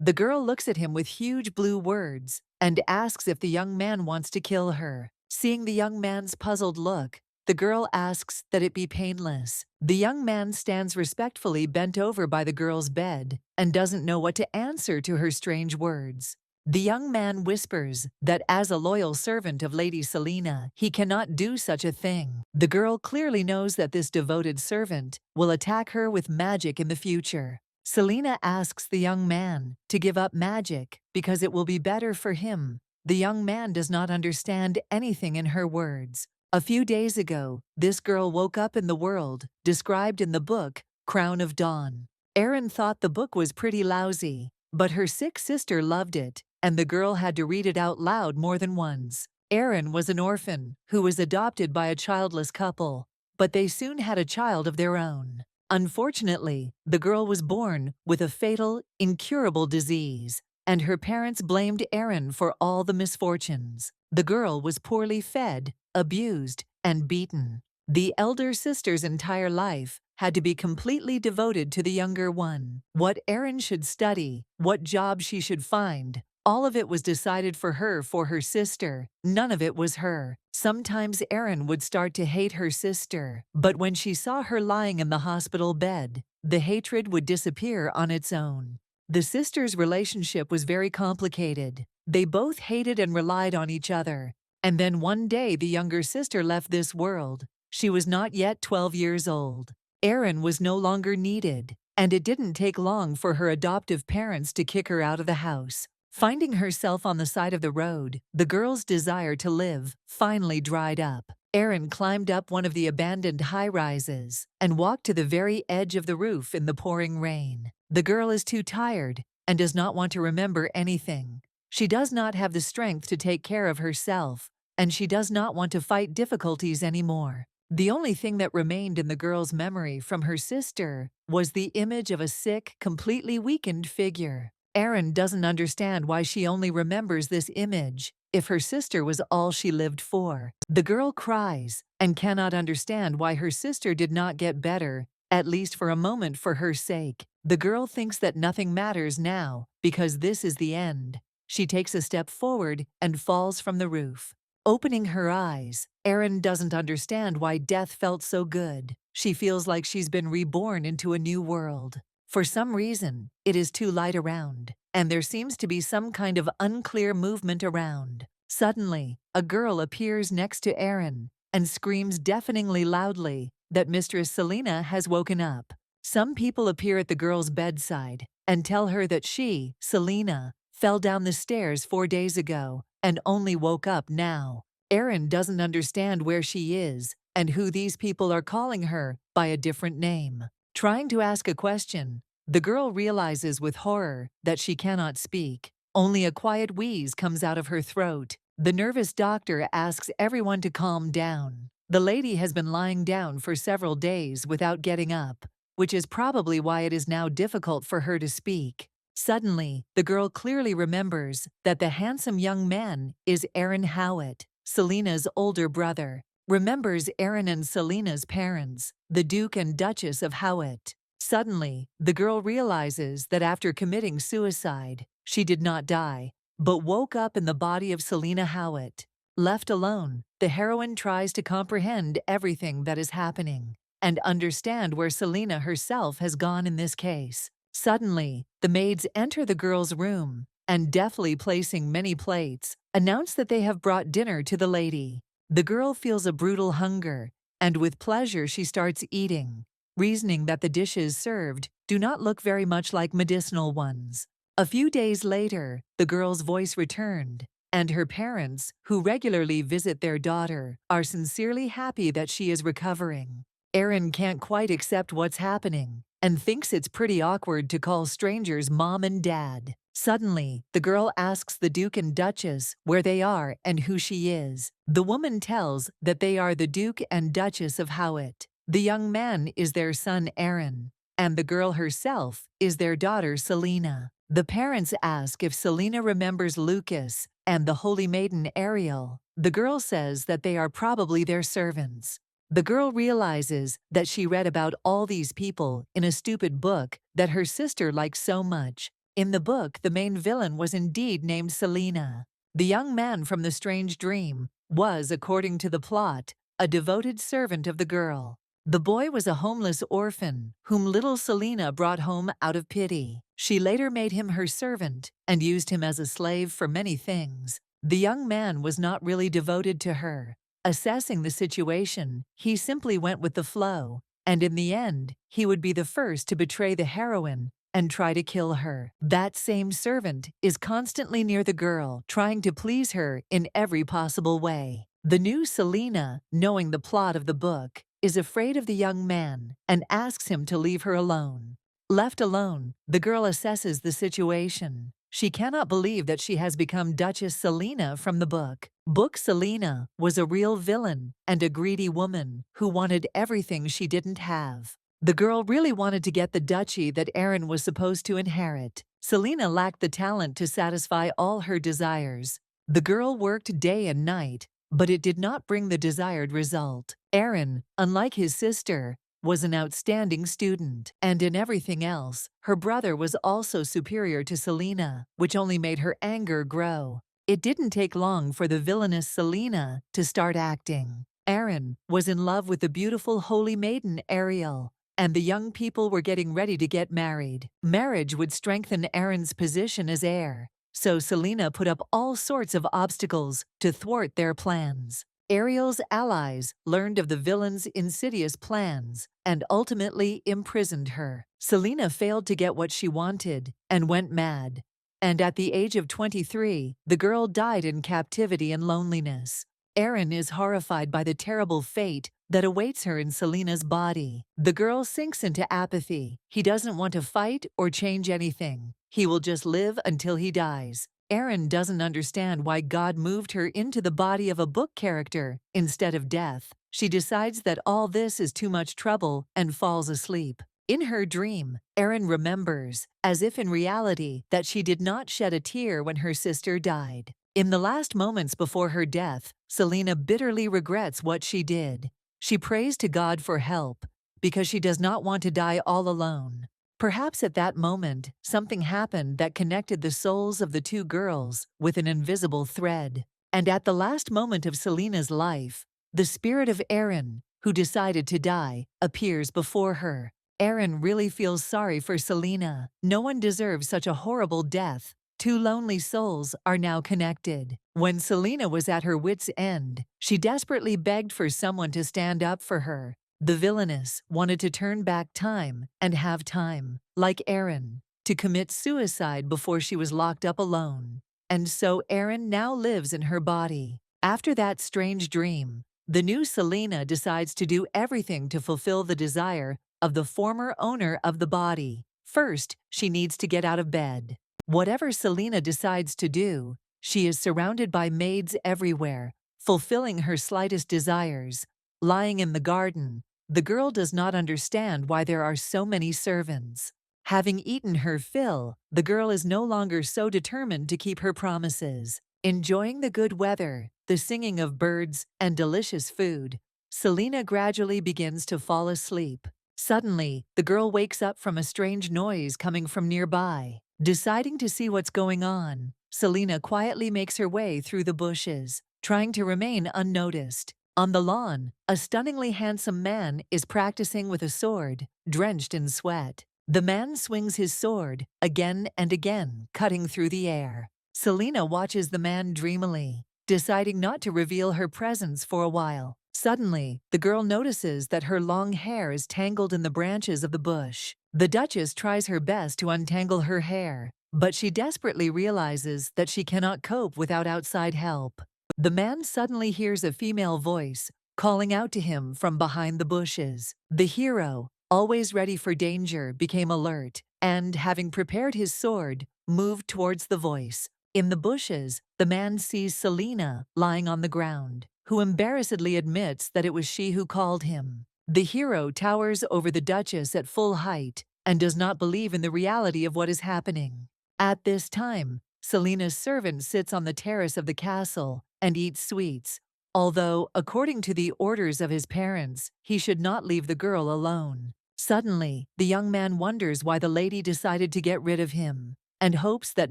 The girl looks at him with huge blue words and asks if the young man wants to kill her. Seeing the young man's puzzled look, the girl asks that it be painless. The young man stands respectfully bent over by the girl's bed and doesn't know what to answer to her strange words. The young man whispers that as a loyal servant of Lady Selena, he cannot do such a thing. The girl clearly knows that this devoted servant will attack her with magic in the future. Selena asks the young man to give up magic because it will be better for him. The young man does not understand anything in her words. A few days ago, this girl woke up in the world described in the book Crown of Dawn. Erin thought the book was pretty lousy, but her sick sister loved it, and the girl had to read it out loud more than once. Erin was an orphan who was adopted by a childless couple, but they soon had a child of their own. Unfortunately, the girl was born with a fatal, incurable disease, and her parents blamed Erin for all the misfortunes. The girl was poorly fed, abused, and beaten. The elder sister's entire life had to be completely devoted to the younger one. What Erin should study, what job she should find, all of it was decided for her sister. None of it was her. Sometimes Erin would start to hate her sister, but when she saw her lying in the hospital bed, the hatred would disappear on its own. The sisters' relationship was very complicated. They both hated and relied on each other. And then one day the younger sister left this world. She was not yet 12 years old. Erin was no longer needed, and it didn't take long for her adoptive parents to kick her out of the house. Finding herself on the side of the road, the girl's desire to live finally dried up. Erin climbed up one of the abandoned high-rises and walked to the very edge of the roof in the pouring rain. The girl is too tired and does not want to remember anything. She does not have the strength to take care of herself, and she does not want to fight difficulties anymore. The only thing that remained in the girl's memory from her sister was the image of a sick, completely weakened figure. Erin doesn't understand why she only remembers this image if her sister was all she lived for. The girl cries and cannot understand why her sister did not get better, at least for a moment for her sake. The girl thinks that nothing matters now because this is the end. She takes a step forward and falls from the roof. Opening her eyes, Erin doesn't understand why death felt so good. She feels like she's been reborn into a new world. For some reason, it is too light around, and there seems to be some kind of unclear movement around. Suddenly, a girl appears next to Erin and screams deafeningly loudly that Mistress Selena has woken up. Some people appear at the girl's bedside and tell her that she, Selena, fell down the stairs 4 days ago and only woke up now. Erin doesn't understand where she is and who these people are calling her by a different name. Trying to ask a question, the girl realizes with horror that she cannot speak. Only a quiet wheeze comes out of her throat. The nervous doctor asks everyone to calm down. The lady has been lying down for several days without getting up, which is probably why it is now difficult for her to speak. Suddenly, the girl clearly remembers that the handsome young man is Aaron Howitt, Selena's older brother. Remembers Erin and Selena's parents, the Duke and Duchess of Howitt. Suddenly, the girl realizes that after committing suicide, she did not die, but woke up in the body of Selena Howitt. Left alone, the heroine tries to comprehend everything that is happening and understand where Selena herself has gone in this case. Suddenly, the maids enter the girl's room and, deftly placing many plates, announce that they have brought dinner to the lady. The girl feels a brutal hunger, and with pleasure she starts eating, reasoning that the dishes served do not look very much like medicinal ones. A few days later, the girl's voice returned, and her parents, who regularly visit their daughter, are sincerely happy that she is recovering. Erin can't quite accept what's happening and thinks it's pretty awkward to call strangers mom and dad. Suddenly, the girl asks the Duke and Duchess where they are and who she is. The woman tells that they are the Duke and Duchess of Howitt. The young man is their son Aaron, and the girl herself is their daughter Selena. The parents ask if Selena remembers Lucas and the Holy Maiden Ariel. The girl says that they are probably their servants. The girl realizes that she read about all these people in a stupid book that her sister liked so much, In the book, the main villain was indeed named Selena. The young man from the strange dream was, according to the plot, a devoted servant of the girl. The boy was a homeless orphan whom little Selena brought home out of pity. She later made him her servant and used him as a slave for many things. The young man was not really devoted to her. Assessing the situation, he simply went with the flow, and in the end, he would be the first to betray the heroine and try to kill her. That same servant is constantly near the girl, trying to please her in every possible way. The new Selena, knowing the plot of the book, is afraid of the young man and asks him to leave her alone. Left alone, the girl assesses the situation. She cannot believe that she has become Duchess Selena from the book. Book Selena was a real villain and a greedy woman who wanted everything she didn't have. The girl really wanted to get the duchy that Aaron was supposed to inherit. Selena lacked the talent to satisfy all her desires. The girl worked day and night, but it did not bring the desired result. Aaron, unlike his sister, was an outstanding student, and in everything else, her brother was also superior to Selena, which only made her anger grow. It didn't take long for the villainous Selena to start acting. Aaron was in love with the beautiful holy maiden Ariel, and the young people were getting ready to get married. Marriage would strengthen Aaron's position as heir, so Selena put up all sorts of obstacles to thwart their plans. Ariel's allies learned of the villain's insidious plans and ultimately imprisoned her. Selena failed to get what she wanted and went mad. And at the age of 23, the girl died in captivity and loneliness. Aaron is horrified by the terrible fate that awaits her in Selena's body. The girl sinks into apathy. He doesn't want to fight or change anything. He will just live until he dies. Aaron doesn't understand why God moved her into the body of a book character instead of death. She decides that all this is too much trouble and falls asleep. In her dream, Aaron remembers, as if in reality, that she did not shed a tear when her sister died. In the last moments before her death, Selena bitterly regrets what she did. She prays to God for help because she does not want to die all alone. Perhaps at that moment, something happened that connected the souls of the two girls with an invisible thread. And at the last moment of Selena's life, the spirit of Aaron, who decided to die, appears before her. Aaron really feels sorry for Selena. No one deserves such a horrible death. Two lonely souls are now connected. When Selena was at her wit's end, she desperately begged for someone to stand up for her. The villainess wanted to turn back time and have time, like Aaron, to commit suicide before she was locked up alone. And so Aaron now lives in her body. After that strange dream, the new Selena decides to do everything to fulfill the desire of the former owner of the body. First, she needs to get out of bed. Whatever Selena decides to do, she is surrounded by maids everywhere, fulfilling her slightest desires. Lying in the garden, the girl does not understand why there are so many servants. Having eaten her fill, the girl is no longer so determined to keep her promises. Enjoying the good weather, the singing of birds, and delicious food, Selena gradually begins to fall asleep. Suddenly, the girl wakes up from a strange noise coming from nearby. Deciding to see what's going on, Selena quietly makes her way through the bushes, trying to remain unnoticed. On the lawn, a stunningly handsome man is practicing with a sword, drenched in sweat. The man swings his sword again and again, cutting through the air. Selena watches the man dreamily, deciding not to reveal her presence for a while. Suddenly, the girl notices that her long hair is tangled in the branches of the bush. The Duchess tries her best to untangle her hair, but she desperately realizes that she cannot cope without outside help. The man suddenly hears a female voice calling out to him from behind the bushes. The hero, always ready for danger, became alert and, having prepared his sword, moved towards the voice. In the bushes, the man sees Selena lying on the ground, who embarrassedly admits that it was she who called him. The hero towers over the Duchess at full height and does not believe in the reality of what is happening. At this time, Selena's servant sits on the terrace of the castle and eats sweets, although, according to the orders of his parents, he should not leave the girl alone. Suddenly, the young man wonders why the lady decided to get rid of him. and hopes that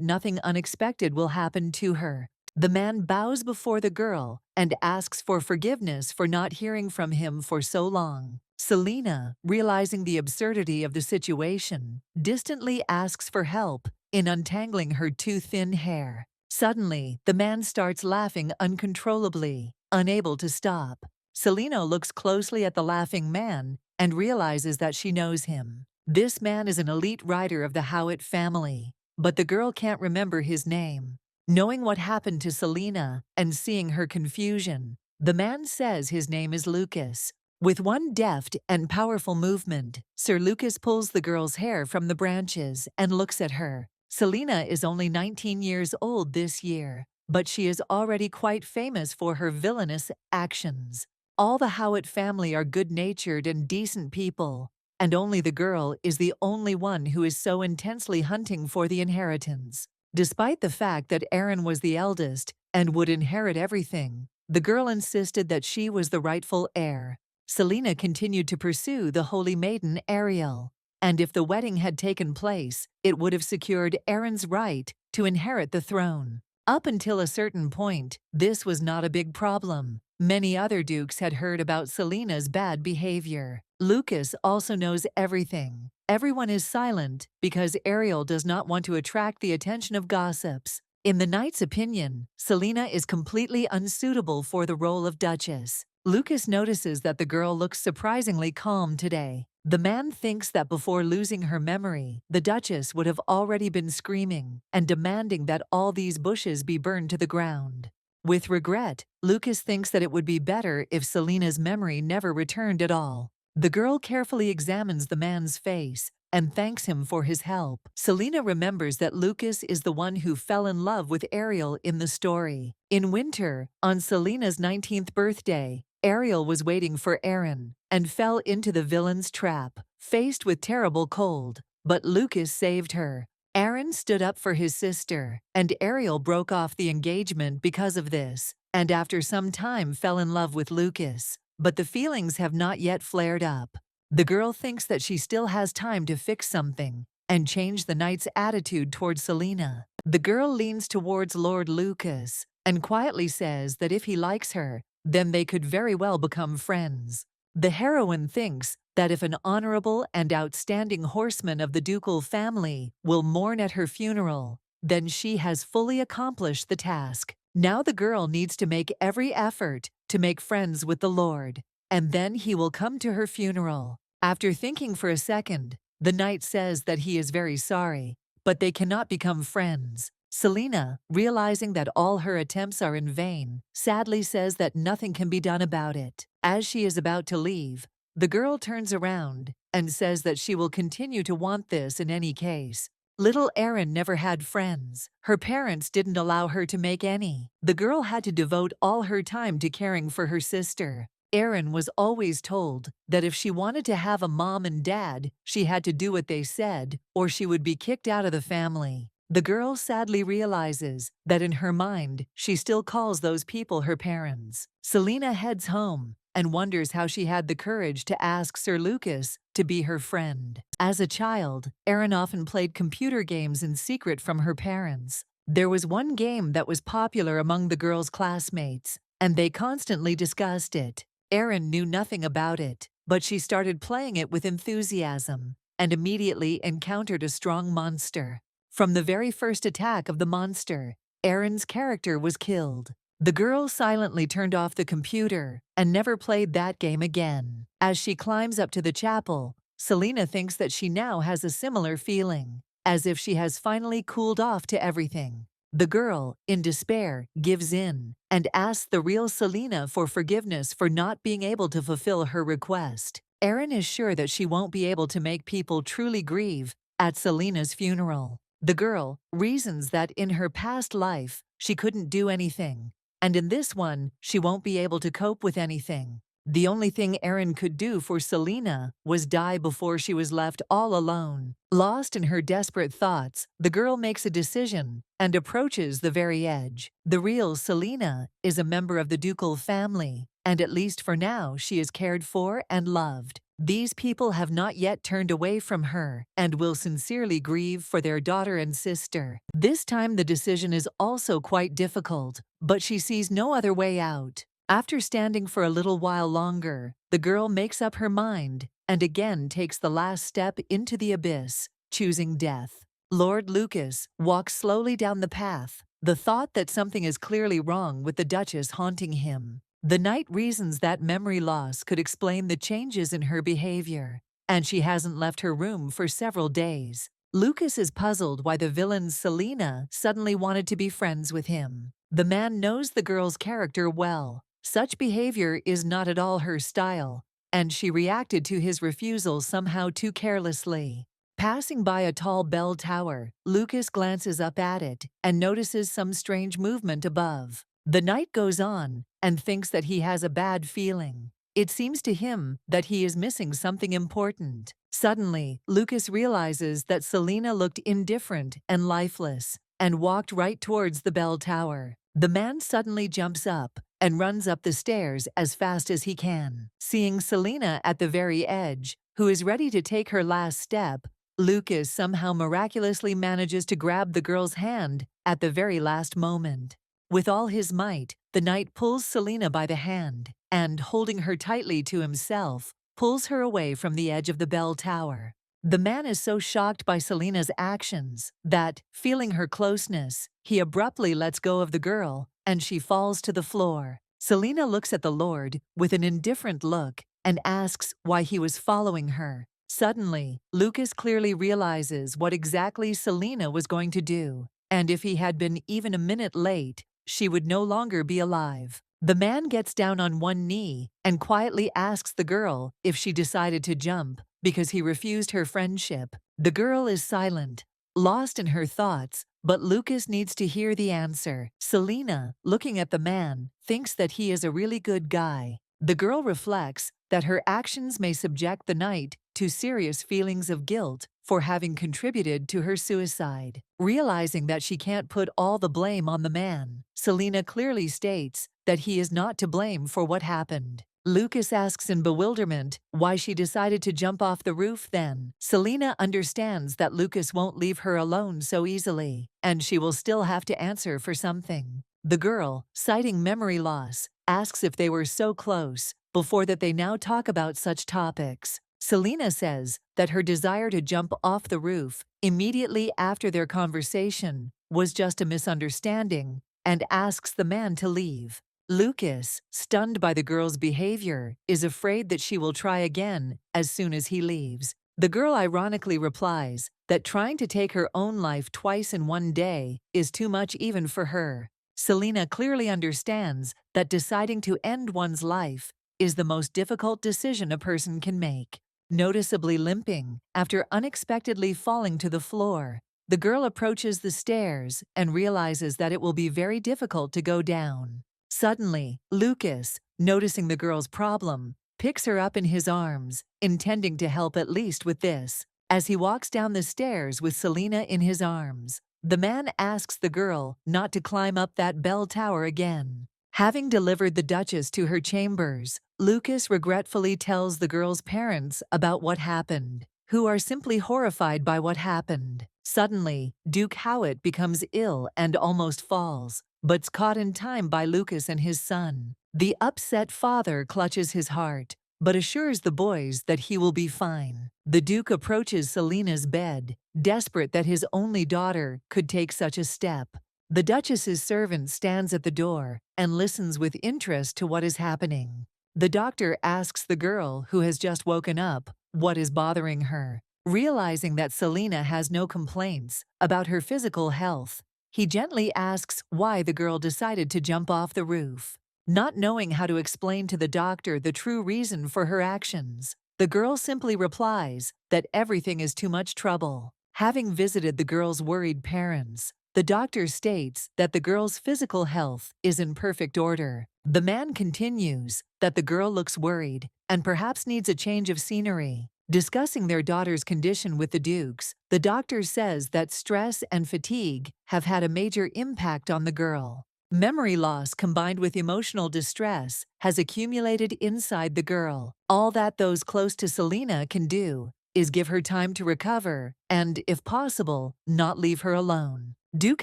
nothing unexpected will happen to her. The man bows before the girl and asks for forgiveness for not hearing from him for so long. Selena, realizing the absurdity of the situation, distantly asks for help in untangling her too thin hair. Suddenly, the man starts laughing uncontrollably, unable to stop. Selena looks closely at the laughing man and realizes that she knows him. This man is an elite rider of the Howitt family, but the girl can't remember his name. Knowing what happened to Selena and seeing her confusion, the man says his name is Lucas. With one deft and powerful movement, Sir Lucas pulls the girl's hair from the branches and looks at her. Selena is only 19 years old this year, but she is already quite famous for her villainous actions. All the Howitt family are good-natured and decent people, and only the girl is the only one who is so intensely hunting for the inheritance. Despite the fact that Aaron was the eldest and would inherit everything, the girl insisted that she was the rightful heir. Selena continued to pursue the holy maiden Ariel, and if the wedding had taken place, it would have secured Aaron's right to inherit the throne. Up until a certain point, this was not a big problem. Many other dukes had heard about Selena's bad behavior. Lucas also knows everything. Everyone is silent because Ariel does not want to attract the attention of gossips. In the knight's opinion, Selena is completely unsuitable for the role of Duchess. Lucas notices that the girl looks surprisingly calm today. The man thinks that before losing her memory, the Duchess would have already been screaming and demanding that all these bushes be burned to the ground. With regret, Lucas thinks that it would be better if Selena's memory never returned at all. The girl carefully examines the man's face and thanks him for his help. Selena remembers that Lucas is the one who fell in love with Ariel in the story. In winter, on Selena's 19th birthday, Ariel was waiting for Aaron and fell into the villain's trap, faced with terrible cold. But Lucas saved her. Aaron stood up for his sister, and Ariel broke off the engagement because of this, and after some time fell in love with Lucas. But the feelings have not yet flared up. The girl thinks that she still has time to fix something and change the knight's attitude towards Selena. The girl leans towards Lord Lucas and quietly says that if he likes her, then they could very well become friends. The heroine thinks that if an honorable and outstanding horseman of the ducal family will mourn at her funeral, then she has fully accomplished the task. Now the girl needs to make every effort to make friends with the Lord, and then he will come to her funeral. After thinking for a second, the knight says that he is very sorry, but they cannot become friends. Selena, realizing that all her attempts are in vain, sadly says that nothing can be done about it. As she is about to leave, the girl turns around and says that she will continue to want this in any case. Little Erin never had friends. Her parents didn't allow her to make any. The girl had to devote all her time to caring for her sister. Erin was always told that if she wanted to have a mom and dad, she had to do what they said, or she would be kicked out of the family. The girl sadly realizes that in her mind, she still calls those people her parents. Selena heads home and wonders how she had the courage to ask Sir Lucas to be her friend. As a child, Erin often played computer games in secret from her parents. There was one game that was popular among the girl's classmates, and they constantly discussed it. Erin knew nothing about it, but she started playing it with enthusiasm and immediately encountered a strong monster. From the very first attack of the monster, Erin's character was killed. The girl silently turned off the computer and never played that game again. As she climbs up to the chapel, Selena thinks that she now has a similar feeling, as if she has finally cooled off to everything. The girl, in despair, gives in and asks the real Selena for forgiveness for not being able to fulfill her request. Erin is sure that she won't be able to make people truly grieve at Selena's funeral. The girl reasons that in her past life, she couldn't do anything, and in this one, she won't be able to cope with anything. The only thing Erin could do for Selena was die before she was left all alone. Lost in her desperate thoughts, the girl makes a decision and approaches the very edge. The real Selena is a member of the ducal family, and at least for now she is cared for and loved. These people have not yet turned away from her and will sincerely grieve for their daughter and sister. This time the decision is also quite difficult, but she sees no other way out. After standing for a little while longer, the girl makes up her mind and again takes the last step into the abyss, choosing death. Lord Lucas walks slowly down the path, the thought that something is clearly wrong with the Duchess haunting him. The knight reasons that memory loss could explain the changes in her behavior, and she hasn't left her room for several days. Lucas is puzzled why the villain Selina suddenly wanted to be friends with him. The man knows the girl's character well. Such behavior is not at all her style, and she reacted to his refusal somehow too carelessly. Passing by a tall bell tower, Lucas glances up at it and notices some strange movement above. The knight goes on and thinks that he has a bad feeling. It seems to him that he is missing something important. Suddenly, Lucas realizes that Selina looked indifferent and lifeless and walked right towards the bell tower. The man suddenly jumps up and runs up the stairs as fast as he can. Seeing Selina at the very edge, who is ready to take her last step, Lucas somehow miraculously manages to grab the girl's hand at the very last moment. With all his might, the knight pulls Selina by the hand and, holding her tightly to himself, pulls her away from the edge of the bell tower. The man is so shocked by Selina's actions that, feeling her closeness, he abruptly lets go of the girl and she falls to the floor. Selina looks at the lord with an indifferent look and asks why he was following her. Suddenly, Lucas clearly realizes what exactly Selina was going to do, and if he had been even a minute late, she would no longer be alive. The man gets down on one knee and quietly asks the girl if she decided to jump because he refused her friendship. The girl is silent, lost in her thoughts, but Lucas needs to hear the answer. Selina, looking at the man, thinks that he is a really good guy. The girl reflects that her actions may subject the knight to serious feelings of guilt for having contributed to her suicide. Realizing that she can't put all the blame on the man, Selina clearly states that he is not to blame for what happened. Lucas asks in bewilderment why she decided to jump off the roof then. Selina understands that Lucas won't leave her alone so easily, and she will still have to answer for something. The girl, citing memory loss, asks if they were so close before that they now talk about such topics. Selina says that her desire to jump off the roof immediately after their conversation was just a misunderstanding and asks the man to leave. Lucas, stunned by the girl's behavior, is afraid that she will try again as soon as he leaves. The girl ironically replies that trying to take her own life twice in one day is too much even for her. Selina clearly understands that deciding to end one's life is the most difficult decision a person can make. Noticeably limping after unexpectedly falling to the floor, the girl approaches the stairs and realizes that it will be very difficult to go down. Suddenly, Lucas, noticing the girl's problem, picks her up in his arms, intending to help at least with this. As he walks down the stairs with Selina in his arms, the man asks the girl not to climb up that bell tower again. Having delivered the Duchess to her chambers, Lucas regretfully tells the girl's parents about what happened, who are simply horrified by what happened. Suddenly, Duke Howard becomes ill and almost falls, but's caught in time by Lucas and his son. The upset father clutches his heart, but assures the boys that he will be fine. The Duke approaches Selina's bed, desperate that his only daughter could take such a step. The Duchess's servant stands at the door and listens with interest to what is happening. The doctor asks the girl, who has just woken up, what is bothering her. Realizing that Selina has no complaints about her physical health, he gently asks why the girl decided to jump off the roof. Not knowing how to explain to the doctor the true reason for her actions, the girl simply replies that everything is too much trouble. Having visited the girl's worried parents, the doctor states that the girl's physical health is in perfect order. The man continues that the girl looks worried and perhaps needs a change of scenery. Discussing their daughter's condition with the Dukes, the doctor says that stress and fatigue have had a major impact on the girl. Memory loss combined with emotional distress has accumulated inside the girl. All that those close to Selena can do is give her time to recover and, if possible, not leave her alone. Duke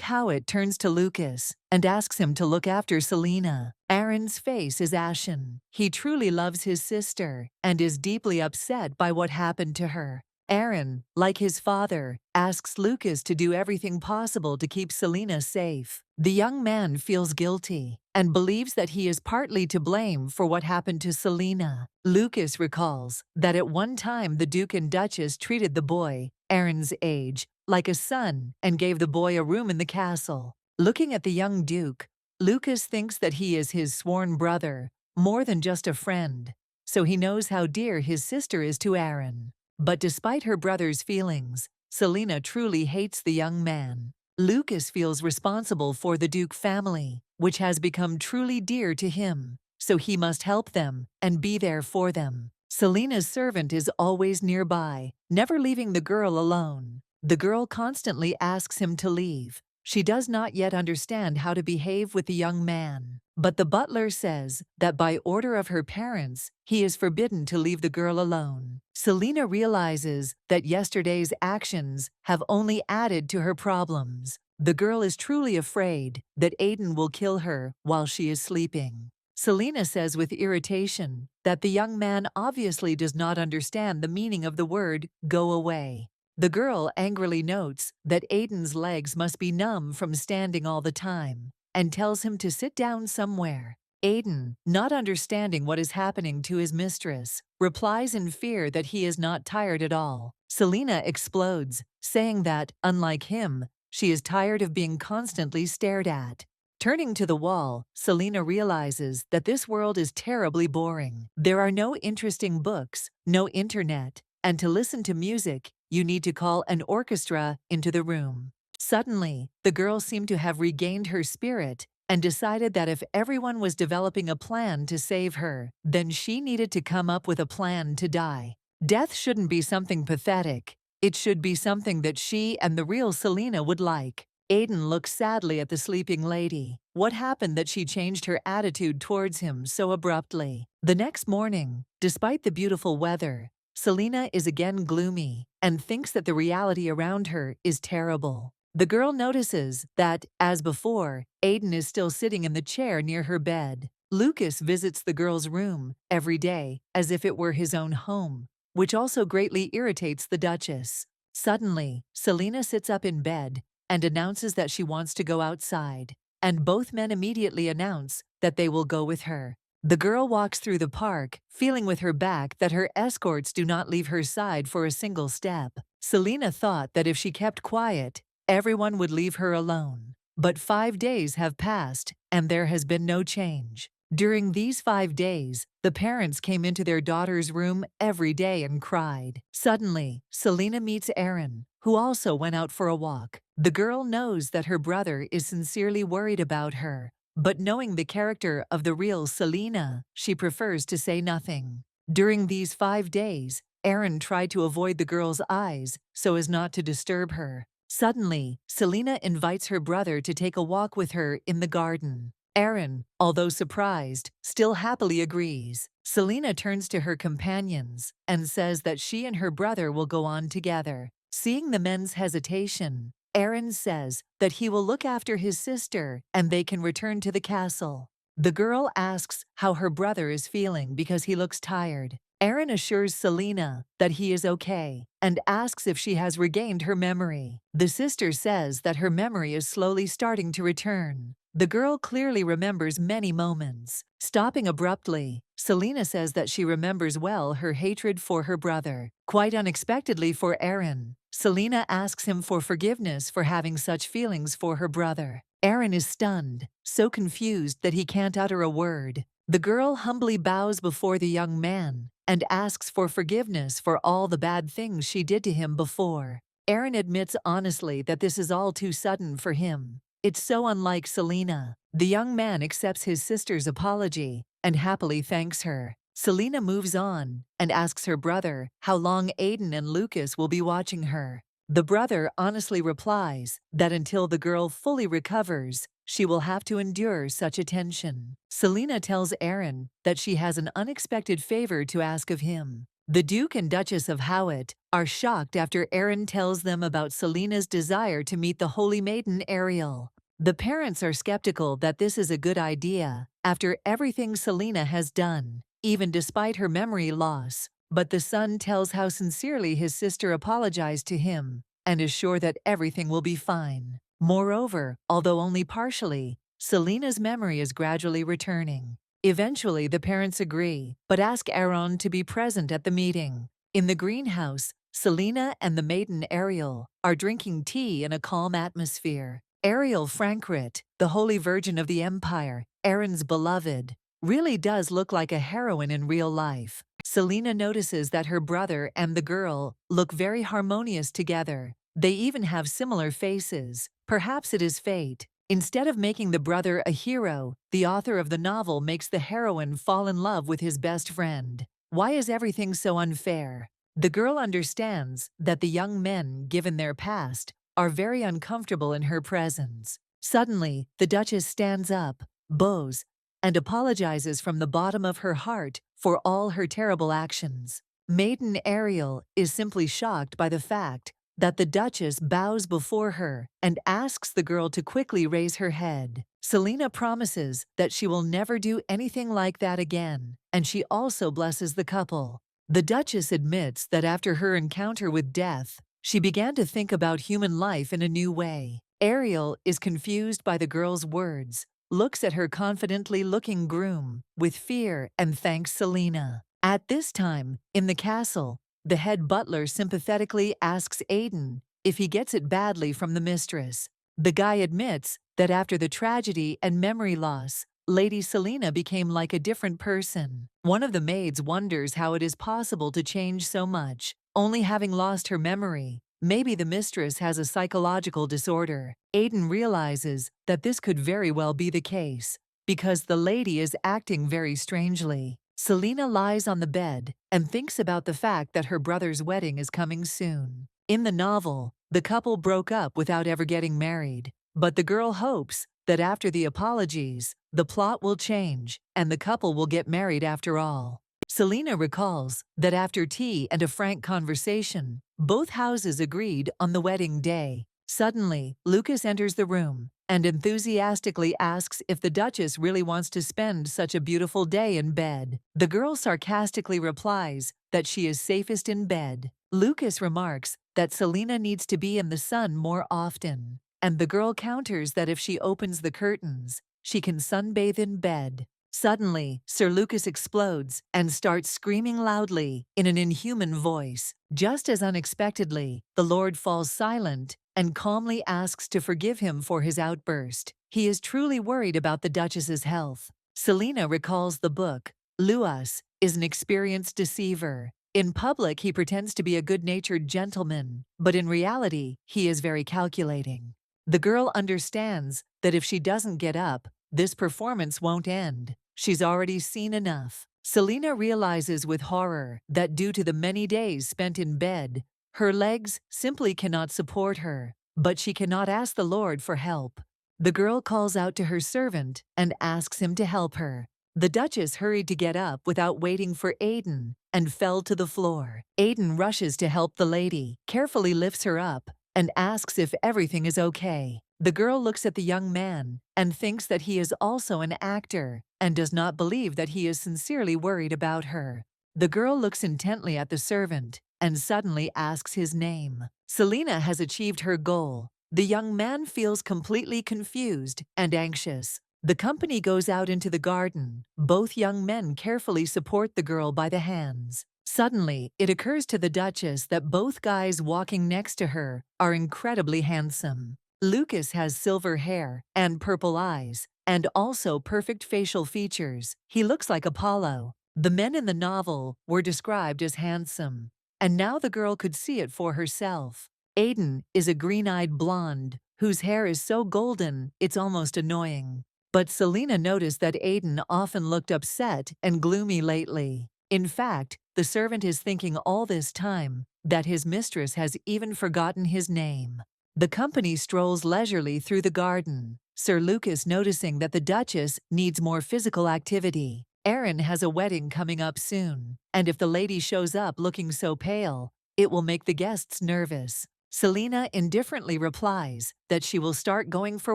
Howitt turns to Lucas and asks him to look after Selena. Aaron's face is ashen. He truly loves his sister and is deeply upset by what happened to her. Aaron, like his father, asks Lucas to do everything possible to keep Selena safe. The young man feels guilty and believes that he is partly to blame for what happened to Selena. Lucas recalls that at one time the Duke and Duchess treated the boy, Aaron's age, like a son and gave the boy a room in the castle. Looking at the young Duke, Lucas thinks that he is his sworn brother, more than just a friend, so he knows how dear his sister is to Aaron. But despite her brother's feelings, Selena truly hates the young man. Lucas feels responsible for the Duke family, which has become truly dear to him, so he must help them and be there for them. Selena's servant is always nearby, never leaving the girl alone. The girl constantly asks him to leave. She does not yet understand how to behave with the young man. But the butler says that by order of her parents, he is forbidden to leave the girl alone. Selena realizes that yesterday's actions have only added to her problems. The girl is truly afraid that Aiden will kill her while she is sleeping. Selena says with irritation that the young man obviously does not understand the meaning of the word "go away." The girl angrily notes that Aiden's legs must be numb from standing all the time and tells him to sit down somewhere. Aiden, not understanding what is happening to his mistress, replies in fear that he is not tired at all. Selena explodes, saying that, unlike him, she is tired of being constantly stared at. Turning to the wall, Selena realizes that this world is terribly boring. There are no interesting books, no internet, and to listen to music, you need to call an orchestra into the room. Suddenly, the girl seemed to have regained her spirit and decided that if everyone was developing a plan to save her, then she needed to come up with a plan to die. Death shouldn't be something pathetic. It should be something that she and the real Selena would like. Aiden looks sadly at the sleeping lady. What happened that she changed her attitude towards him so abruptly? The next morning, despite the beautiful weather, Selena is again gloomy and thinks that the reality around her is terrible. The girl notices that, as before, Aiden is still sitting in the chair near her bed. Lucas visits the girl's room every day as if it were his own home, which also greatly irritates the Duchess. Suddenly, Selena sits up in bed and announces that she wants to go outside, and both men immediately announce that they will go with her. The girl walks through the park, feeling with her back that her escorts do not leave her side for a single step. Selena thought that if she kept quiet, everyone would leave her alone. But 5 days have passed, and there has been no change. During these 5 days, the parents came into their daughter's room every day and cried. Suddenly, Selena meets Aaron, who also went out for a walk. The girl knows that her brother is sincerely worried about her, but knowing the character of the real Selena, she prefers to say nothing. During these 5 days, Aaron tried to avoid the girl's eyes so as not to disturb her. Suddenly, Selena invites her brother to take a walk with her in the garden. Aaron, although surprised, still happily agrees. Selena turns to her companions and says that she and her brother will go on together. Seeing the men's hesitation, Aaron says that he will look after his sister and they can return to the castle. The girl asks how her brother is feeling because he looks tired. Aaron assures Selena that he is okay and asks if she has regained her memory. The sister says that her memory is slowly starting to return. The girl clearly remembers many moments. Stopping abruptly, Selena says that she remembers well her hatred for her brother. Quite unexpectedly for Aaron, Selena asks him for forgiveness for having such feelings for her brother. Aaron is stunned, so confused that he can't utter a word. The girl humbly bows before the young man and asks for forgiveness for all the bad things she did to him before. Aaron admits honestly that this is all too sudden for him. It's so unlike Selena. The young man accepts his sister's apology and happily thanks her. Selena moves on and asks her brother how long Aiden and Lucas will be watching her. The brother honestly replies that until the girl fully recovers, she will have to endure such attention. Selena tells Aaron that she has an unexpected favor to ask of him. The Duke and Duchess of Howard are shocked after Aaron tells them about Selena's desire to meet the Holy Maiden Ariel. The parents are skeptical that this is a good idea after everything Selena has done, even despite her memory loss. But the son tells how sincerely his sister apologized to him and is sure that everything will be fine. Moreover, although only partially, Selena's memory is gradually returning. Eventually, the parents agree, but ask Aaron to be present at the meeting. In the greenhouse, Selena and the maiden Ariel are drinking tea in a calm atmosphere. Ariel Frankrit, the Holy Virgin of the Empire, Aaron's beloved, really does look like a heroine in real life. Selena notices that her brother and the girl look very harmonious together. They even have similar faces. Perhaps it is fate. Instead of making the brother a hero, the author of the novel makes the heroine fall in love with his best friend. Why is everything so unfair? The girl understands that the young men, given their past, are very uncomfortable in her presence. Suddenly, the Duchess stands up, bows, and apologizes from the bottom of her heart for all her terrible actions. Maiden Ariel is simply shocked by the fact that the Duchess bows before her and asks the girl to quickly raise her head. Selena promises that she will never do anything like that again, and she also blesses the couple. The Duchess admits that after her encounter with death, she began to think about human life in a new way. Ariel is confused by the girl's words, looks at her confidently looking groom with fear and thanks Selena. At this time, in the castle, the head butler sympathetically asks Aiden if he gets it badly from the mistress. The guy admits that after the tragedy and memory loss, Lady Selena became like a different person. One of the maids wonders how it is possible to change so much, only having lost her memory. Maybe the mistress has a psychological disorder. Aiden realizes that this could very well be the case, because the lady is acting very strangely. Selena lies on the bed and thinks about the fact that her brother's wedding is coming soon. In the novel, the couple broke up without ever getting married, but the girl hopes that after the apologies, the plot will change and the couple will get married after all. Selena recalls that after tea and a frank conversation, both houses agreed on the wedding day. Suddenly, Lucas enters the room and enthusiastically asks if the Duchess really wants to spend such a beautiful day in bed. The girl sarcastically replies that she is safest in bed. Lucas remarks that Selena needs to be in the sun more often, and the girl counters that if she opens the curtains, she can sunbathe in bed. Suddenly, Sir Lucas explodes and starts screaming loudly in an inhuman voice. Just as unexpectedly, the Lord falls silent and calmly asks to forgive him for his outburst. He is truly worried about the Duchess's health. Selena recalls the book. Luas is an experienced deceiver. In public, he pretends to be a good-natured gentleman, but in reality, he is very calculating. The girl understands that if she doesn't get up, this performance won't end. She's already seen enough. Selena realizes with horror that due to the many days spent in bed, her legs simply cannot support her, but she cannot ask the Lord for help. The girl calls out to her servant and asks him to help her. The Duchess hurried to get up without waiting for Aiden and fell to the floor. Aiden rushes to help the lady, carefully lifts her up, and asks if everything is okay. The girl looks at the young man and thinks that he is also an actor and does not believe that he is sincerely worried about her. The girl looks intently at the servant and suddenly asks his name. Selena has achieved her goal. The young man feels completely confused and anxious. The company goes out into the garden. Both young men carefully support the girl by the hands. Suddenly, it occurs to the Duchess that both guys walking next to her are incredibly handsome. Lucas has silver hair and purple eyes, and also perfect facial features. He looks like Apollo. The men in the novel were described as handsome, and now the girl could see it for herself. Aiden is a green-eyed blonde whose hair is so golden it's almost annoying. But Selena noticed that Aiden often looked upset and gloomy lately. In fact, the servant is thinking all this time that his mistress has even forgotten his name. The company strolls leisurely through the garden, Sir Lucas noticing that the Duchess needs more physical activity. Aaron has a wedding coming up soon, and if the lady shows up looking so pale, it will make the guests nervous. Selina indifferently replies that she will start going for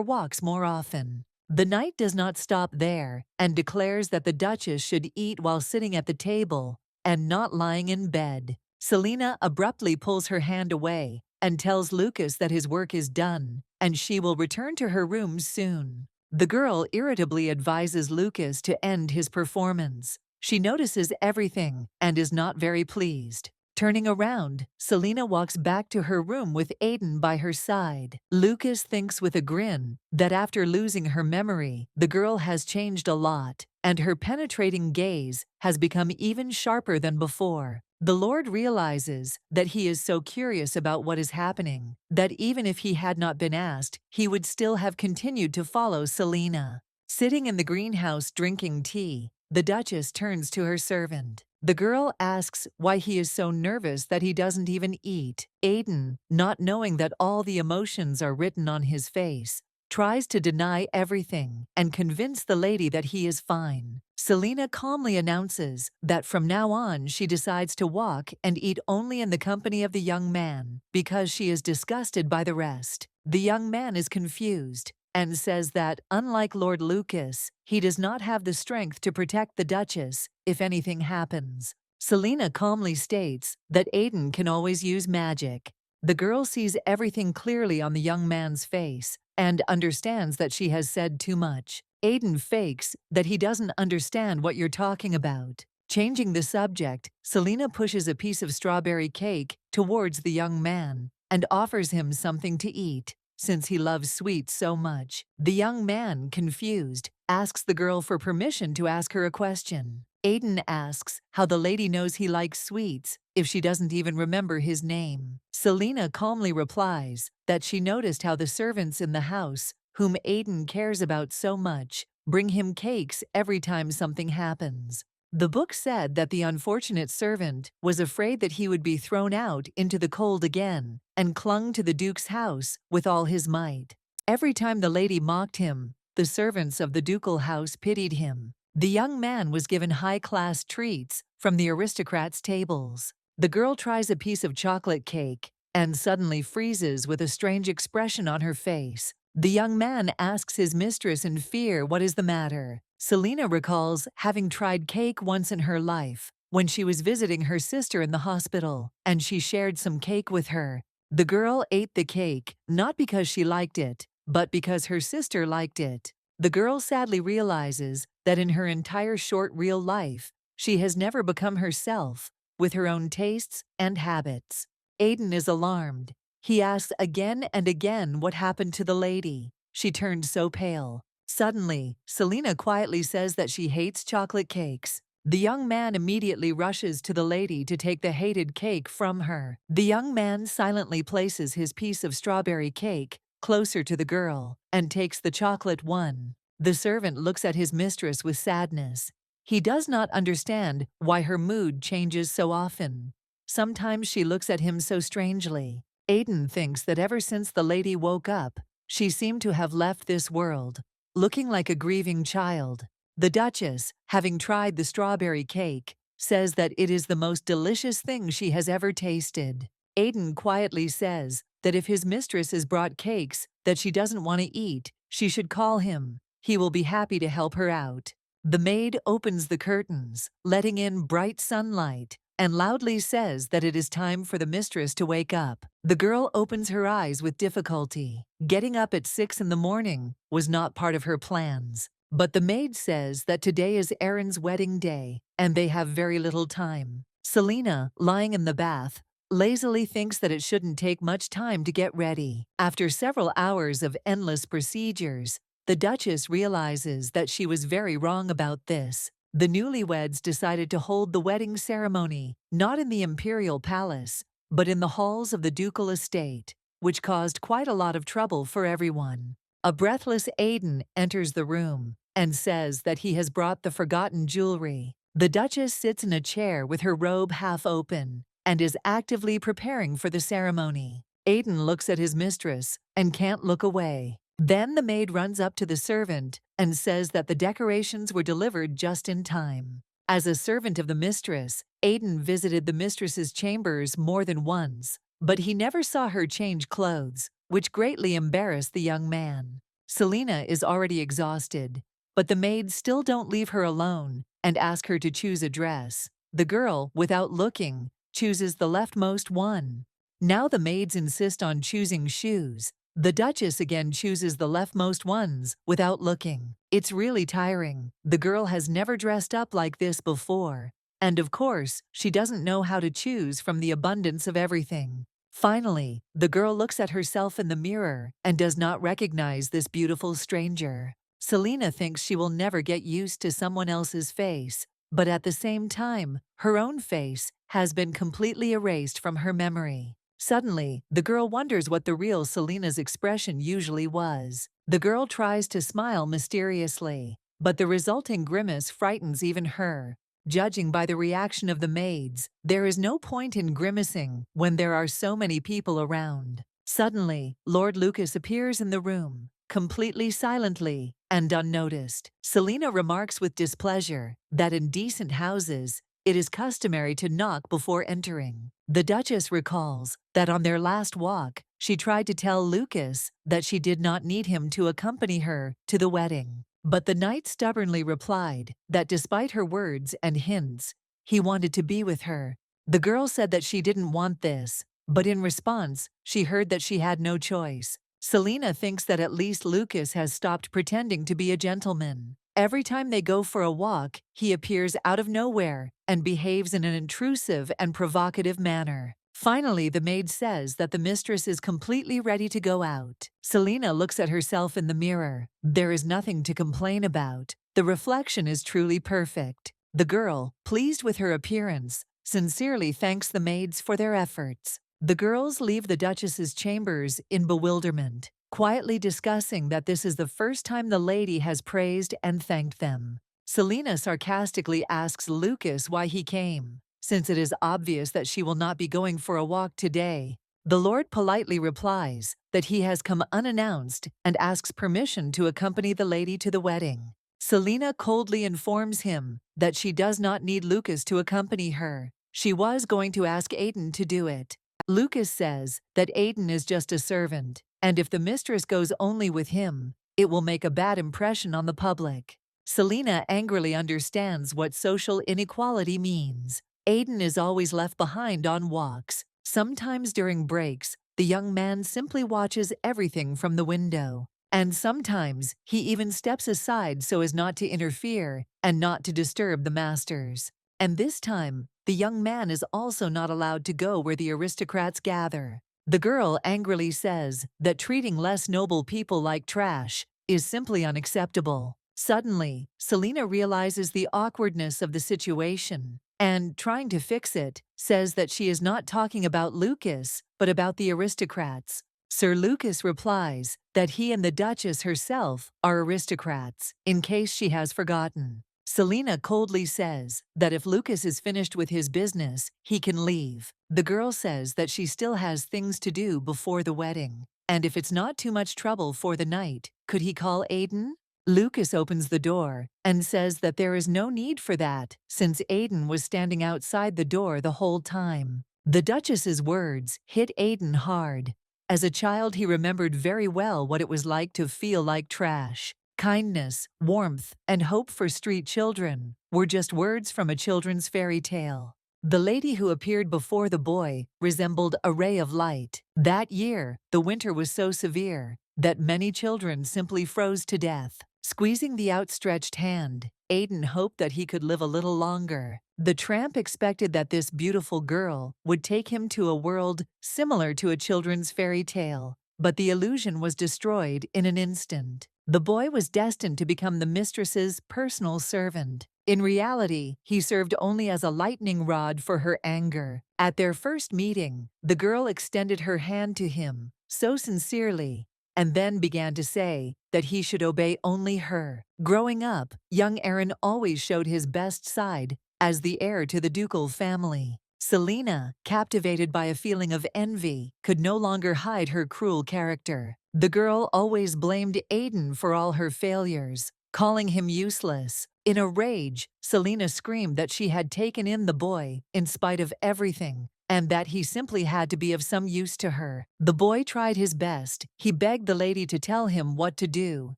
walks more often. The knight does not stop there and declares that the Duchess should eat while sitting at the table and not lying in bed. Selina abruptly pulls her hand away and tells Lucas that his work is done and she will return to her room soon. The girl irritably advises Lucas to end his performance. She notices everything and is not very pleased. Turning around, Selina walks back to her room with Aiden by her side. Lucas thinks with a grin that after losing her memory, the girl has changed a lot, and her penetrating gaze has become even sharper than before. The Lord realizes that he is so curious about what is happening that even if he had not been asked, he would still have continued to follow Selina. Sitting in the greenhouse drinking tea, the Duchess turns to her servant. The girl asks why he is so nervous that he doesn't even eat. Aiden, not knowing that all the emotions are written on his face, tries to deny everything and convince the lady that he is fine. Selina calmly announces that from now on she decides to walk and eat only in the company of the young man because she is disgusted by the rest. The young man is confused and says that, unlike Lord Lucas, he does not have the strength to protect the Duchess if anything happens. Selina calmly states that Aiden can always use magic. The girl sees everything clearly on the young man's face and understands that she has said too much. Aiden fakes that he doesn't understand what you're talking about. Changing the subject, Selina pushes a piece of strawberry cake towards the young man and offers him something to eat, since he loves sweets so much. The young man, confused, asks the girl for permission to ask her a question. Aiden asks how the lady knows he likes sweets if she doesn't even remember his name. Selina calmly replies that she noticed how the servants in the house, whom Aiden cares about so much, bring him cakes every time something happens. The book said that the unfortunate servant was afraid that he would be thrown out into the cold again and clung to the Duke's house with all his might. Every time the lady mocked him, the servants of the ducal house pitied him. The young man was given high-class treats from the aristocrats' tables. The girl tries a piece of chocolate cake and suddenly freezes with a strange expression on her face. The young man asks his mistress in fear what is the matter. Selina recalls having tried cake once in her life when she was visiting her sister in the hospital, and she shared some cake with her. The girl ate the cake not because she liked it, but because her sister liked it. The girl sadly realizes that in her entire short real life, she has never become herself, with her own tastes and habits. Aiden is alarmed. He asks again and again what happened to the lady. She turned so pale. Suddenly, Selina quietly says that she hates chocolate cakes. The young man immediately rushes to the lady to take the hated cake from her. The young man silently places his piece of strawberry cake closer to the girl and takes the chocolate one. The servant looks at his mistress with sadness. He does not understand why her mood changes so often. Sometimes she looks at him so strangely. Aiden thinks that ever since the lady woke up, she seemed to have left this world, looking like a grieving child. The Duchess, having tried the strawberry cake, says that it is the most delicious thing she has ever tasted. Aiden quietly says that if his mistress has brought cakes that she doesn't want to eat, she should call him. He will be happy to help her out. The maid opens the curtains, letting in bright sunlight, and loudly says that it is time for the mistress to wake up. The girl opens her eyes with difficulty. Getting up at 6 in the morning was not part of her plans. But the maid says that today is Aaron's wedding day, and they have very little time. Selina, lying in the bath, lazily thinks that it shouldn't take much time to get ready. After several hours of endless procedures, the Duchess realizes that she was very wrong about this. The newlyweds decided to hold the wedding ceremony not in the imperial palace, but in the halls of the ducal estate, which caused quite a lot of trouble for everyone. A breathless Aiden enters the room and says that he has brought the forgotten jewelry. The Duchess sits in a chair with her robe half open and is actively preparing for the ceremony. Aiden looks at his mistress and can't look away. Then the maid runs up to the servant and says that the decorations were delivered just in time. As a servant of the mistress, Aiden visited the mistress's chambers more than once, but he never saw her change clothes, which greatly embarrassed the young man. Selena is already exhausted, but the maids still don't leave her alone and ask her to choose a dress. The girl, without looking, chooses the leftmost one. Now the maids insist on choosing shoes. The Duchess again chooses the leftmost ones without looking. It's really tiring. The girl has never dressed up like this before. And of course, she doesn't know how to choose from the abundance of everything. Finally, the girl looks at herself in the mirror and does not recognize this beautiful stranger. Selena thinks she will never get used to someone else's face, but at the same time, her own face has been completely erased from her memory. Suddenly, the girl wonders what the real Selena's expression usually was. The girl tries to smile mysteriously, but the resulting grimace frightens even her. Judging by the reaction of the maids, there is no point in grimacing when there are so many people around. Suddenly, Lord Lucas appears in the room, completely silently and unnoticed. Selena remarks with displeasure that in decent houses, it is customary to knock before entering. The Duchess recalls that on their last walk, she tried to tell Lucas that she did not need him to accompany her to the wedding. But the knight stubbornly replied that despite her words and hints, he wanted to be with her. The girl said that she didn't want this, but in response, she heard that she had no choice. Selena thinks that at least Lucas has stopped pretending to be a gentleman. Every time they go for a walk, he appears out of nowhere and behaves in an intrusive and provocative manner. Finally, the maid says that the mistress is completely ready to go out. Selena looks at herself in the mirror. There is nothing to complain about. The reflection is truly perfect. The girl, pleased with her appearance, sincerely thanks the maids for their efforts. The girls leave the Duchess's chambers in bewilderment, quietly discussing that this is the first time the lady has praised and thanked them. Selena sarcastically asks Lucas why he came, since it is obvious that she will not be going for a walk today. The Lord politely replies that he has come unannounced and asks permission to accompany the lady to the wedding. Selena coldly informs him that she does not need Lucas to accompany her. She was going to ask Aiden to do it. Lucas says that Aiden is just a servant, and if the mistress goes only with him, it will make a bad impression on the public. Selena angrily understands what social inequality means. Aiden is always left behind on walks. Sometimes during breaks, the young man simply watches everything from the window. And sometimes he even steps aside so as not to interfere and not to disturb the masters. And this time, the young man is also not allowed to go where the aristocrats gather. The girl angrily says that treating less noble people like trash is simply unacceptable. Suddenly, Selena realizes the awkwardness of the situation and, trying to fix it, says that she is not talking about Lucas, but about the aristocrats. Sir Lucas replies that he and the Duchess herself are aristocrats, in case she has forgotten. Selena coldly says that if Lucas is finished with his business, he can leave. The girl says that she still has things to do before the wedding, and if it's not too much trouble for the night, could he call Aiden? Lucas opens the door and says that there is no need for that, since Aiden was standing outside the door the whole time. The Duchess's words hit Aiden hard. As a child, he remembered very well what it was like to feel like trash. Kindness, warmth, and hope for street children were just words from a children's fairy tale. The lady who appeared before the boy resembled a ray of light. That year, the winter was so severe that many children simply froze to death. Squeezing the outstretched hand, Aiden hoped that he could live a little longer. The tramp expected that this beautiful girl would take him to a world similar to a children's fairy tale, but the illusion was destroyed in an instant. The boy was destined to become the mistress's personal servant. In reality, he served only as a lightning rod for her anger. At their first meeting, the girl extended her hand to him, so sincerely, and then began to say that he should obey only her. Growing up, young Aaron always showed his best side as the heir to the ducal family. Selena, captivated by a feeling of envy, could no longer hide her cruel character. The girl always blamed Aiden for all her failures, calling him useless. In a rage, Selena screamed that she had taken in the boy, in spite of everything, and that he simply had to be of some use to her. The boy tried his best. He begged the lady to tell him what to do,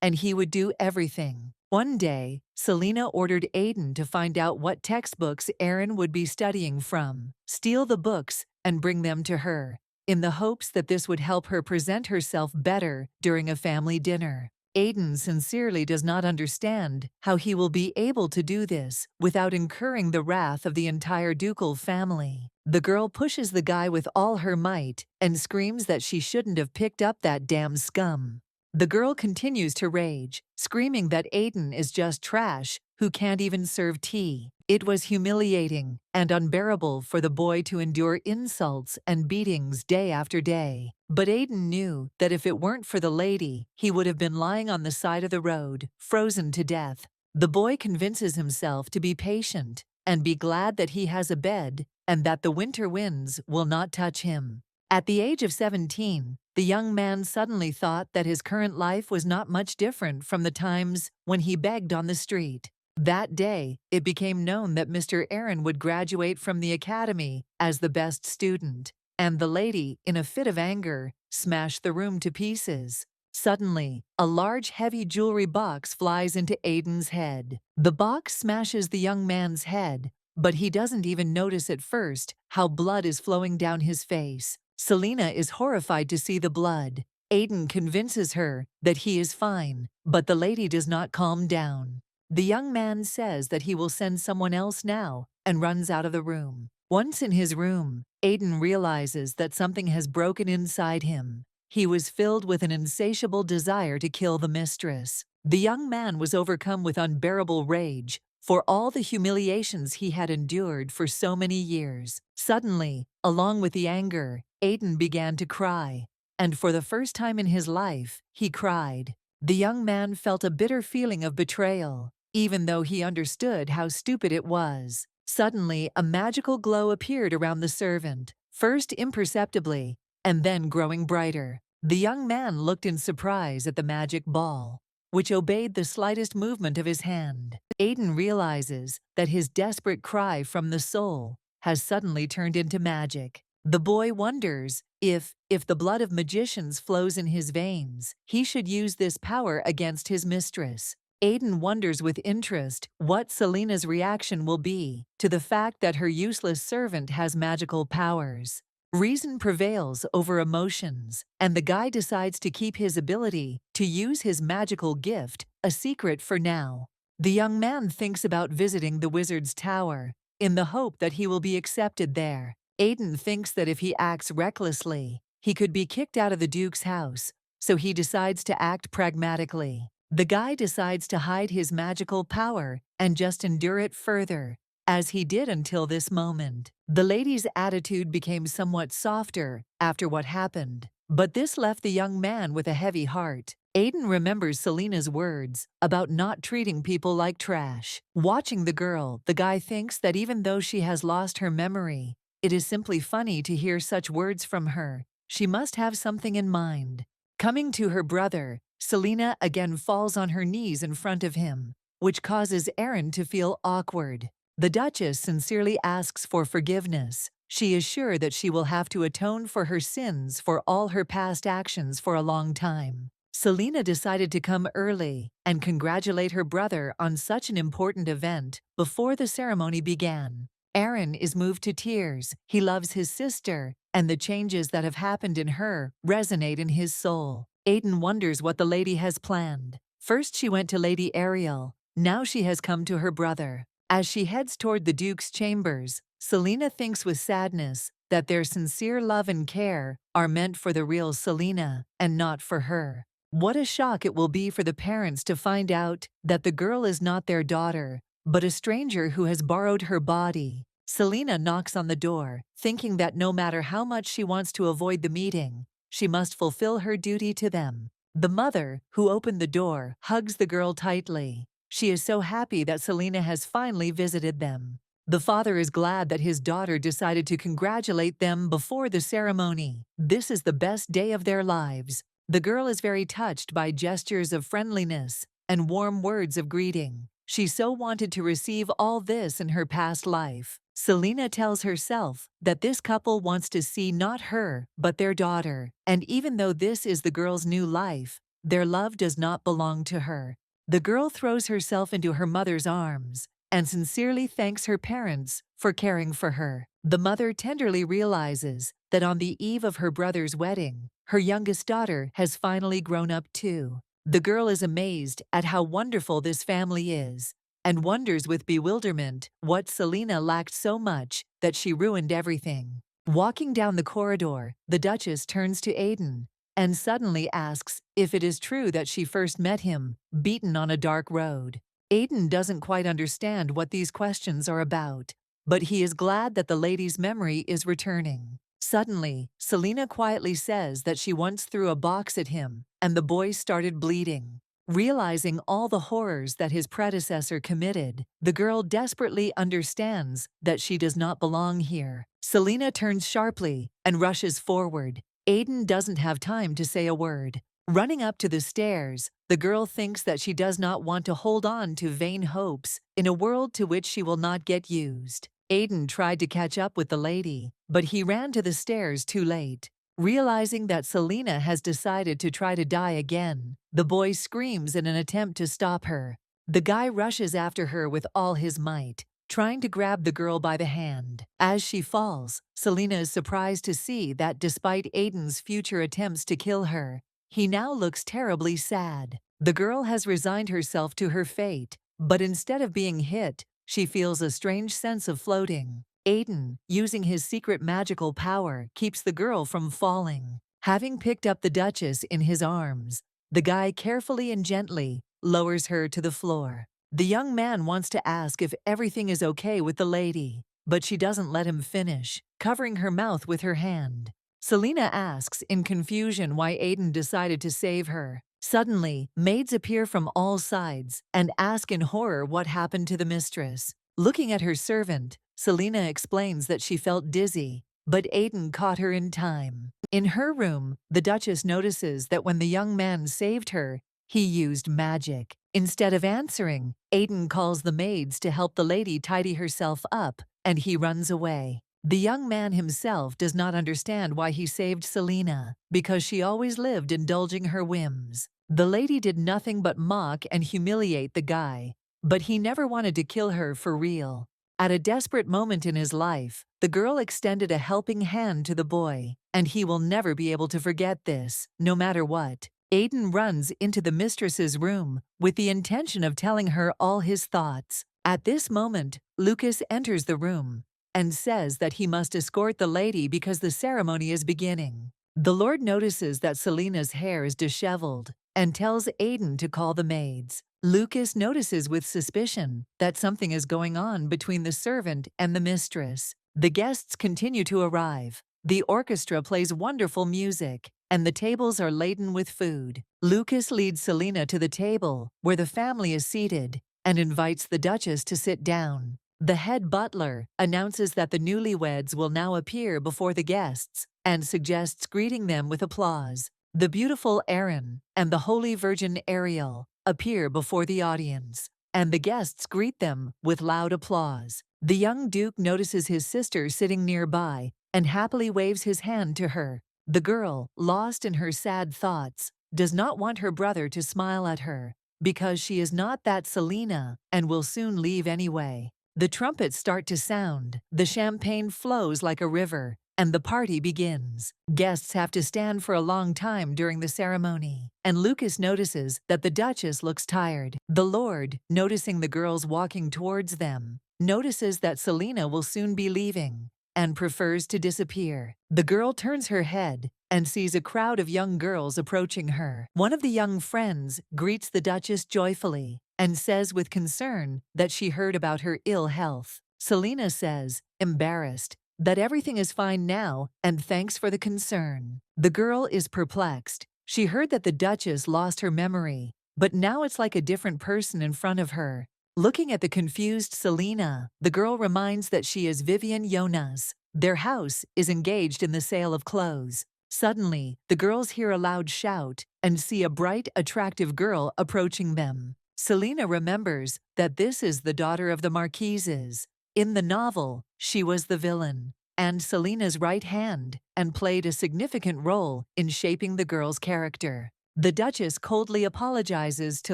and he would do everything. One day, Selena ordered Aiden to find out what textbooks Aaron would be studying from, steal the books, and bring them to her, in the hopes that this would help her present herself better during a family dinner. Aiden sincerely does not understand how he will be able to do this without incurring the wrath of the entire ducal family. The girl pushes the guy with all her might and screams that she shouldn't have picked up that damn scum. The girl continues to rage, screaming that Aiden is just trash who can't even serve tea. It was humiliating and unbearable for the boy to endure insults and beatings day after day. But Aiden knew that if it weren't for the lady, he would have been lying on the side of the road, frozen to death. The boy convinces himself to be patient and be glad that he has a bed and that the winter winds will not touch him. At the age of 17, the young man suddenly thought that his current life was not much different from the times when he begged on the street. That day, it became known that Mr. Aaron would graduate from the academy as the best student, and the lady, in a fit of anger, smashed the room to pieces. Suddenly, a large heavy jewelry box flies into Aiden's head. The box smashes the young man's head, but he doesn't even notice at first how blood is flowing down his face. Selena is horrified to see the blood. Aiden convinces her that he is fine, but the lady does not calm down. The young man says that he will send someone else now and runs out of the room. Once in his room, Aiden realizes that something has broken inside him. He was filled with an insatiable desire to kill the mistress. The young man was overcome with unbearable rage for all the humiliations he had endured for so many years. Suddenly, along with the anger, Aiden began to cry, and for the first time in his life, he cried. The young man felt a bitter feeling of betrayal, even though he understood how stupid it was. Suddenly, a magical glow appeared around the servant, first imperceptibly, and then growing brighter. The young man looked in surprise at the magic ball, which obeyed the slightest movement of his hand. Aiden realizes that his desperate cry from the soul has suddenly turned into magic. The boy wonders if the blood of magicians flows in his veins, he should use this power against his mistress. Aiden wonders with interest what Selena's reaction will be to the fact that her useless servant has magical powers. Reason prevails over emotions, and the guy decides to keep his ability to use his magical gift a secret for now. The young man thinks about visiting the wizard's tower, in the hope that he will be accepted there. Aiden thinks that if he acts recklessly, he could be kicked out of the Duke's house, so he decides to act pragmatically. The guy decides to hide his magical power and just endure it further, as he did until this moment. The lady's attitude became somewhat softer after what happened, but this left the young man with a heavy heart. Aiden remembers Selena's words about not treating people like trash. Watching the girl, the guy thinks that even though she has lost her memory, it is simply funny to hear such words from her. She must have something in mind. Coming to her brother, Selena again falls on her knees in front of him, which causes Aaron to feel awkward. The Duchess sincerely asks for forgiveness. She is sure that she will have to atone for her sins for all her past actions for a long time. Selena decided to come early and congratulate her brother on such an important event before the ceremony began. Aaron is moved to tears. He loves his sister, and the changes that have happened in her resonate in his soul. Aiden wonders what the lady has planned. First she went to Lady Ariel. Now she has come to her brother. As she heads toward the Duke's chambers, Selena thinks with sadness that their sincere love and care are meant for the real Selena and not for her. What a shock it will be for the parents to find out that the girl is not their daughter, but a stranger who has borrowed her body. Selena knocks on the door, thinking that no matter how much she wants to avoid the meeting, she must fulfill her duty to them. The mother, who opened the door, hugs the girl tightly. She is so happy that Selena has finally visited them. The father is glad that his daughter decided to congratulate them before the ceremony. This is the best day of their lives. The girl is very touched by gestures of friendliness and warm words of greeting. She so wanted to receive all this in her past life. Selena tells herself that this couple wants to see not her, but their daughter. And even though this is the girl's new life, their love does not belong to her. The girl throws herself into her mother's arms and sincerely thanks her parents for caring for her. The mother tenderly realizes that on the eve of her brother's wedding, her youngest daughter has finally grown up too. The girl is amazed at how wonderful this family is and wonders with bewilderment what Selena lacked so much that she ruined everything. Walking down the corridor, the Duchess turns to Aiden and suddenly asks if it is true that she first met him, beaten on a dark road. Aiden doesn't quite understand what these questions are about, but he is glad that the lady's memory is returning. Suddenly, Selena quietly says that she once threw a box at him, and the boy started bleeding. Realizing all the horrors that his predecessor committed, the girl desperately understands that she does not belong here. Selena turns sharply and rushes forward. Aiden doesn't have time to say a word. Running up to the stairs, the girl thinks that she does not want to hold on to vain hopes in a world to which she will not get used. Aiden tried to catch up with the lady, but he ran to the stairs too late. Realizing that Selena has decided to try to die again, the boy screams in an attempt to stop her. The guy rushes after her with all his might, trying to grab the girl by the hand. As she falls, Selena is surprised to see that despite Aiden's future attempts to kill her, he now looks terribly sad. The girl has resigned herself to her fate, but instead of being hit, she feels a strange sense of floating. Aiden, using his secret magical power, keeps the girl from falling. Having picked up the Duchess in his arms, the guy carefully and gently lowers her to the floor. The young man wants to ask if everything is okay with the lady, but she doesn't let him finish, covering her mouth with her hand. Selena asks in confusion why Aiden decided to save her. Suddenly, maids appear from all sides and ask in horror what happened to the mistress. Looking at her servant, Selena explains that she felt dizzy, but Aiden caught her in time. In her room, the Duchess notices that when the young man saved her, he used magic. Instead of answering, Aiden calls the maids to help the lady tidy herself up, and he runs away. The young man himself does not understand why he saved Selena, because she always lived indulging her whims. The lady did nothing but mock and humiliate the guy, but he never wanted to kill her for real. At a desperate moment in his life, the girl extended a helping hand to the boy, and he will never be able to forget this, no matter what. Aiden runs into the mistress's room with the intention of telling her all his thoughts. At this moment, Lucas enters the room and says that he must escort the lady because the ceremony is beginning. The Lord notices that Selena's hair is disheveled and tells Aiden to call the maids. Lucas notices with suspicion that something is going on between the servant and the mistress. The guests continue to arrive. The orchestra plays wonderful music, and the tables are laden with food. Lucas leads Selena to the table where the family is seated and invites the Duchess to sit down. The head butler announces that the newlyweds will now appear before the guests and suggests greeting them with applause. The beautiful Aaron and the Holy Virgin Ariel appear before the audience, and the guests greet them with loud applause. The young Duke notices his sister sitting nearby and happily waves his hand to her. The girl, lost in her sad thoughts, does not want her brother to smile at her because she is not that Selena and will soon leave anyway. The trumpets start to sound, the champagne flows like a river, and the party begins. Guests have to stand for a long time during the ceremony, and Lucas notices that the Duchess looks tired. The Lord, noticing the girls walking towards them, notices that Selena will soon be leaving and prefers to disappear. The girl turns her head and sees a crowd of young girls approaching her. One of the young friends greets the Duchess joyfully and says with concern that she heard about her ill health. Selena says, embarrassed, that everything is fine now and thanks for the concern. The girl is perplexed. She heard that the Duchess lost her memory, but now it's like a different person in front of her. Looking at the confused Selena, the girl reminds that she is Vivian Jonas. Their house is engaged in the sale of clothes. Suddenly, the girls hear a loud shout and see a bright, attractive girl approaching them. Selena remembers that this is the daughter of the Marquises. In the novel, she was the villain and Selena's right hand and played a significant role in shaping the girl's character. The Duchess coldly apologizes to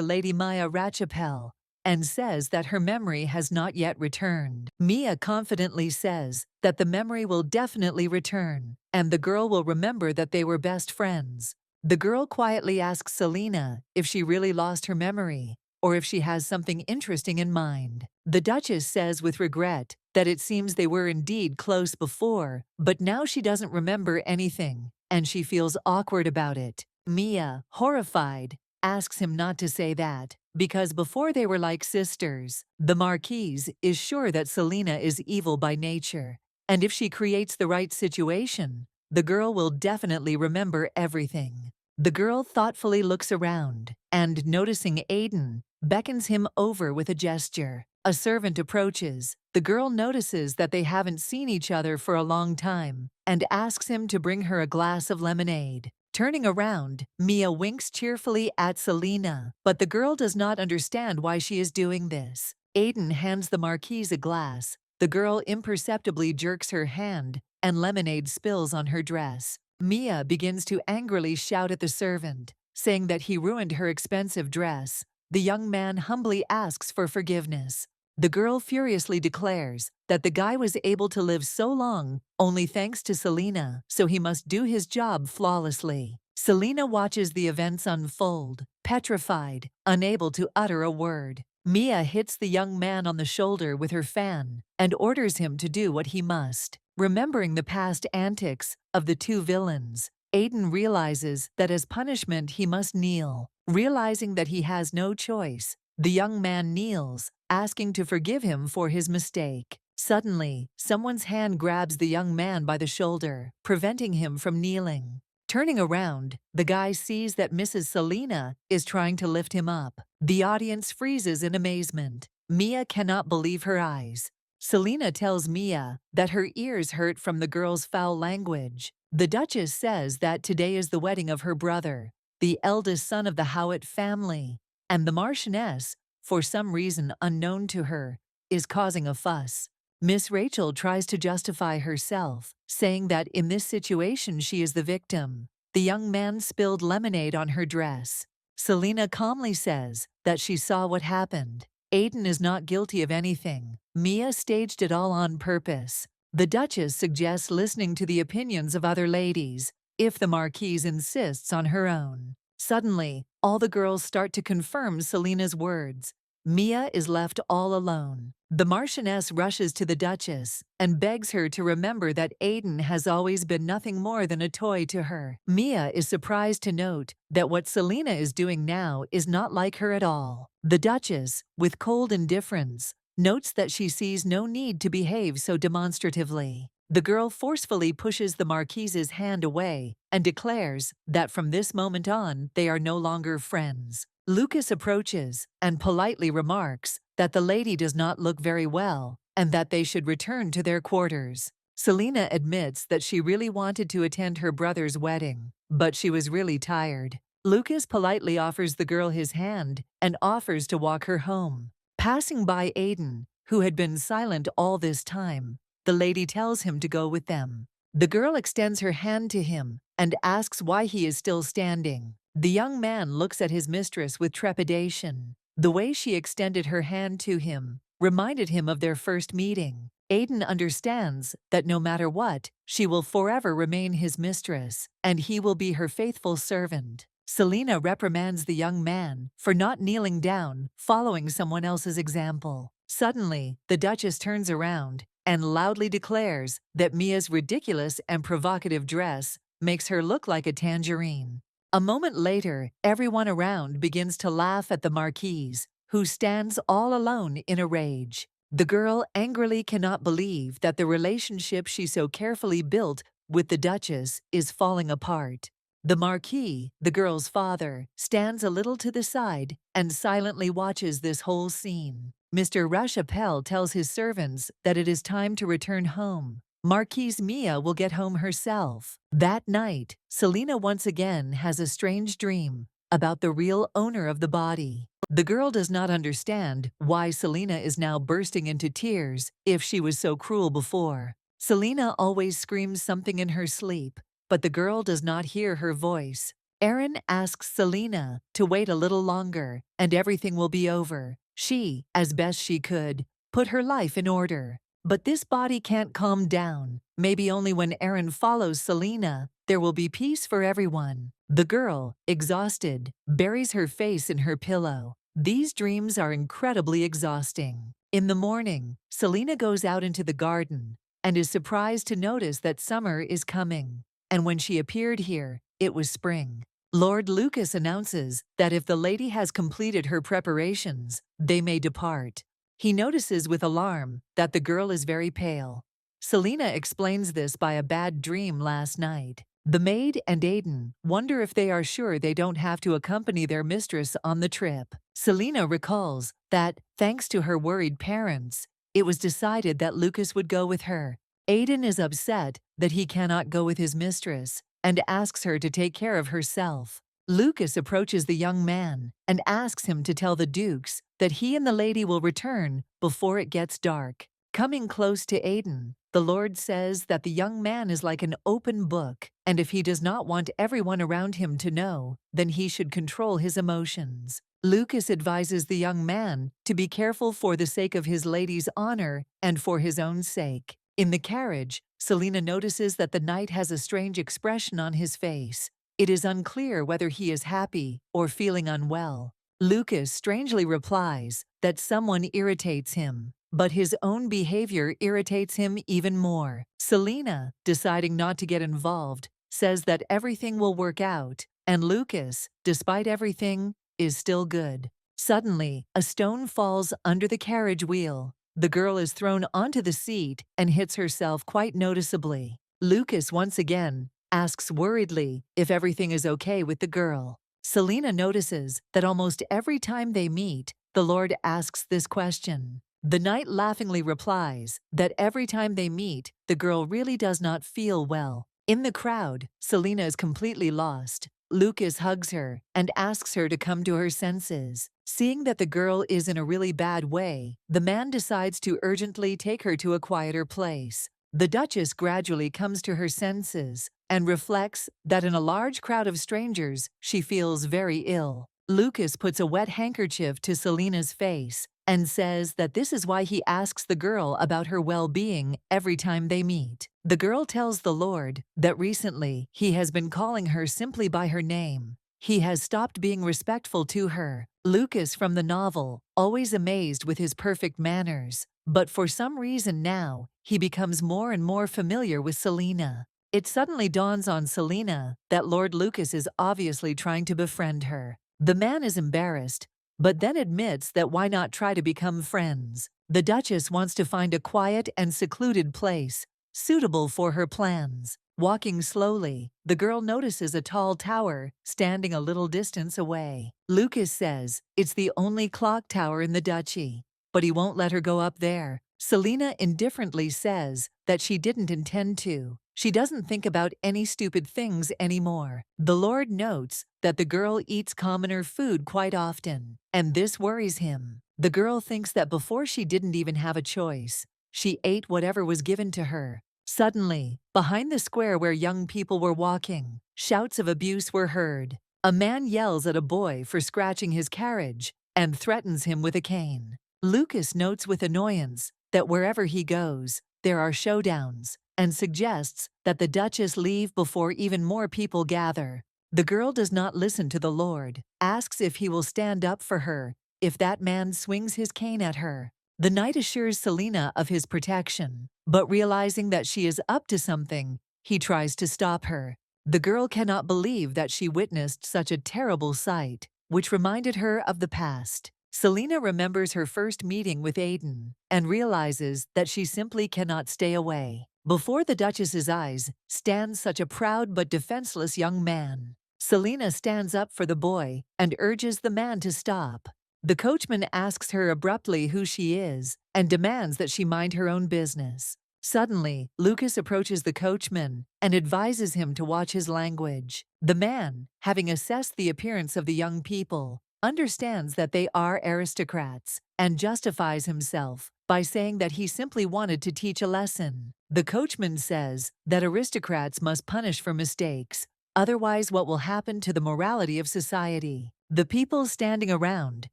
Lady Maya Ratchapelle and says that her memory has not yet returned. Mia confidently says that the memory will definitely return, and the girl will remember that they were best friends. The girl quietly asks Selena if she really lost her memory, or if she has something interesting in mind. The Duchess says with regret that it seems they were indeed close before, but now she doesn't remember anything, and she feels awkward about it. Mia, horrified, asks him not to say that, because before they were like sisters. The Marquise is sure that Selena is evil by nature, and if she creates the right situation, the girl will definitely remember everything. The girl thoughtfully looks around, and noticing Aiden, beckons him over with a gesture. A servant approaches. The girl notices that they haven't seen each other for a long time, and asks him to bring her a glass of lemonade. Turning around, Mia winks cheerfully at Selena, but the girl does not understand why she is doing this. Aiden hands the Marquise a glass. The girl imperceptibly jerks her hand, and lemonade spills on her dress. Mia begins to angrily shout at the servant, saying that he ruined her expensive dress. The young man humbly asks for forgiveness. The girl furiously declares that the guy was able to live so long only thanks to Selena, so he must do his job flawlessly. Selena watches the events unfold, petrified, unable to utter a word. Mia hits the young man on the shoulder with her fan and orders him to do what he must. Remembering the past antics of the two villains, Aiden realizes that as punishment he must kneel. Realizing that he has no choice, the young man kneels, asking to forgive him for his mistake. Suddenly, someone's hand grabs the young man by the shoulder, preventing him from kneeling. Turning around, the guy sees that Mrs. Selena is trying to lift him up. The audience freezes in amazement. Mia cannot believe her eyes. Selena tells Mia that her ears hurt from the girl's foul language. The Duchess says that today is the wedding of her brother, the eldest son of the Howitt family, and the Marchioness, for some reason unknown to her, is causing a fuss. Miss Rachel tries to justify herself, saying that in this situation she is the victim. The young man spilled lemonade on her dress. Selena calmly says that she saw what happened. Aiden is not guilty of anything. Mia staged it all on purpose. The Duchess suggests listening to the opinions of other ladies, if the Marquise insists on her own. Suddenly, all the girls start to confirm Selena's words. Mia is left all alone. The Marchioness rushes to the Duchess and begs her to remember that Aiden has always been nothing more than a toy to her. Mia is surprised to note that what Selena is doing now is not like her at all. The Duchess, with cold indifference, notes that she sees no need to behave so demonstratively. The girl forcefully pushes the Marquise's hand away and declares that from this moment on they are no longer friends. Lucas approaches and politely remarks that the lady does not look very well and that they should return to their quarters. Selena admits that she really wanted to attend her brother's wedding, but she was really tired. Lucas politely offers the girl his hand and offers to walk her home. Passing by Aiden, who had been silent all this time, the lady tells him to go with them. The girl extends her hand to him and asks why he is still standing. The young man looks at his mistress with trepidation. The way she extended her hand to him reminded him of their first meeting. Aiden understands that no matter what, she will forever remain his mistress, and he will be her faithful servant. Selena reprimands the young man for not kneeling down, following someone else's example. Suddenly, the Duchess turns around and loudly declares that Mia's ridiculous and provocative dress makes her look like a tangerine. A moment later, everyone around begins to laugh at the Marquise, who stands all alone in a rage. The girl angrily cannot believe that the relationship she so carefully built with the Duchess is falling apart. The Marquis, the girl's father, stands a little to the side and silently watches this whole scene. Mr. Rachapelle tells his servants that it is time to return home. Marquise Mia will get home herself. That night, Selena once again has a strange dream about the real owner of the body. The girl does not understand why Selena is now bursting into tears if she was so cruel before. Selena always screams something in her sleep, but the girl does not hear her voice. Aaron asks Selena to wait a little longer and everything will be over. She, as best she could, put her life in order. But this body can't calm down. Maybe only when Aaron follows Selena, there will be peace for everyone. The girl, exhausted, buries her face in her pillow. These dreams are incredibly exhausting. In the morning, Selena goes out into the garden and is surprised to notice that summer is coming. And when she appeared here, it was spring. Lord Lucas announces that if the lady has completed her preparations, they may depart. He notices with alarm that the girl is very pale. Selena explains this by a bad dream last night. The maid and Aiden wonder if they are sure they don't have to accompany their mistress on the trip. Selena recalls that, thanks to her worried parents, it was decided that Lucas would go with her. Aiden is upset that he cannot go with his mistress and asks her to take care of herself. Lucas approaches the young man and asks him to tell the Dukes that he and the lady will return before it gets dark. Coming close to Aiden, the Lord says that the young man is like an open book, and if he does not want everyone around him to know, then he should control his emotions. Lucas advises the young man to be careful for the sake of his lady's honor and for his own sake. In the carriage, Selena notices that the knight has a strange expression on his face. It is unclear whether he is happy or feeling unwell. Lucas strangely replies that someone irritates him, but his own behavior irritates him even more. Selena, deciding not to get involved, says that everything will work out, and Lucas, despite everything, is still good. Suddenly, a stone falls under the carriage wheel. The girl is thrown onto the seat and hits herself quite noticeably. Lucas once again asks worriedly if everything is okay with the girl. Selena notices that almost every time they meet, the Lord asks this question. The knight laughingly replies that every time they meet, the girl really does not feel well. In the crowd, Selena is completely lost. Lucas hugs her and asks her to come to her senses. Seeing that the girl is in a really bad way, the man decides to urgently take her to a quieter place. The Duchess gradually comes to her senses and reflects that in a large crowd of strangers, she feels very ill. Lucas puts a wet handkerchief to Selena's face and says that this is why he asks the girl about her well-being every time they meet. The girl tells the Lord that recently he has been calling her simply by her name. He has stopped being respectful to her. Lucas from the novel, always amazed with his perfect manners, but for some reason now, he becomes more and more familiar with Selena. It suddenly dawns on Selena that Lord Lucas is obviously trying to befriend her. The man is embarrassed, but then admits that why not try to become friends. The Duchess wants to find a quiet and secluded place, suitable for her plans. Walking slowly, the girl notices a tall tower standing a little distance away. Lucas says it's the only clock tower in the duchy, but he won't let her go up there. Selena indifferently says that she didn't intend to. She doesn't think about any stupid things anymore. The Lord notes that the girl eats commoner food quite often, and this worries him. The girl thinks that before she didn't even have a choice. She ate whatever was given to her. Suddenly, behind the square where young people were walking, shouts of abuse were heard. A man yells at a boy for scratching his carriage and threatens him with a cane. Lucas notes with annoyance that wherever he goes, there are showdowns, and suggests that the Duchess leave before even more people gather. The girl does not listen to the Lord, asks if he will stand up for her if that man swings his cane at her. The knight assures Selena of his protection, but realizing that she is up to something, he tries to stop her. The girl cannot believe that she witnessed such a terrible sight, which reminded her of the past. Selena remembers her first meeting with Aiden and realizes that she simply cannot stay away. Before the Duchess's eyes stands such a proud but defenseless young man. Selena stands up for the boy and urges the man to stop. The coachman asks her abruptly who she is and demands that she mind her own business. Suddenly, Lucas approaches the coachman and advises him to watch his language. The man, having assessed the appearance of the young people, understands that they are aristocrats and justifies himself by saying that he simply wanted to teach a lesson. The coachman says that aristocrats must punish for mistakes, otherwise what will happen to the morality of society? The people standing around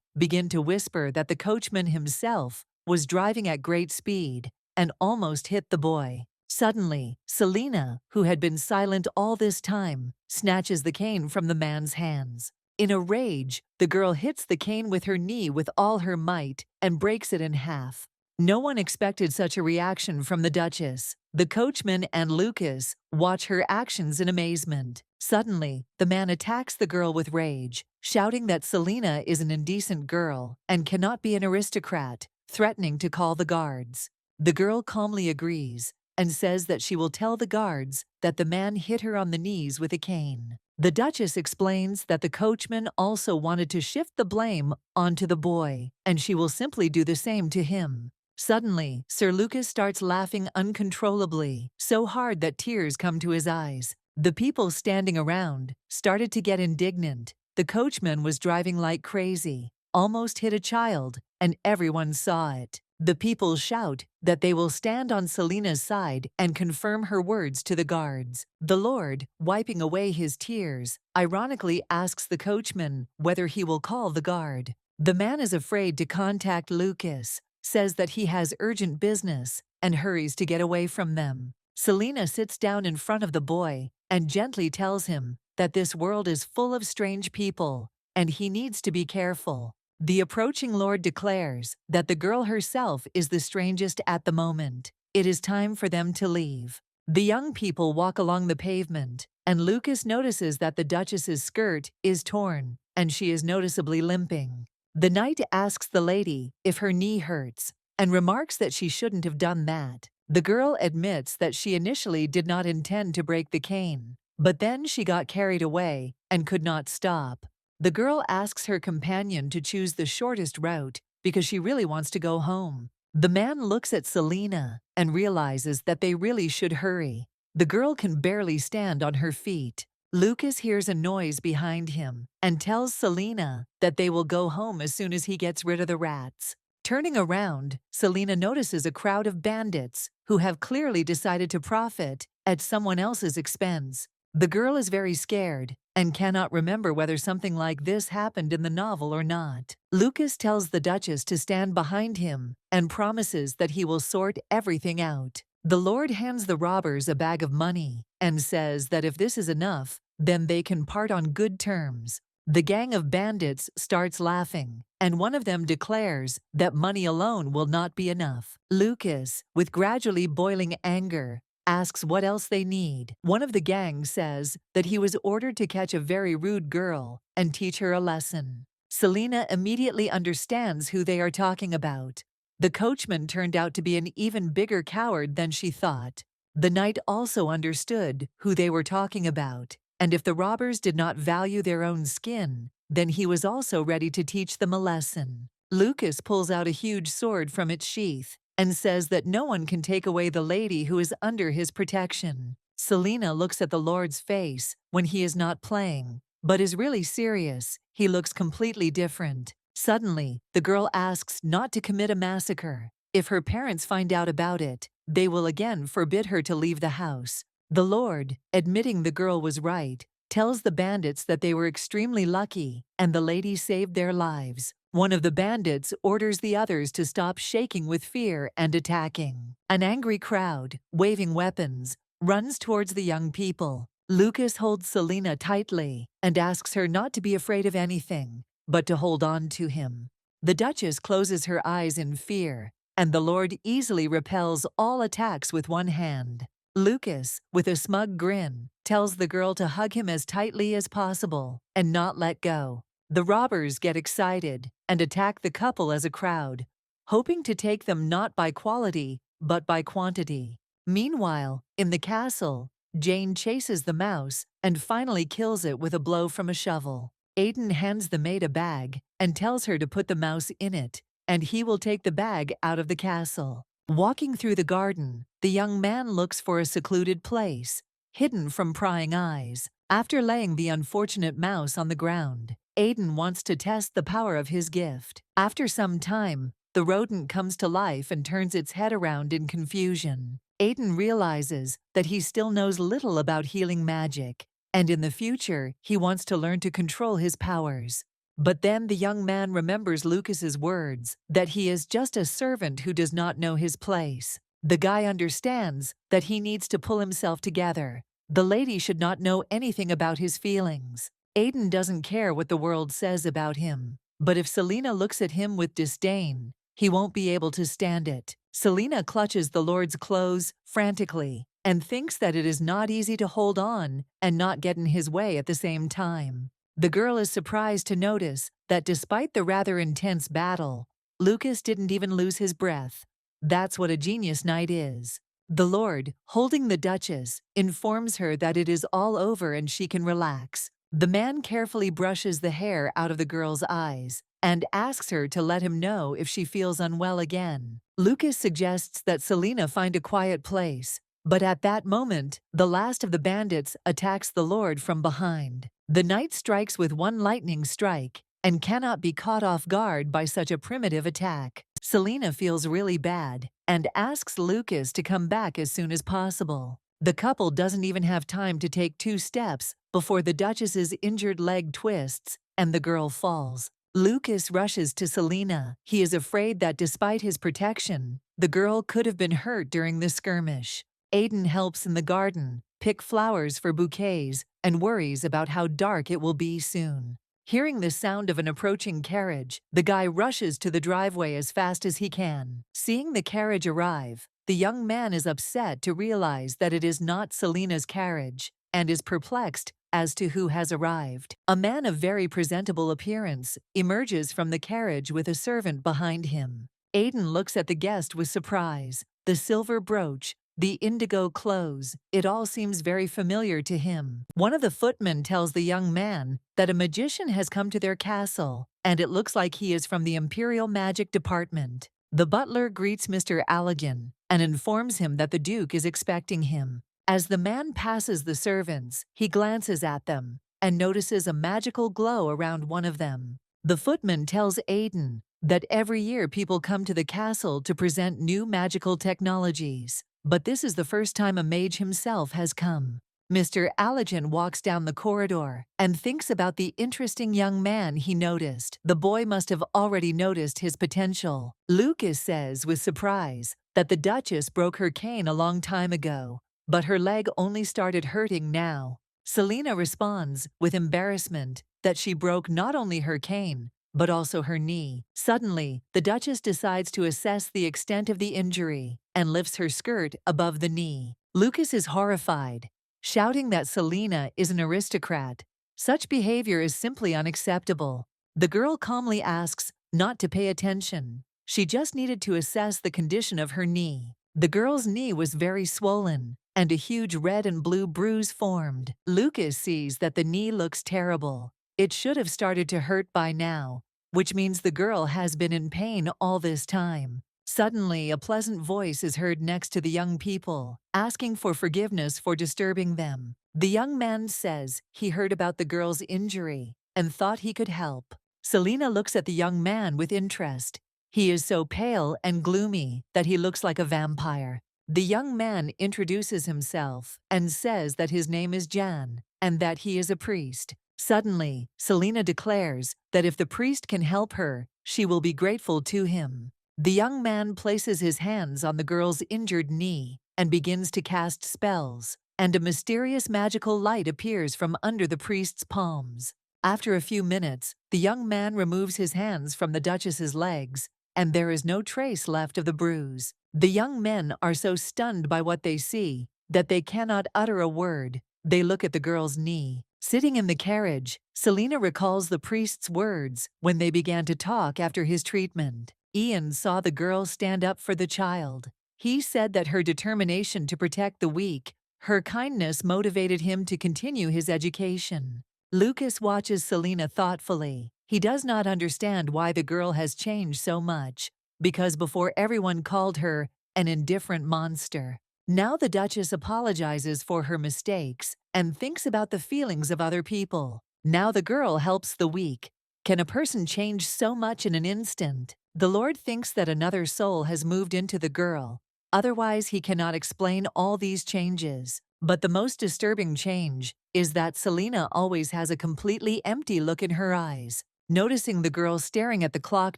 begin to whisper that the coachman himself was driving at great speed and almost hit the boy. Suddenly, Selina, who had been silent all this time, snatches the cane from the man's hands. In a rage, the girl hits the cane with her knee with all her might and breaks it in half. No one expected such a reaction from the Duchess. The coachman and Lucas watch her actions in amazement. Suddenly, the man attacks the girl with rage, shouting that Selina is an indecent girl and cannot be an aristocrat, threatening to call the guards. The girl calmly agrees and says that she will tell the guards that the man hit her on the knees with a cane. The Duchess explains that the coachman also wanted to shift the blame onto the boy, and she will simply do the same to him. Suddenly, Sir Lucas starts laughing uncontrollably, so hard that tears come to his eyes. The people standing around started to get indignant. The coachman was driving like crazy, almost hit a child, and everyone saw it. The people shout that they will stand on Selina's side and confirm her words to the guards. The Lord, wiping away his tears, ironically asks the coachman whether he will call the guard. The man is afraid to contact Lucas, says that he has urgent business, and hurries to get away from them. Selina sits down in front of the boy and gently tells him that this world is full of strange people, and he needs to be careful. The approaching Lord declares that the girl herself is the strangest at the moment. It is time for them to leave. The young people walk along the pavement, and Lucas notices that the Duchess's skirt is torn, and she is noticeably limping. The knight asks the lady if her knee hurts, and remarks that she shouldn't have done that. The girl admits that she initially did not intend to break the cane, but then she got carried away and could not stop. The girl asks her companion to choose the shortest route because she really wants to go home. The man looks at Selina and realizes that they really should hurry. The girl can barely stand on her feet. Lucas hears a noise behind him and tells Selina that they will go home as soon as he gets rid of the rats. Turning around, Selina notices a crowd of bandits who have clearly decided to profit at someone else's expense. The girl is very scared and cannot remember whether something like this happened in the novel or not. Lucas tells the Duchess to stand behind him and promises that he will sort everything out. The Lord hands the robbers a bag of money and says that if this is enough, then they can part on good terms. The gang of bandits starts laughing, and one of them declares that money alone will not be enough. Lucas, with gradually boiling anger, asks what else they need. One of the gang says that he was ordered to catch a very rude girl and teach her a lesson. Selina immediately understands who they are talking about. The coachman turned out to be an even bigger coward than she thought. The knight also understood who they were talking about, and if the robbers did not value their own skin, then he was also ready to teach them a lesson. Lucas pulls out a huge sword from its sheath and says that no one can take away the lady who is under his protection. Selina looks at the Lord's face when he is not playing, but is really serious. He looks completely different. Suddenly, the girl asks not to commit a massacre. If her parents find out about it, they will again forbid her to leave the house. The Lord, admitting the girl was right, tells the bandits that they were extremely lucky and the lady saved their lives. One of the bandits orders the others to stop shaking with fear and attacking. An angry crowd, waving weapons, runs towards the young people. Lucas holds Selina tightly and asks her not to be afraid of anything, but to hold on to him. The Duchess closes her eyes in fear, and the Lord easily repels all attacks with one hand. Lucas, with a smug grin, tells the girl to hug him as tightly as possible and not let go. The robbers get excited and attack the couple as a crowd, hoping to take them not by quality, but by quantity. Meanwhile, in the castle, Jane chases the mouse and finally kills it with a blow from a shovel. Aiden hands the maid a bag and tells her to put the mouse in it, and he will take the bag out of the castle. Walking through the garden, the young man looks for a secluded place, hidden from prying eyes. After laying the unfortunate mouse on the ground, Aiden wants to test the power of his gift. After some time, the rodent comes to life and turns its head around in confusion. Aiden realizes that he still knows little about healing magic, and in the future, he wants to learn to control his powers. But then the young man remembers Lucas's words, that he is just a servant who does not know his place. The guy understands that he needs to pull himself together. The lady should not know anything about his feelings. Aiden doesn't care what the world says about him. But if Selena looks at him with disdain, he won't be able to stand it. Selena clutches the Lord's clothes frantically and thinks that it is not easy to hold on and not get in his way at the same time. The girl is surprised to notice that despite the rather intense battle, Lucas didn't even lose his breath. That's what a genius knight is. The Lord, holding the Duchess, informs her that it is all over and she can relax. The man carefully brushes the hair out of the girl's eyes and asks her to let him know if she feels unwell again. Lucas suggests that Selena find a quiet place, but at that moment, the last of the bandits attacks the Lord from behind. The knight strikes with one lightning strike and cannot be caught off guard by such a primitive attack. Selena feels really bad and asks Lucas to come back as soon as possible. The couple doesn't even have time to take 2 steps before the Duchess's injured leg twists and the girl falls. Lucas rushes to Selena. He is afraid that despite his protection, the girl could have been hurt during the skirmish. Aiden helps in the garden, pick flowers for bouquets, and worries about how dark it will be soon. Hearing the sound of an approaching carriage, the guy rushes to the driveway as fast as he can. Seeing the carriage arrive, the young man is upset to realize that it is not Selena's carriage and is perplexed as to who has arrived. A man of very presentable appearance emerges from the carriage with a servant behind him. Aiden looks at the guest with surprise. The silver brooch, the indigo clothes, it all seems very familiar to him. One of the footmen tells the young man that a magician has come to their castle, and it looks like he is from the Imperial Magic Department. The butler greets Mr. Allegan and informs him that the Duke is expecting him. As the man passes the servants, he glances at them and notices a magical glow around one of them. The footman tells Aiden that every year people come to the castle to present new magical technologies, but this is the first time a mage himself has come. Mr. Allegan walks down the corridor and thinks about the interesting young man he noticed. The boy must have already noticed his potential. Lucas says with surprise that the Duchess broke her cane a long time ago, but her leg only started hurting now. Selena responds with embarrassment that she broke not only her cane, but also her knee. Suddenly, the Duchess decides to assess the extent of the injury and lifts her skirt above the knee. Lucas is horrified, shouting that Selena is an aristocrat. Such behavior is simply unacceptable. The girl calmly asks not to pay attention. She just needed to assess the condition of her knee. The girl's knee was very swollen, and a huge red and blue bruise formed. Lucas sees that the knee looks terrible. It should have started to hurt by now, which means the girl has been in pain all this time. Suddenly, a pleasant voice is heard next to the young people, asking for forgiveness for disturbing them. The young man says he heard about the girl's injury and thought he could help. Selena looks at the young man with interest. He is so pale and gloomy that he looks like a vampire. The young man introduces himself and says that his name is Jan and that he is a priest. Suddenly, Selena declares that if the priest can help her, she will be grateful to him. The young man places his hands on the girl's injured knee and begins to cast spells, and a mysterious magical light appears from under the priest's palms. After a few minutes, the young man removes his hands from the Duchess's legs, and there is no trace left of the bruise. The young men are so stunned by what they see that they cannot utter a word. They look at the girl's knee. Sitting in the carriage, Selena recalls the priest's words when they began to talk after his treatment. Ian saw the girl stand up for the child. He said that her determination to protect the weak, her kindness motivated him to continue his education. Lucas watches Selena thoughtfully. He does not understand why the girl has changed so much, because before everyone called her an indifferent monster. Now the Duchess apologizes for her mistakes and thinks about the feelings of other people. Now the girl helps the weak. Can a person change so much in an instant? The Lord thinks that another soul has moved into the girl. Otherwise, he cannot explain all these changes. But the most disturbing change is that Selena always has a completely empty look in her eyes. Noticing the girl staring at the clock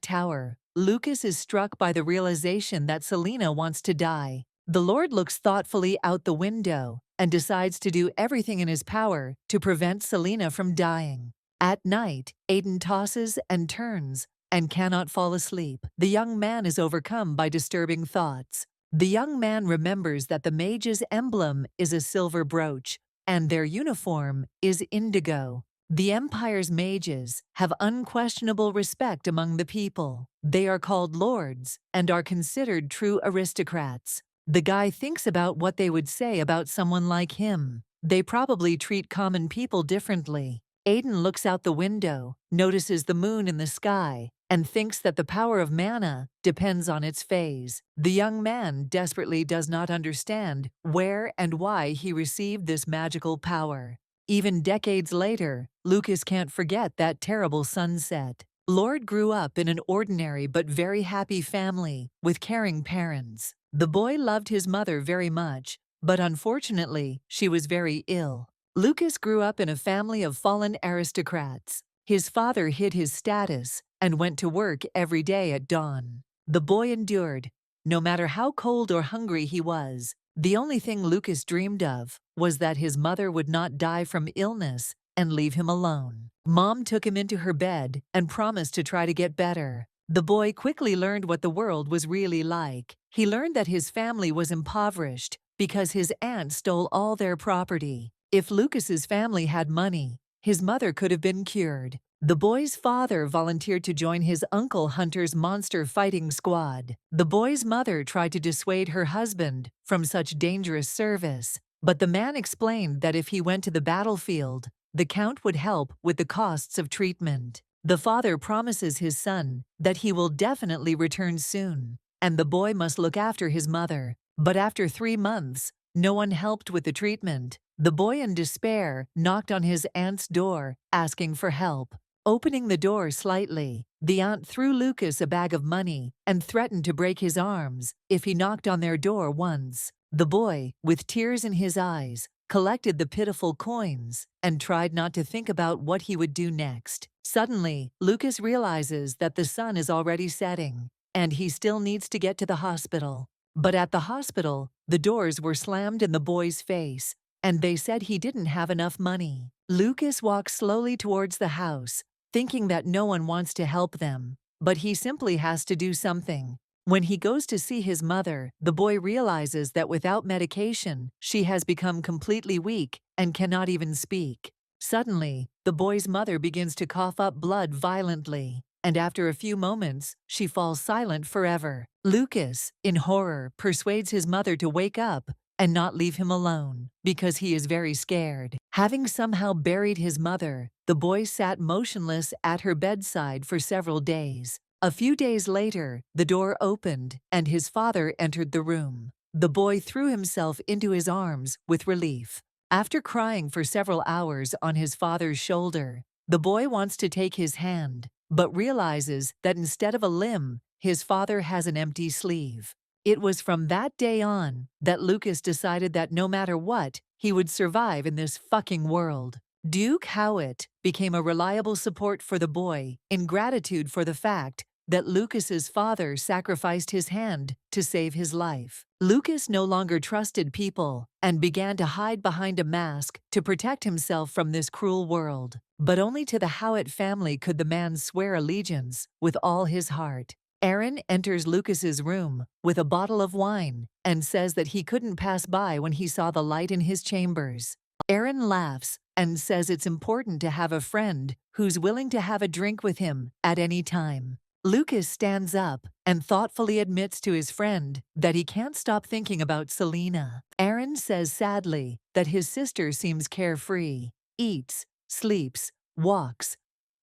tower, Lucas is struck by the realization that Selena wants to die. The Lord looks thoughtfully out the window and decides to do everything in his power to prevent Selena from dying. At night, Aiden tosses and turns and cannot fall asleep. The young man is overcome by disturbing thoughts. The young man remembers that the mage's emblem is a silver brooch, and their uniform is indigo. The Empire's mages have unquestionable respect among the people. They are called lords and are considered true aristocrats. The guy thinks about what they would say about someone like him. They probably treat common people differently. Aiden looks out the window, notices the moon in the sky, and thinks that the power of mana depends on its phase. The young man desperately does not understand where and why he received this magical power. Even decades later, Lucas can't forget that terrible sunset. Lord grew up in an ordinary but very happy family with caring parents. The boy loved his mother very much, but unfortunately, she was very ill. Lucas grew up in a family of fallen aristocrats. His father hid his status and went to work every day at dawn. The boy endured, no matter how cold or hungry he was. The only thing Lucas dreamed of was that his mother would not die from illness and leave him alone. Mom took him into her bed and promised to try to get better. The boy quickly learned what the world was really like. He learned that his family was impoverished because his aunt stole all their property. If Lucas's family had money, his mother could have been cured. The boy's father volunteered to join his uncle Hunter's monster fighting squad. The boy's mother tried to dissuade her husband from such dangerous service, but the man explained that if he went to the battlefield, the count would help with the costs of treatment. The father promises his son that he will definitely return soon, and the boy must look after his mother. But after 3 months, no one helped with the treatment. The boy in despair knocked on his aunt's door, asking for help. Opening the door slightly, the aunt threw Lucas a bag of money and threatened to break his arms if he knocked on their door once. The boy, with tears in his eyes, collected the pitiful coins and tried not to think about what he would do next. Suddenly, Lucas realizes that the sun is already setting, and he still needs to get to the hospital. But at the hospital, the doors were slammed in the boy's face, and they said he didn't have enough money. Lucas walks slowly towards the house, thinking that no one wants to help them, but he simply has to do something. When he goes to see his mother, the boy realizes that without medication, she has become completely weak and cannot even speak. Suddenly, the boy's mother begins to cough up blood violently, and after a few moments, she falls silent forever. Lucas, in horror, persuades his mother to wake up and not leave him alone, because he is very scared. Having somehow buried his mother, the boy sat motionless at her bedside for several days. A few days later, the door opened and his father entered the room. The boy threw himself into his arms with relief. After crying for several hours on his father's shoulder, the boy wants to take his hand, but realizes that instead of a limb, his father has an empty sleeve. It was from that day on that Lucas decided that no matter what, he would survive in this fucking world. Duke Howitt became a reliable support for the boy in gratitude for the fact that Lucas's father sacrificed his hand to save his life. Lucas no longer trusted people and began to hide behind a mask to protect himself from this cruel world. But only to the Howitt family could the man swear allegiance with all his heart. Aaron enters Lucas's room with a bottle of wine and says that he couldn't pass by when he saw the light in his chambers. Aaron laughs and says it's important to have a friend who's willing to have a drink with him at any time. Lucas stands up and thoughtfully admits to his friend that he can't stop thinking about Selena. Aaron says sadly that his sister seems carefree, eats, sleeps, walks.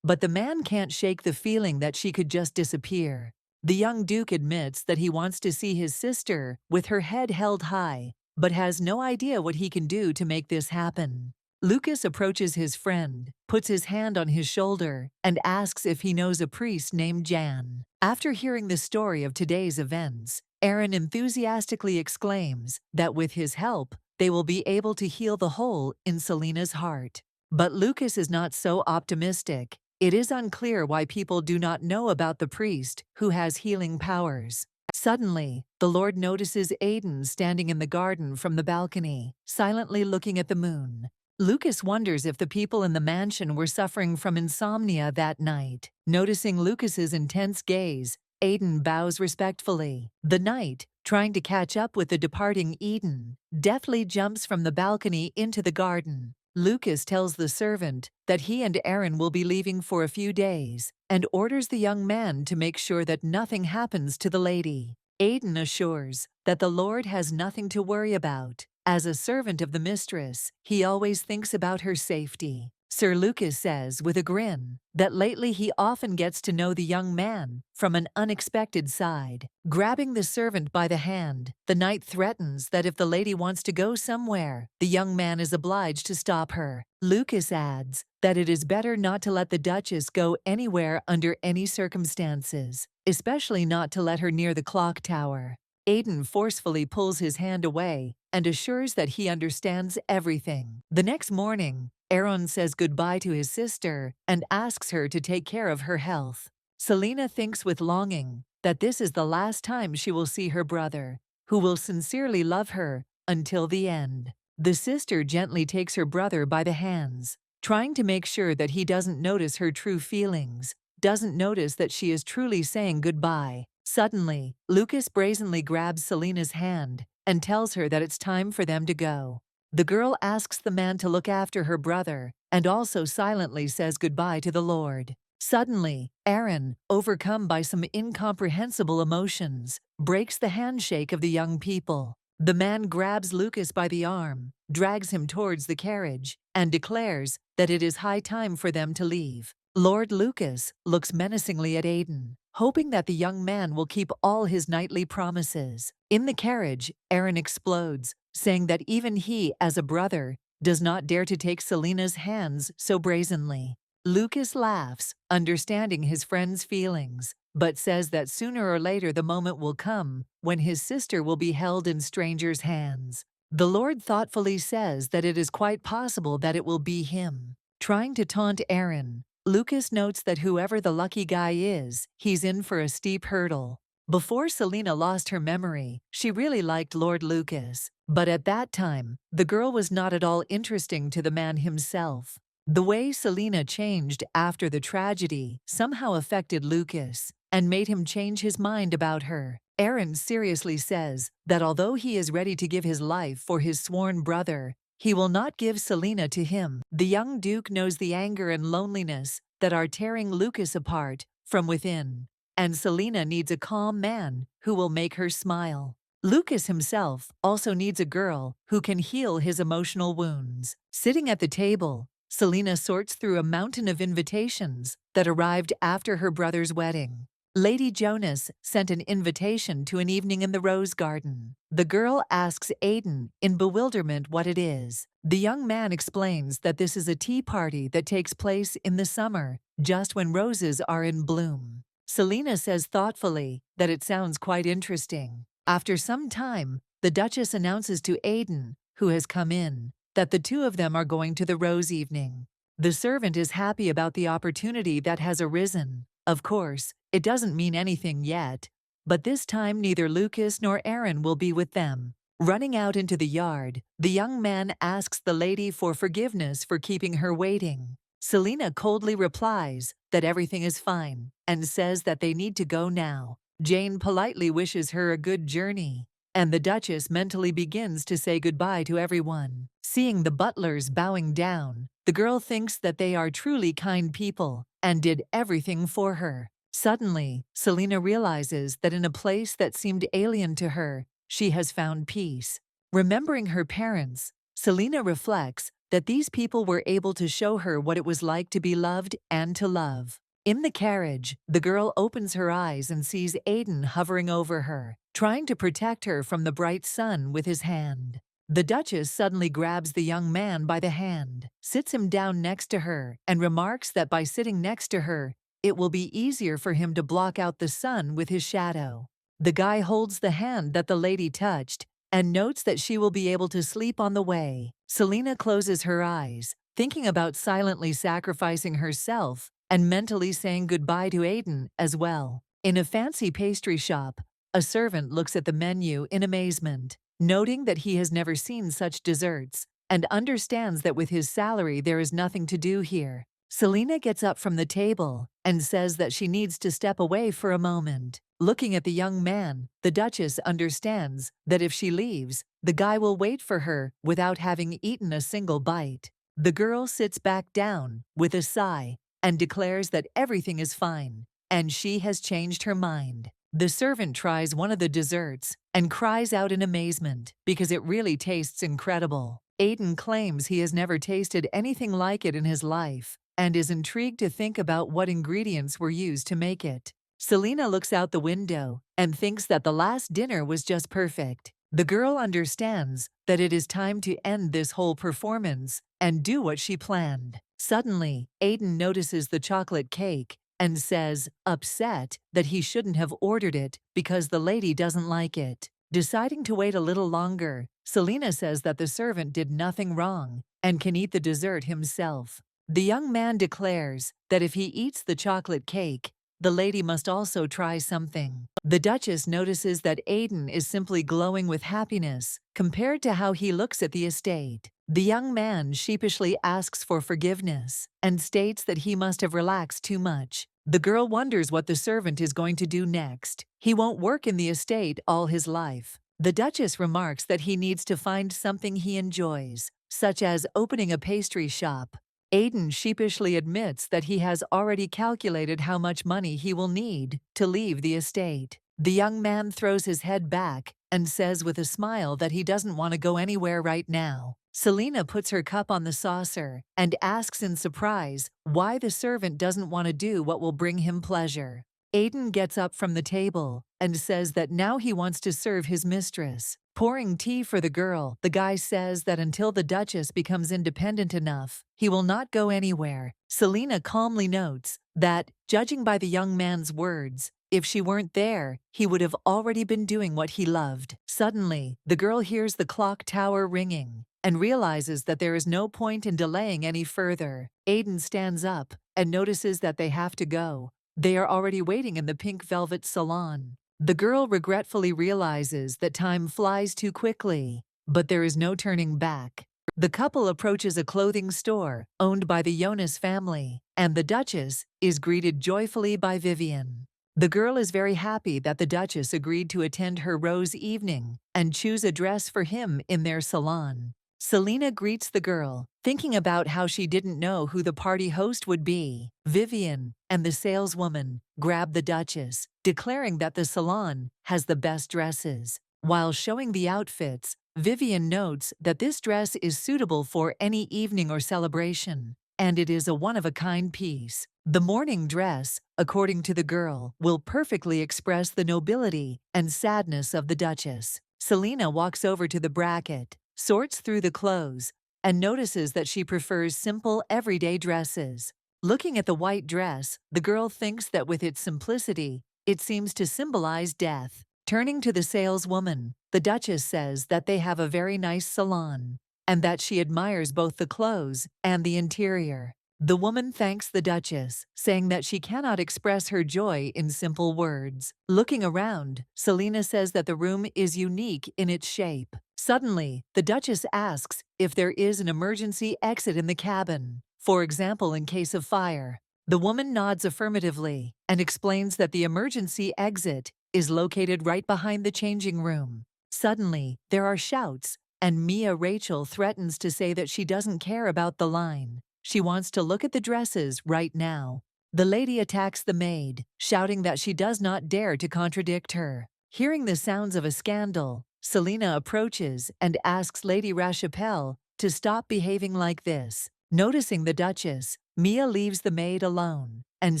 But the man can't shake the feeling that she could just disappear. The young Duke admits that he wants to see his sister with her head held high, but has no idea what he can do to make this happen. Lucas approaches his friend, puts his hand on his shoulder, and asks if he knows a priest named Jan. After hearing the story of today's events, Aaron enthusiastically exclaims that with his help, they will be able to heal the hole in Selena's heart. But Lucas is not so optimistic. It is unclear why people do not know about the priest who has healing powers. Suddenly, the Lord notices Aiden standing in the garden from the balcony, silently looking at the moon. Lucas wonders if the people in the mansion were suffering from insomnia that night. Noticing Lucas's intense gaze, Aiden bows respectfully. The knight, trying to catch up with the departing Eden, deftly jumps from the balcony into the garden. Lucas tells the servant that he and Aaron will be leaving for a few days and orders the young man to make sure that nothing happens to the lady. Aiden assures that the Lord has nothing to worry about. As a servant of the mistress, he always thinks about her safety. Sir Lucas says with a grin that lately he often gets to know the young man from an unexpected side. Grabbing the servant by the hand, the knight threatens that if the lady wants to go somewhere, the young man is obliged to stop her. Lucas adds that it is better not to let the Duchess go anywhere under any circumstances, especially not to let her near the clock tower. Aiden forcefully pulls his hand away and assures that he understands everything. The next morning, Aaron says goodbye to his sister and asks her to take care of her health. Selena thinks with longing that this is the last time she will see her brother, who will sincerely love her until the end. The sister gently takes her brother by the hands, trying to make sure that he doesn't notice her true feelings, doesn't notice that she is truly saying goodbye. Suddenly, Lucas brazenly grabs Selena's hand and tells her that it's time for them to go. The girl asks the man to look after her brother and also silently says goodbye to the Lord. Suddenly, Aaron, overcome by some incomprehensible emotions, breaks the handshake of the young people. The man grabs Lucas by the arm, drags him towards the carriage, and declares that it is high time for them to leave. Lord Lucas looks menacingly at Aiden, hoping that the young man will keep all his knightly promises. In the carriage, Aaron explodes, saying that even he, as a brother, does not dare to take Selena's hands so brazenly. Lucas laughs, understanding his friend's feelings, but says that sooner or later the moment will come when his sister will be held in strangers' hands. The Lord thoughtfully says that it is quite possible that it will be him. Trying to taunt Aaron, Lucas notes that whoever the lucky guy is, he's in for a steep hurdle. Before Selena lost her memory, she really liked Lord Lucas. But at that time, the girl was not at all interesting to the man himself. The way Selena changed after the tragedy somehow affected Lucas and made him change his mind about her. Aaron seriously says that although he is ready to give his life for his sworn brother, he will not give Selena to him. The young Duke knows the anger and loneliness that are tearing Lucas apart from within, and Selena needs a calm man who will make her smile. Lucas himself also needs a girl who can heal his emotional wounds. Sitting at the table, Selena sorts through a mountain of invitations that arrived after her brother's wedding. Lady Jonas sent an invitation to an evening in the rose garden. The girl asks Aiden in bewilderment what it is. The young man explains that this is a tea party that takes place in the summer, just when roses are in bloom. Selena says thoughtfully that it sounds quite interesting. After some time, the Duchess announces to Aiden, who has come in, that the two of them are going to the rose evening. The servant is happy about the opportunity that has arisen. Of course, it doesn't mean anything yet, but this time neither Lucas nor Aaron will be with them. Running out into the yard, the young man asks the lady for forgiveness for keeping her waiting. Selena coldly replies that everything is fine and says that they need to go now. Jane politely wishes her a good journey, and the Duchess mentally begins to say goodbye to everyone. Seeing the butlers bowing down, the girl thinks that they are truly kind people and did everything for her. Suddenly, Selena realizes that in a place that seemed alien to her, she has found peace. Remembering her parents, Selena reflects that these people were able to show her what it was like to be loved and to love. In the carriage, the girl opens her eyes and sees Aiden hovering over her, trying to protect her from the bright sun with his hand. The Duchess suddenly grabs the young man by the hand, sits him down next to her, and remarks that by sitting next to her, it will be easier for him to block out the sun with his shadow. The guy holds the hand that the lady touched and notes that she will be able to sleep on the way. Selena closes her eyes, thinking about silently sacrificing herself and mentally saying goodbye to Aiden as well. In a fancy pastry shop, a servant looks at the menu in amazement, noting that he has never seen such desserts and understands that with his salary there is nothing to do here. Selena gets up from the table and says that she needs to step away for a moment. Looking at the young man, the Duchess understands that if she leaves, the guy will wait for her without having eaten a single bite. The girl sits back down with a sigh and declares that everything is fine, and she has changed her mind. The servant tries one of the desserts and cries out in amazement because it really tastes incredible. Aiden claims he has never tasted anything like it in his life and is intrigued to think about what ingredients were used to make it. Selena looks out the window and thinks that the last dinner was just perfect. The girl understands that it is time to end this whole performance and do what she planned. Suddenly, Aiden notices the chocolate cake and says, upset, that he shouldn't have ordered it because the lady doesn't like it. Deciding to wait a little longer, Selena says that the servant did nothing wrong and can eat the dessert himself. The young man declares that if he eats the chocolate cake, the lady must also try something. The Duchess notices that Aiden is simply glowing with happiness compared to how he looks at the estate. The young man sheepishly asks for forgiveness and states that he must have relaxed too much. The girl wonders what the servant is going to do next. He won't work in the estate all his life. The Duchess remarks that he needs to find something he enjoys, such as opening a pastry shop. Aiden sheepishly admits that he has already calculated how much money he will need to leave the estate. The young man throws his head back and says with a smile that he doesn't want to go anywhere right now. Selena puts her cup on the saucer and asks in surprise why the servant doesn't want to do what will bring him pleasure. Aiden gets up from the table and says that now he wants to serve his mistress. Pouring tea for the girl, the guy says that until the Duchess becomes independent enough, he will not go anywhere. Selena calmly notes that, judging by the young man's words, if she weren't there, he would have already been doing what he loved. Suddenly, the girl hears the clock tower ringing and realizes that there is no point in delaying any further. Aiden stands up and notices that they have to go. They are already waiting in the pink velvet salon. The girl regretfully realizes that time flies too quickly, but there is no turning back. The couple approaches a clothing store owned by the Jonas family, and the Duchess is greeted joyfully by Vivian. The girl is very happy that the Duchess agreed to attend her rose evening and choose a dress for him in their salon. Selena greets the girl, thinking about how she didn't know who the party host would be. Vivian and the saleswoman grab the Duchess, declaring that the salon has the best dresses. While showing the outfits, Vivian notes that this dress is suitable for any evening or celebration, and it is a one-of-a-kind piece. The morning dress, according to the girl, will perfectly express the nobility and sadness of the Duchess. Selena walks over to the bracket, sorts through the clothes, and notices that she prefers simple, everyday dresses. Looking at the white dress, the girl thinks that with its simplicity, it seems to symbolize death. Turning to the saleswoman, the Duchess says that they have a very nice salon, and that she admires both the clothes and the interior. The woman thanks the Duchess, saying that she cannot express her joy in simple words. Looking around, Selena says that the room is unique in its shape. Suddenly, the Duchess asks if there is an emergency exit in the cabin, for example in case of fire. The woman nods affirmatively and explains that the emergency exit is located right behind the changing room. Suddenly, there are shouts, and Mia Rachel threatens to say that she doesn't care about the line. She wants to look at the dresses right now. The lady attacks the maid, shouting that she does not dare to contradict her. Hearing the sounds of a scandal, Selena approaches and asks Lady Rachapelle to stop behaving like this. Noticing the Duchess, Mia leaves the maid alone and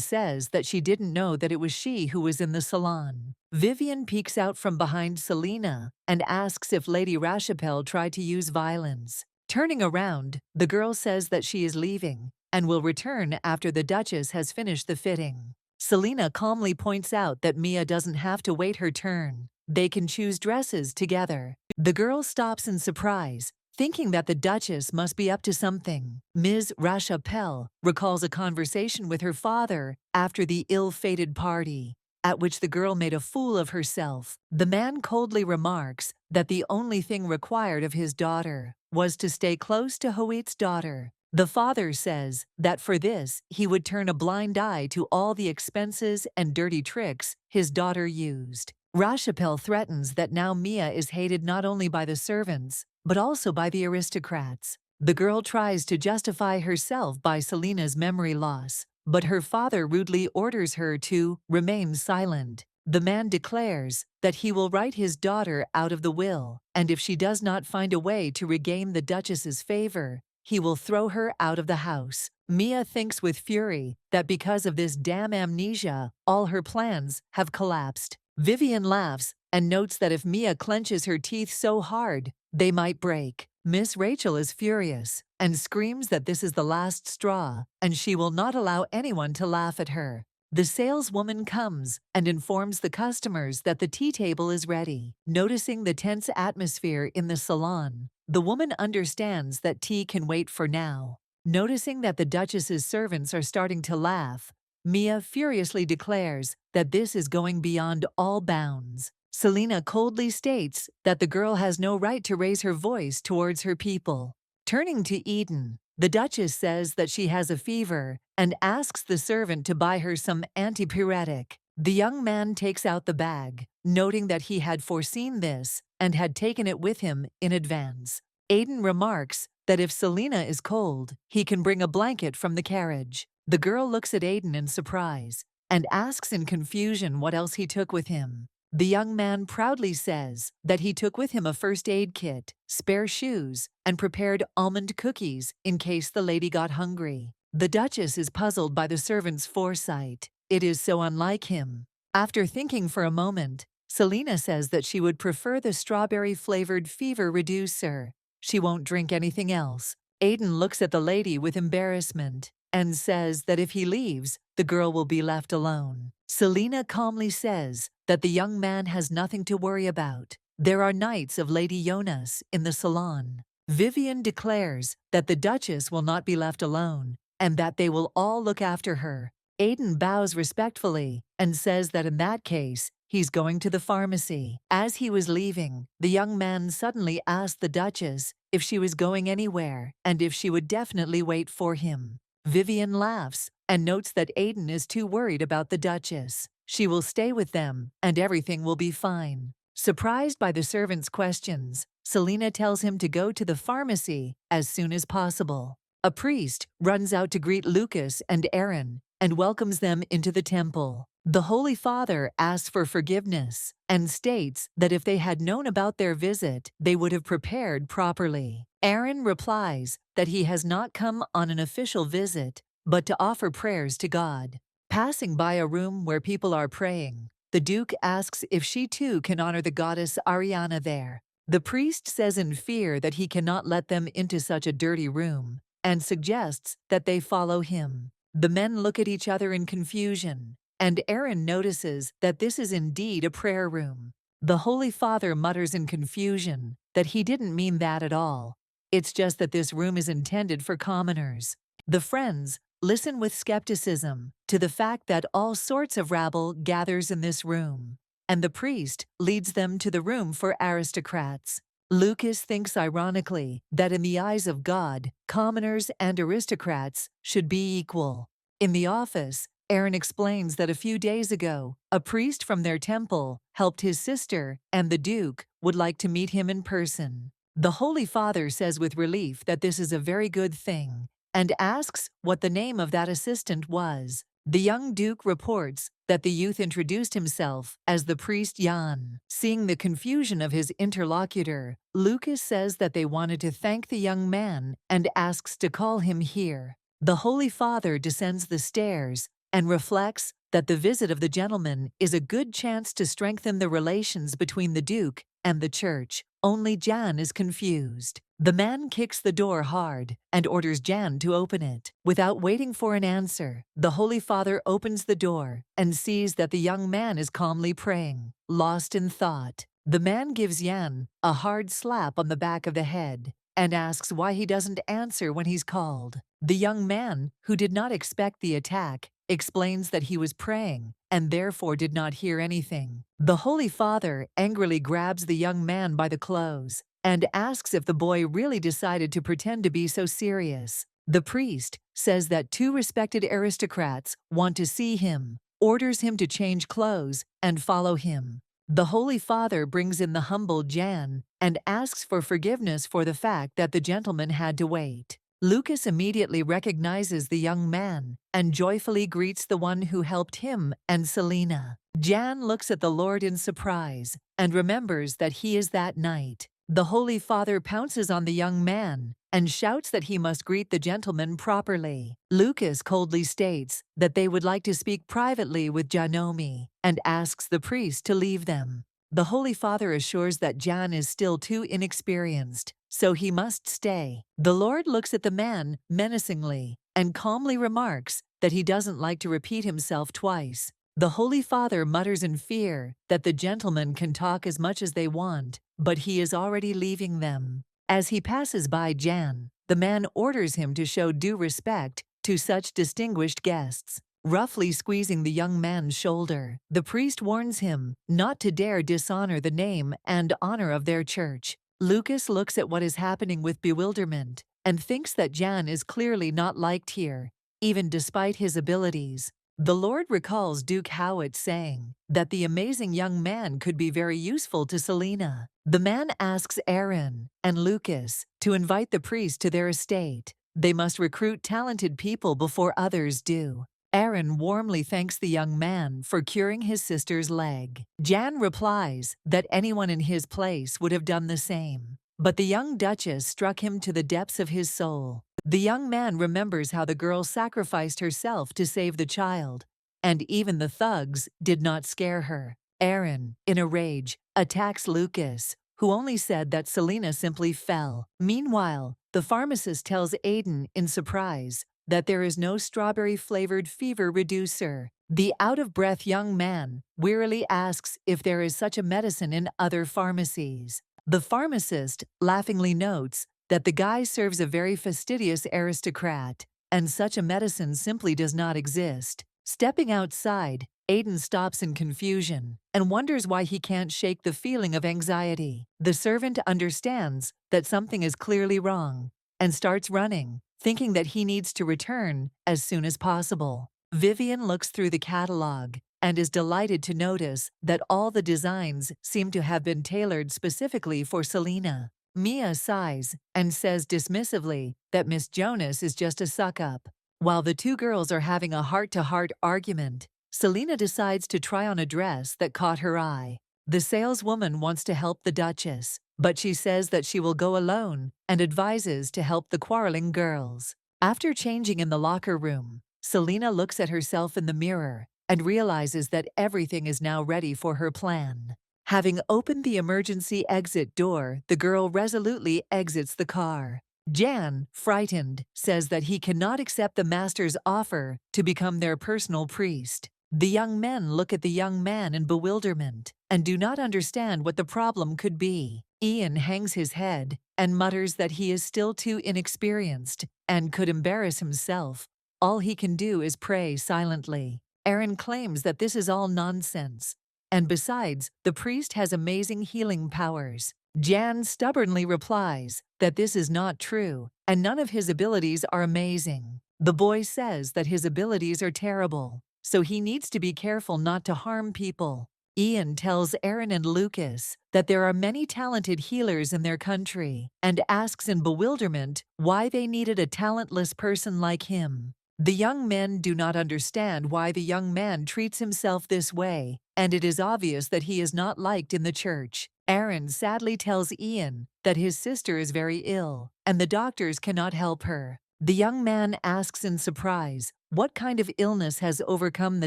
says that she didn't know that it was she who was in the salon. Vivian peeks out from behind Selena and asks if Lady Rachapelle tried to use violence. Turning around, the girl says that she is leaving and will return after the Duchess has finished the fitting. Selena calmly points out that Mia doesn't have to wait her turn. They can choose dresses together. The girl stops in surprise, thinking that the Duchess must be up to something. Ms. Rachapelle recalls a conversation with her father after the ill-fated party, at which the girl made a fool of herself. The man coldly remarks that the only thing required of his daughter was to stay close to Hoyt's daughter. The father says that for this he would turn a blind eye to all the expenses and dirty tricks his daughter used. Rachapelle threatens that now Mia is hated not only by the servants, but also by the aristocrats. The girl tries to justify herself by Selena's memory loss, but her father rudely orders her to remain silent. The man declares that he will write his daughter out of the will, and if she does not find a way to regain the Duchess's favor, he will throw her out of the house. Mia thinks with fury that because of this damn amnesia, all her plans have collapsed. Vivian laughs and notes that if Mia clenches her teeth so hard, they might break. Miss Rachel is furious and screams that this is the last straw, and she will not allow anyone to laugh at her. The saleswoman comes and informs the customers that the tea table is ready. Noticing the tense atmosphere in the salon, the woman understands that tea can wait for now. Noticing that the Duchess's servants are starting to laugh, Mia furiously declares that this is going beyond all bounds. Selena coldly states that the girl has no right to raise her voice towards her people. Turning to Eden, the Duchess says that she has a fever and asks the servant to buy her some antipyretic. The young man takes out the bag, noting that he had foreseen this and had taken it with him in advance. Aiden remarks that if Selena is cold, he can bring a blanket from the carriage. The girl looks at Aiden in surprise and asks in confusion what else he took with him. The young man proudly says that he took with him a first aid kit, spare shoes, and prepared almond cookies in case the lady got hungry. The Duchess is puzzled by the servant's foresight. It is so unlike him. After thinking for a moment, Selena says that she would prefer the strawberry-flavored fever reducer. She won't drink anything else. Aiden looks at the lady with embarrassment and says that if he leaves, the girl will be left alone. Selena calmly says that the young man has nothing to worry about. There are knights of Lady Jonas in the salon. Vivian declares that the Duchess will not be left alone and that they will all look after her. Aiden bows respectfully and says that in that case, he's going to the pharmacy. As he was leaving, the young man suddenly asked the Duchess if she was going anywhere and if she would definitely wait for him. Vivian laughs and notes that Aiden is too worried about the Duchess. She will stay with them and everything will be fine. Surprised by the servant's questions, Selena tells him to go to the pharmacy as soon as possible. A priest runs out to greet Lucas and Aaron and welcomes them into the temple. The Holy Father asks for forgiveness and states that if they had known about their visit, they would have prepared properly. Aaron replies that he has not come on an official visit, but to offer prayers to God. Passing by a room where people are praying, the Duke asks if she too can honor the goddess Ariana there. The priest says in fear that he cannot let them into such a dirty room and suggests that they follow him. The men look at each other in confusion, and Aaron notices that this is indeed a prayer room. The Holy Father mutters in confusion that he didn't mean that at all. It's just that this room is intended for commoners. The friends listen with skepticism to the fact that all sorts of rabble gathers in this room, and the priest leads them to the room for aristocrats. Lucas thinks ironically that in the eyes of God, commoners and aristocrats should be equal. In the office, Aaron explains that a few days ago, a priest from their temple helped his sister, and the Duke would like to meet him in person. The Holy Father says with relief that this is a very good thing, and asks what the name of that assistant was. The young duke reports that the youth introduced himself as the priest Jan. Seeing the confusion of his interlocutor, Lucas says that they wanted to thank the young man and asks to call him here. The Holy Father descends the stairs and reflects that the visit of the gentleman is a good chance to strengthen the relations between the duke and the church. Only Jan is confused. The man kicks the door hard and orders Jan to open it. Without waiting for an answer, the Holy Father opens the door and sees that the young man is calmly praying, lost in thought. The man gives Jan a hard slap on the back of the head and asks why he doesn't answer when he's called. The young man, who did not expect the attack, explains that he was praying and therefore did not hear anything. The Holy Father angrily grabs the young man by the clothes and asks if the boy really decided to pretend to be so serious. The priest says that two respected aristocrats want to see him, orders him to change clothes and follow him. The Holy Father brings in the humble Jan and asks for forgiveness for the fact that the gentleman had to wait. Lucas immediately recognizes the young man and joyfully greets the one who helped him and Selina. Jan looks at the Lord in surprise and remembers that he is that knight. The Holy Father pounces on the young man and shouts that he must greet the gentleman properly. Lucas coldly states that they would like to speak privately with Janomi and asks the priest to leave them. The Holy Father assures that Jan is still too inexperienced, so he must stay. The Lord looks at the man menacingly and calmly remarks that he doesn't like to repeat himself twice. The Holy Father mutters in fear that the gentlemen can talk as much as they want, but he is already leaving them. As he passes by Jan, the man orders him to show due respect to such distinguished guests. Roughly squeezing the young man's shoulder, the priest warns him not to dare dishonor the name and honor of their church. Lucas looks at what is happening with bewilderment and thinks that Jan is clearly not liked here, even despite his abilities. The Lord recalls Duke Howard saying that the amazing young man could be very useful to Selina. The man asks Aaron and Lucas to invite the priest to their estate. They must recruit talented people before others do. Aaron warmly thanks the young man for curing his sister's leg. Jan replies that anyone in his place would have done the same. But the young duchess struck him to the depths of his soul. The young man remembers how the girl sacrificed herself to save the child, and even the thugs did not scare her. Aaron, in a rage, attacks Lucas, who only said that Selina simply fell. Meanwhile, the pharmacist tells Aiden in surprise that there is no strawberry-flavored fever reducer. The out-of-breath young man wearily asks if there is such a medicine in other pharmacies. The pharmacist laughingly notes that the guy serves a very fastidious aristocrat, and such a medicine simply does not exist. Stepping outside, Aiden stops in confusion and wonders why he can't shake the feeling of anxiety. The servant understands that something is clearly wrong and starts running, thinking that he needs to return as soon as possible. Vivian looks through the catalog and is delighted to notice that all the designs seem to have been tailored specifically for Selina. Mia sighs and says dismissively that Miss Jonas is just a suck-up. While the two girls are having a heart-to-heart argument, Selina decides to try on a dress that caught her eye. The saleswoman wants to help the Duchess, but she says that she will go alone and advises to help the quarreling girls. After changing in the locker room, Selina looks at herself in the mirror and realizes that everything is now ready for her plan. Having opened the emergency exit door, the girl resolutely exits the car. Jan, frightened, says that he cannot accept the master's offer to become their personal priest. The young men look at the young man in bewilderment and do not understand what the problem could be. Ian hangs his head and mutters that he is still too inexperienced and could embarrass himself. All he can do is pray silently. Aaron claims that this is all nonsense, and besides, the priest has amazing healing powers. Jan stubbornly replies that this is not true, and none of his abilities are amazing. The boy says that his abilities are terrible, so he needs to be careful not to harm people. Ian tells Aaron and Lucas that there are many talented healers in their country and asks in bewilderment why they needed a talentless person like him. The young men do not understand why the young man treats himself this way, and it is obvious that he is not liked in the church. Aaron sadly tells Ian that his sister is very ill, and the doctors cannot help her. The young man asks in surprise what kind of illness has overcome the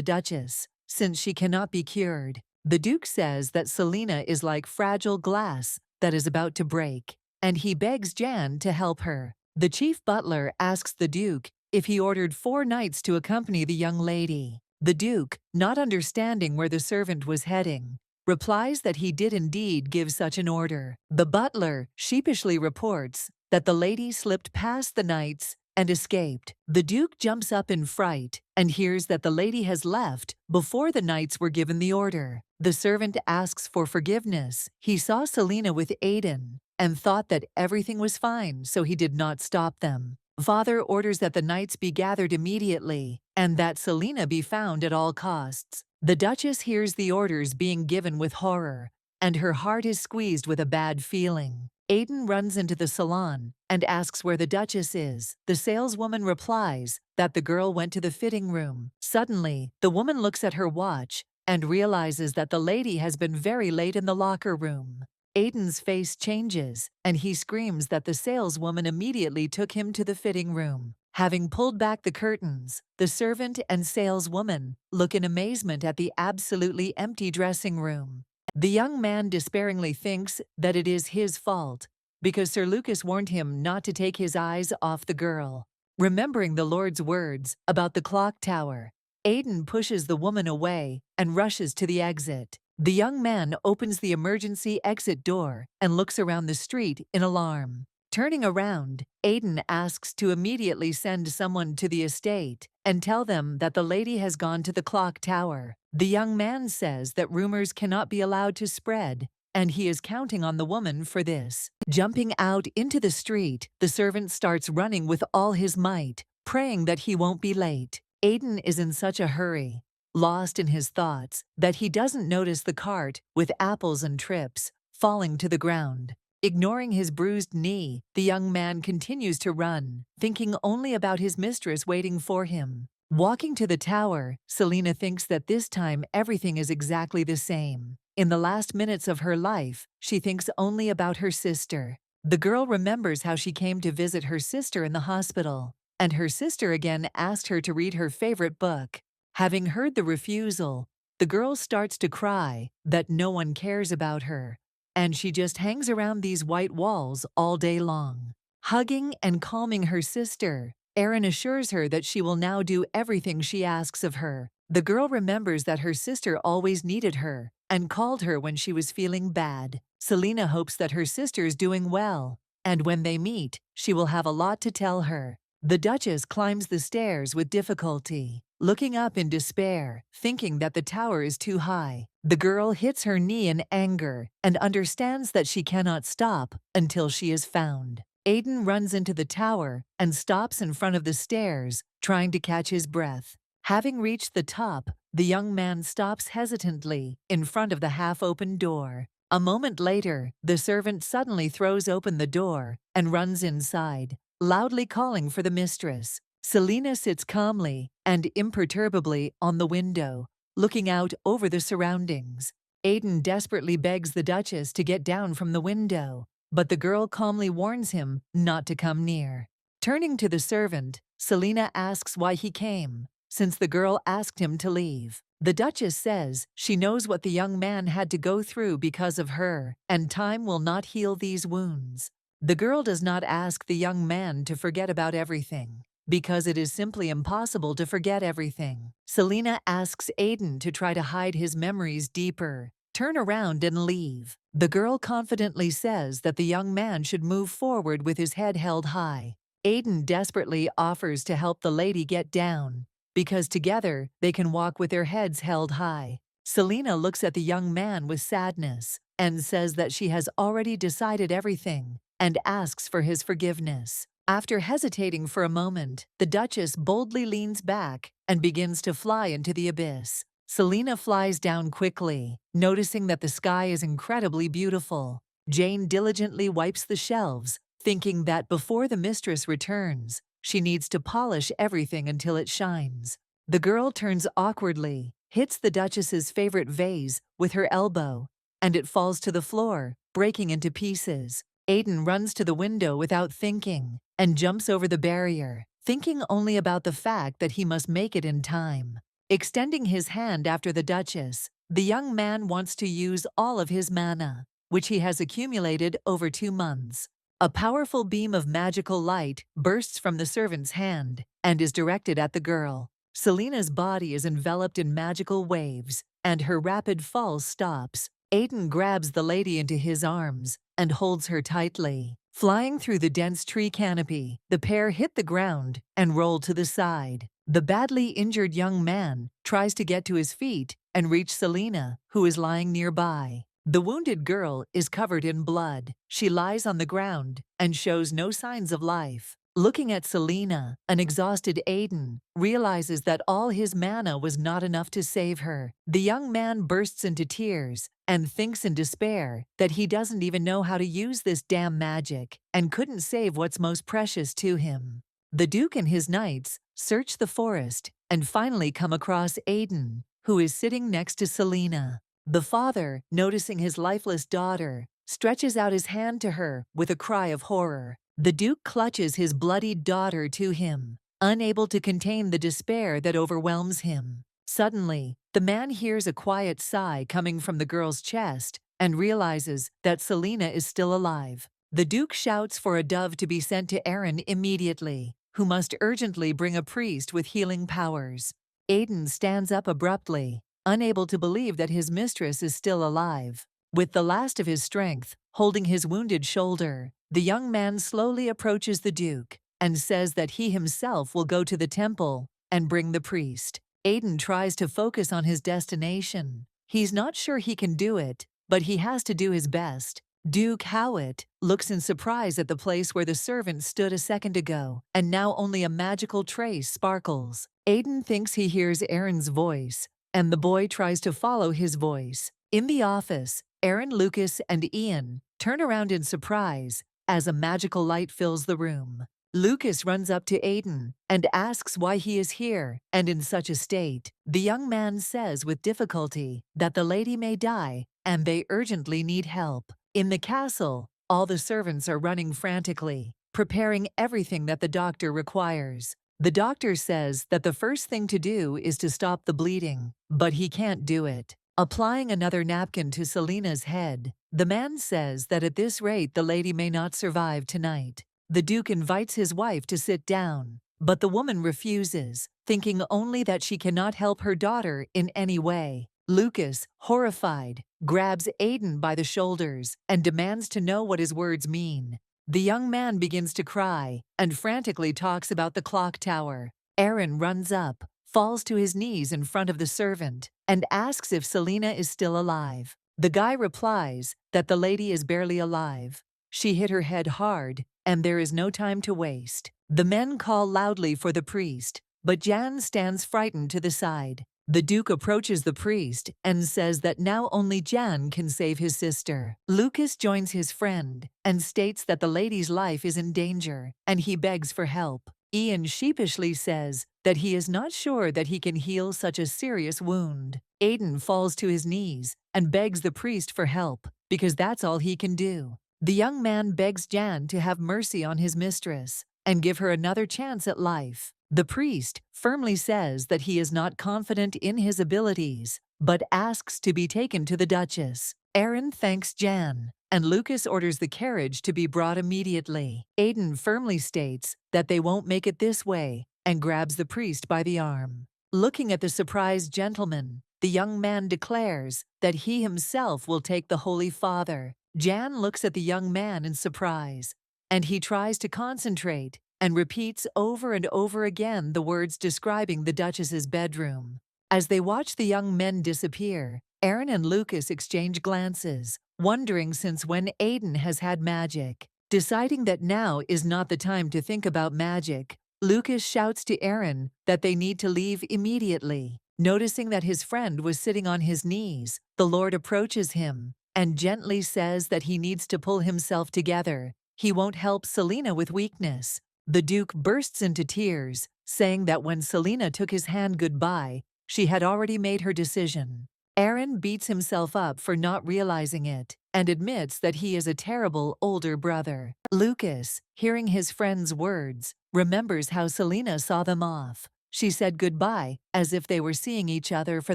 Duchess, since she cannot be cured. The Duke says that Selina is like fragile glass that is about to break, and he begs Jan to help her. The chief butler asks the Duke if he ordered 4 knights to accompany the young lady. The Duke, not understanding where the servant was heading, replies that he did indeed give such an order. The butler sheepishly reports that the lady slipped past the knights and escaped. The Duke jumps up in fright and hears that the lady has left before the knights were given the order. The servant asks for forgiveness. He saw Selina with Aidan and thought that everything was fine, so he did not stop them. Father orders that the knights be gathered immediately and that Selina be found at all costs. The Duchess hears the orders being given with horror, and her heart is squeezed with a bad feeling. Aidan runs into the salon and asks where the Duchess is. The saleswoman replies that the girl went to the fitting room. Suddenly, the woman looks at her watch and realizes that the lady has been very late in the locker room. Aidan's face changes, and he screams that the saleswoman immediately took him to the fitting room. Having pulled back the curtains, the servant and saleswoman look in amazement at the absolutely empty dressing room. The young man despairingly thinks that it is his fault, because Sir Lucas warned him not to take his eyes off the girl. Remembering the Lord's words about the clock tower, Aidan pushes the woman away and rushes to the exit. The young man opens the emergency exit door and looks around the street in alarm. Turning around, Aidan asks to immediately send someone to the estate and tell them that the lady has gone to the clock tower. The young man says that rumors cannot be allowed to spread, and he is counting on the woman for this. Jumping out into the street, the servant starts running with all his might, praying that he won't be late. Aidan is in such a hurry, lost in his thoughts, that he doesn't notice the cart with apples and trips falling to the ground. Ignoring his bruised knee, the young man continues to run, thinking only about his mistress waiting for him. Walking to the tower, Selina thinks that this time everything is exactly the same. In the last minutes of her life, she thinks only about her sister. The girl remembers how she came to visit her sister in the hospital, and her sister again asked her to read her favorite book. Having heard the refusal, the girl starts to cry that no one cares about her, and she just hangs around these white walls all day long. Hugging and calming her sister, Erin assures her that she will now do everything she asks of her. The girl remembers that her sister always needed her and called her when she was feeling bad. Selina hopes that her sister is doing well, and when they meet, she will have a lot to tell her. The Duchess climbs the stairs with difficulty, looking up in despair, thinking that the tower is too high. The girl hits her knee in anger and understands that she cannot stop until she is found. Aidan runs into the tower and stops in front of the stairs, trying to catch his breath. Having reached the top, the young man stops hesitantly in front of the half-open door. A moment later, the servant suddenly throws open the door and runs inside, loudly calling for the mistress. Selina sits calmly and imperturbably on the window, looking out over the surroundings. Aidan desperately begs the Duchess to get down from the window, but the girl calmly warns him not to come near. Turning to the servant, Selina asks why he came, since the girl asked him to leave. The Duchess says she knows what the young man had to go through because of her, and time will not heal these wounds. The girl does not ask the young man to forget about everything, because it is simply impossible to forget everything. Selina asks Aidan to try to hide his memories deeper, turn around and leave. The girl confidently says that the young man should move forward with his head held high. Aidan desperately offers to help the lady get down, because together they can walk with their heads held high. Selina looks at the young man with sadness and says that she has already decided everything and asks for his forgiveness. After hesitating for a moment, the Duchess boldly leans back and begins to fly into the abyss. Selina flies down quickly, noticing that the sky is incredibly beautiful. Jane diligently wipes the shelves, thinking that before the mistress returns, she needs to polish everything until it shines. The girl turns awkwardly, hits the Duchess's favorite vase with her elbow, and it falls to the floor, breaking into pieces. Aiden runs to the window without thinking and jumps over the barrier, thinking only about the fact that he must make it in time. Extending his hand after the Duchess, the young man wants to use all of his mana, which he has accumulated over 2 months. A powerful beam of magical light bursts from the servant's hand and is directed at the girl. Selena's body is enveloped in magical waves, and her rapid fall stops. Aiden grabs the lady into his arms and holds her tightly. Flying through the dense tree canopy, the pair hit the ground and roll to the side. The badly injured young man tries to get to his feet and reach Selena, who is lying nearby. The wounded girl is covered in blood. She lies on the ground and shows no signs of life. Looking at Selena, an exhausted Aiden realizes that all his mana was not enough to save her. The young man bursts into tears and thinks in despair that he doesn't even know how to use this damn magic and couldn't save what's most precious to him. The Duke and his knights search the forest and finally come across Aiden, who is sitting next to Selena. The father, noticing his lifeless daughter, stretches out his hand to her with a cry of horror. The Duke clutches his bloodied daughter to him, unable to contain the despair that overwhelms him. Suddenly, the man hears a quiet sigh coming from the girl's chest and realizes that Selena is still alive. The Duke shouts for a dove to be sent to Aaron immediately, who must urgently bring a priest with healing powers. Aiden stands up abruptly, unable to believe that his mistress is still alive. With the last of his strength, holding his wounded shoulder, the young man slowly approaches the Duke and says that he himself will go to the temple and bring the priest. Aiden tries to focus on his destination. He's not sure he can do it, but he has to do his best. Duke Howitt looks in surprise at the place where the servant stood a second ago, and now only a magical trace sparkles. Aiden thinks he hears Aaron's voice, and the boy tries to follow his voice. In the office, Aaron, Lucas, and Ian turn around in surprise as a magical light fills the room. Lucas runs up to Aiden and asks why he is here and in such a state. The young man says with difficulty that the lady may die and they urgently need help. In the castle, all the servants are running frantically, preparing everything that the doctor requires. The doctor says that the first thing to do is to stop the bleeding, but he can't do it. Applying another napkin to Selena's head, the man says that at this rate the lady may not survive tonight. The Duke invites his wife to sit down, but the woman refuses, thinking only that she cannot help her daughter in any way. Lucas, horrified, grabs Aiden by the shoulders and demands to know what his words mean. The young man begins to cry and frantically talks about the clock tower. Aaron runs up, falls to his knees in front of the servant, and asks if Selena is still alive. The guy replies that the lady is barely alive. She hit her head hard, and there is no time to waste. The men call loudly for the priest, but Jan stands frightened to the side. The Duke approaches the priest and says that now only Jan can save his sister. Lucas joins his friend and states that the lady's life is in danger, and he begs for help. Ian sheepishly says that he is not sure that he can heal such a serious wound. Aiden falls to his knees and begs the priest for help, because that's all he can do. The young man begs Jan to have mercy on his mistress and give her another chance at life. The priest firmly says that he is not confident in his abilities, but asks to be taken to the Duchess. Aaron thanks Jan, and Lucas orders the carriage to be brought immediately. Aiden firmly states that they won't make it this way and grabs the priest by the arm. Looking at the surprised gentleman, the young man declares that he himself will take the Holy Father. Jan looks at the young man in surprise, and he tries to concentrate and repeats over and over again the words describing the Duchess's bedroom. As they watch the young men disappear, Aaron and Lucas exchange glances, wondering since when Aiden has had magic. Deciding that now is not the time to think about magic, Lucas shouts to Aaron that they need to leave immediately. Noticing that his friend was sitting on his knees, the Lord approaches him and gently says that he needs to pull himself together. He won't help Selena with weakness, The Duke bursts into tears, saying that when Selena took his hand goodbye, she had already made her decision. Aaron beats himself up for not realizing it and admits that he is a terrible older brother. Lucas, hearing his friend's words, remembers how Selena saw them off. She said goodbye as if they were seeing each other for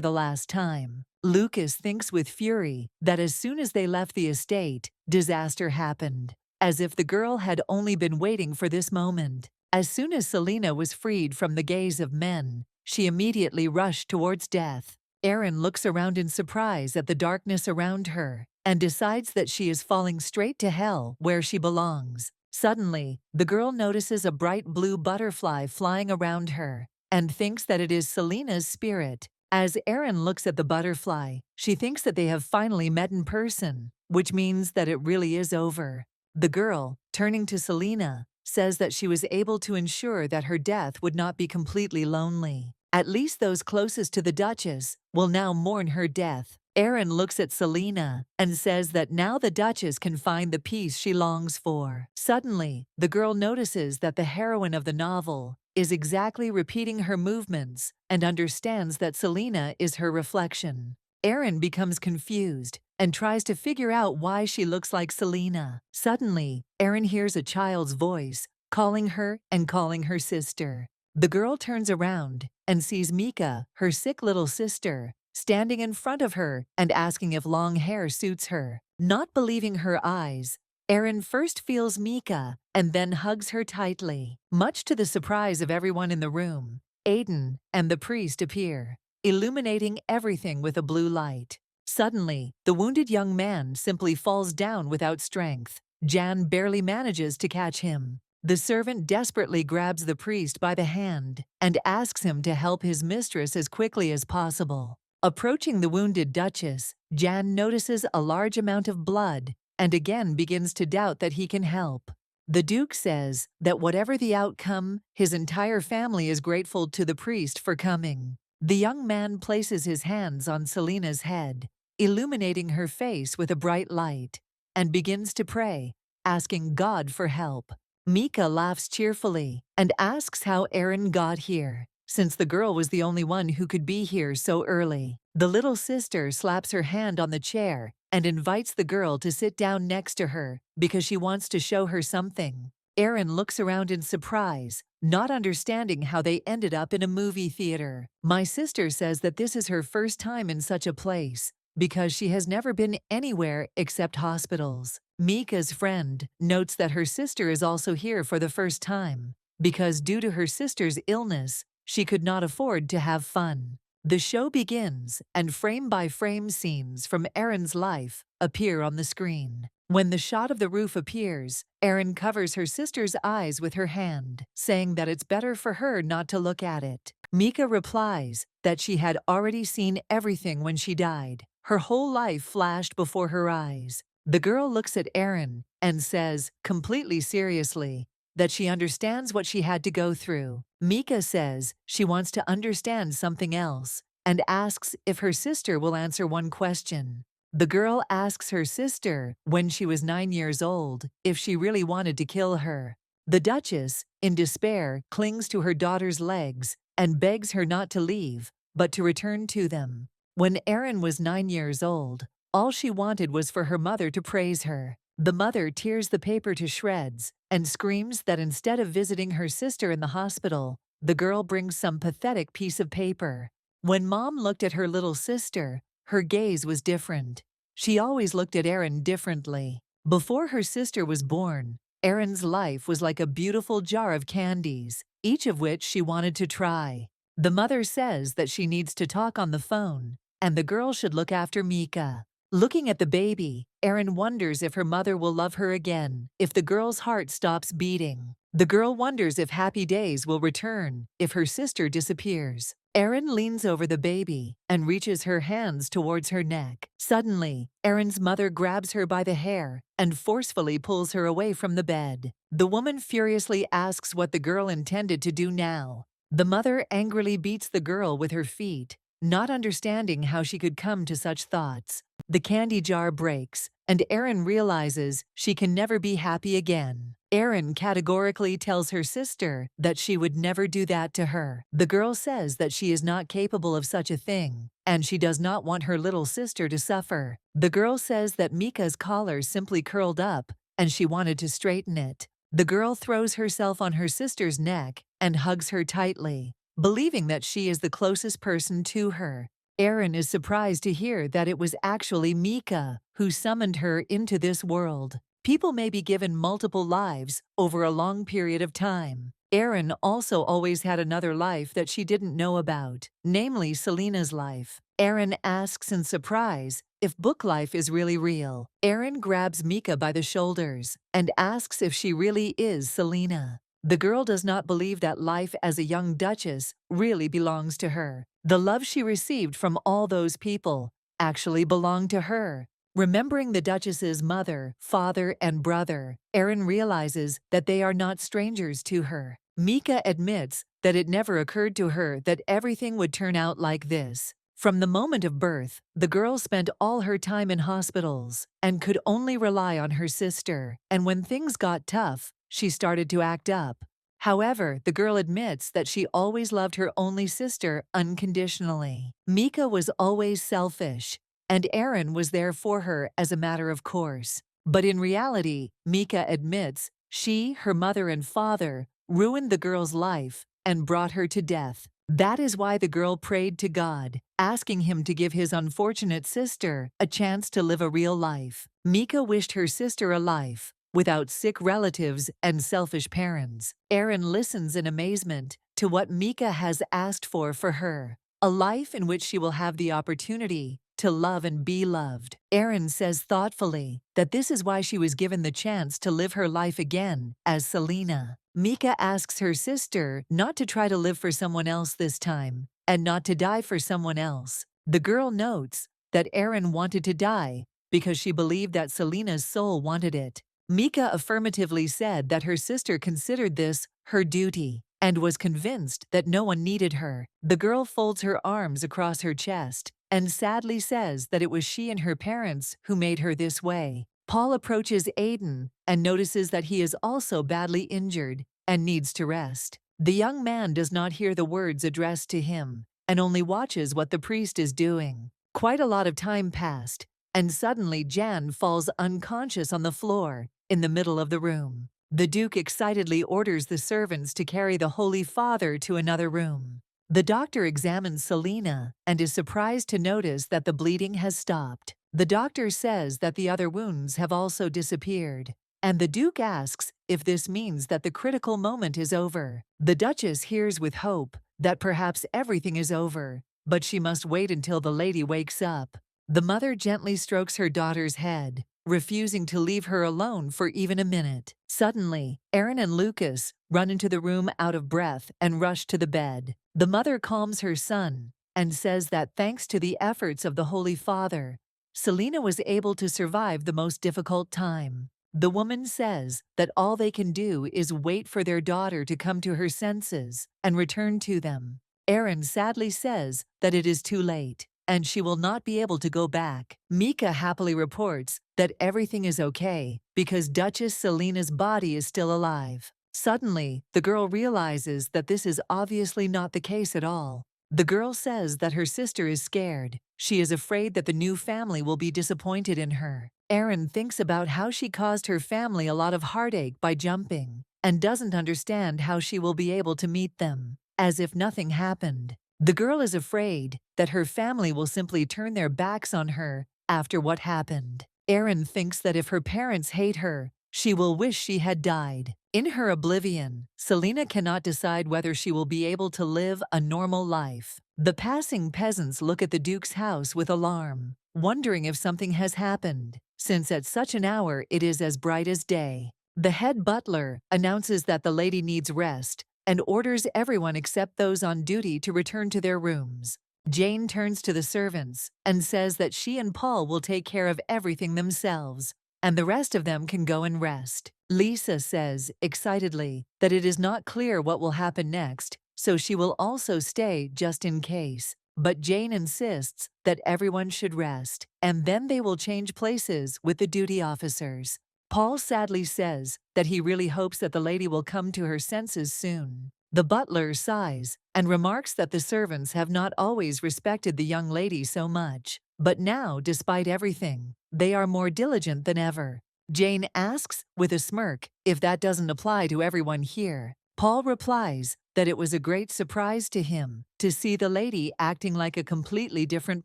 the last time. Lucas thinks with fury that as soon as they left the estate, disaster happened, as if the girl had only been waiting for this moment. As soon as Selena was freed from the gaze of men, she immediately rushed towards death. Aaron looks around in surprise at the darkness around her and decides that she is falling straight to hell where she belongs. Suddenly, the girl notices a bright blue butterfly flying around her and thinks that it is Selena's spirit. As Aaron looks at the butterfly, she thinks that they have finally met in person, which means that it really is over. The girl, turning to Selena, says that she was able to ensure that her death would not be completely lonely. At least those closest to the Duchess will now mourn her death. Aaron looks at Selena and says that now the Duchess can find the peace she longs for. Suddenly, the girl notices that the heroine of the novel is exactly repeating her movements and understands that Selena is her reflection. Aaron becomes confused and tries to figure out why she looks like Selena. Suddenly, Aaron hears a child's voice calling her and calling her sister. The girl turns around and sees Mika, her sick little sister, standing in front of her and asking if long hair suits her. Not believing her eyes, Aaron first feels Mika and then hugs her tightly. Much to the surprise of everyone in the room, Aiden and the priest appear, illuminating everything with a blue light. Suddenly, the wounded young man simply falls down without strength. Jan barely manages to catch him. The servant desperately grabs the priest by the hand and asks him to help his mistress as quickly as possible. Approaching the wounded Duchess, Jan notices a large amount of blood and again begins to doubt that he can help. The Duke says that whatever the outcome, his entire family is grateful to the priest for coming. The young man places his hands on Selena's head, illuminating her face with a bright light, and begins to pray, asking God for help. Mika laughs cheerfully and asks how Aaron got here, since the girl was the only one who could be here so early. The little sister slaps her hand on the chair and invites the girl to sit down next to her because she wants to show her something. Aaron looks around in surprise, not understanding how they ended up in a movie theater. My sister says that this is her first time in such a place because she has never been anywhere except hospitals. Mika's friend notes that her sister is also here for the first time because due to her sister's illness, she could not afford to have fun. The show begins, and frame-by-frame scenes from Aaron's life appear on the screen. When the shot of the roof appears, Aaron covers her sister's eyes with her hand, saying that it's better for her not to look at it. Mika replies that she had already seen everything when she died. Her whole life flashed before her eyes. The girl looks at Aaron and says, completely seriously, that she understands what she had to go through. Mika says she wants to understand something else and asks if her sister will answer one question. The girl asks her sister, when she was 9 years old, if she really wanted to kill her. The Duchess, in despair, clings to her daughter's legs and begs her not to leave, but to return to them. When Aaron was 9 years old, all she wanted was for her mother to praise her. The mother tears the paper to shreds and screams that instead of visiting her sister in the hospital, the girl brings some pathetic piece of paper. When Mom looked at her little sister, her gaze was different. She always looked at Aaron differently. Before her sister was born, Aaron's life was like a beautiful jar of candies, each of which she wanted to try. The mother says that she needs to talk on the phone, and the girl should look after Mika. Looking at the baby, Aaron wonders if her mother will love her again, if the girl's heart stops beating. The girl wonders if happy days will return, if her sister disappears. Aaron leans over the baby and reaches her hands towards her neck. Suddenly, Aaron's mother grabs her by the hair and forcefully pulls her away from the bed. The woman furiously asks what the girl intended to do now. The mother angrily beats the girl with her feet, not understanding how she could come to such thoughts. The candy jar breaks, and Aaron realizes she can never be happy again. Erin categorically tells her sister that she would never do that to her. The girl says that she is not capable of such a thing, and she does not want her little sister to suffer. The girl says that Mika's collar simply curled up, and she wanted to straighten it. The girl throws herself on her sister's neck and hugs her tightly, believing that she is the closest person to her. Erin is surprised to hear that it was actually Mika who summoned her into this world. People may be given multiple lives over a long period of time. Erin also always had another life that she didn't know about, namely Selena's life. Erin asks in surprise if book life is really real. Erin grabs Mika by the shoulders and asks if she really is Selena. The girl does not believe that life as a young duchess really belongs to her. The love she received from all those people actually belonged to her. Remembering the Duchess's mother, father, and brother, Erin realizes that they are not strangers to her. Mika admits that it never occurred to her that everything would turn out like this. From the moment of birth, the girl spent all her time in hospitals and could only rely on her sister, and when things got tough, she started to act up. However, the girl admits that she always loved her only sister unconditionally. Mika was always selfish, and Erin was there for her as a matter of course. But in reality, Mika admits she, her mother and father, ruined the girl's life and brought her to death. That is why the girl prayed to God, asking him to give his unfortunate sister a chance to live a real life. Mika wished her sister a life without sick relatives and selfish parents. Erin listens in amazement to what Mika has asked for her, a life in which she will have the opportunity to love and be loved. Erin says thoughtfully that this is why she was given the chance to live her life again as Selena. Mika asks her sister not to try to live for someone else this time, and not to die for someone else. The girl notes that Erin wanted to die because she believed that Selena's soul wanted it. Mika affirmatively said that her sister considered this her duty and was convinced that no one needed her. The girl folds her arms across her chest and sadly says that it was she and her parents who made her this way. Paul approaches Aiden and notices that he is also badly injured and needs to rest. The young man does not hear the words addressed to him and only watches what the priest is doing. Quite a lot of time passed, and suddenly Jan falls unconscious on the floor in the middle of the room. The Duke excitedly orders the servants to carry the Holy Father to another room. The doctor examines Selena and is surprised to notice that the bleeding has stopped. The doctor says that the other wounds have also disappeared, and the Duke asks if this means that the critical moment is over. The Duchess hears with hope that perhaps everything is over, but she must wait until the lady wakes up. The mother gently strokes her daughter's head, refusing to leave her alone for even a minute. Suddenly, Erin and Lucas run into the room out of breath and rush to the bed. The mother calms her son and says that thanks to the efforts of the Holy Father, Selena was able to survive the most difficult time. The woman says that all they can do is wait for their daughter to come to her senses and return to them. Erin sadly says that it is too late, and she will not be able to go back. Mika happily reports that everything is okay because Duchess Selena's body is still alive. Suddenly, the girl realizes that this is obviously not the case at all. The girl says that her sister is scared. She is afraid that the new family will be disappointed in her. Erin thinks about how she caused her family a lot of heartache by jumping, and doesn't understand how she will be able to meet them, as if nothing happened. The girl is afraid that her family will simply turn their backs on her after what happened. Erin thinks that if her parents hate her, she will wish she had died. In her oblivion, Selena cannot decide whether she will be able to live a normal life. The passing peasants look at the Duke's house with alarm, wondering if something has happened, since at such an hour it is as bright as day. The head butler announces that the lady needs rest and orders everyone except those on duty to return to their rooms. Jane turns to the servants and says that she and Paul will take care of everything themselves, and the rest of them can go and rest. Lisa says, excitedly, that it is not clear what will happen next, so she will also stay just in case. But Jane insists that everyone should rest, and then they will change places with the duty officers. Paul sadly says that he really hopes that the lady will come to her senses soon. The butler sighs and remarks that the servants have not always respected the young lady so much, but now, despite everything, they are more diligent than ever. Jane asks, with a smirk, if that doesn't apply to everyone here. Paul replies that it was a great surprise to him to see the lady acting like a completely different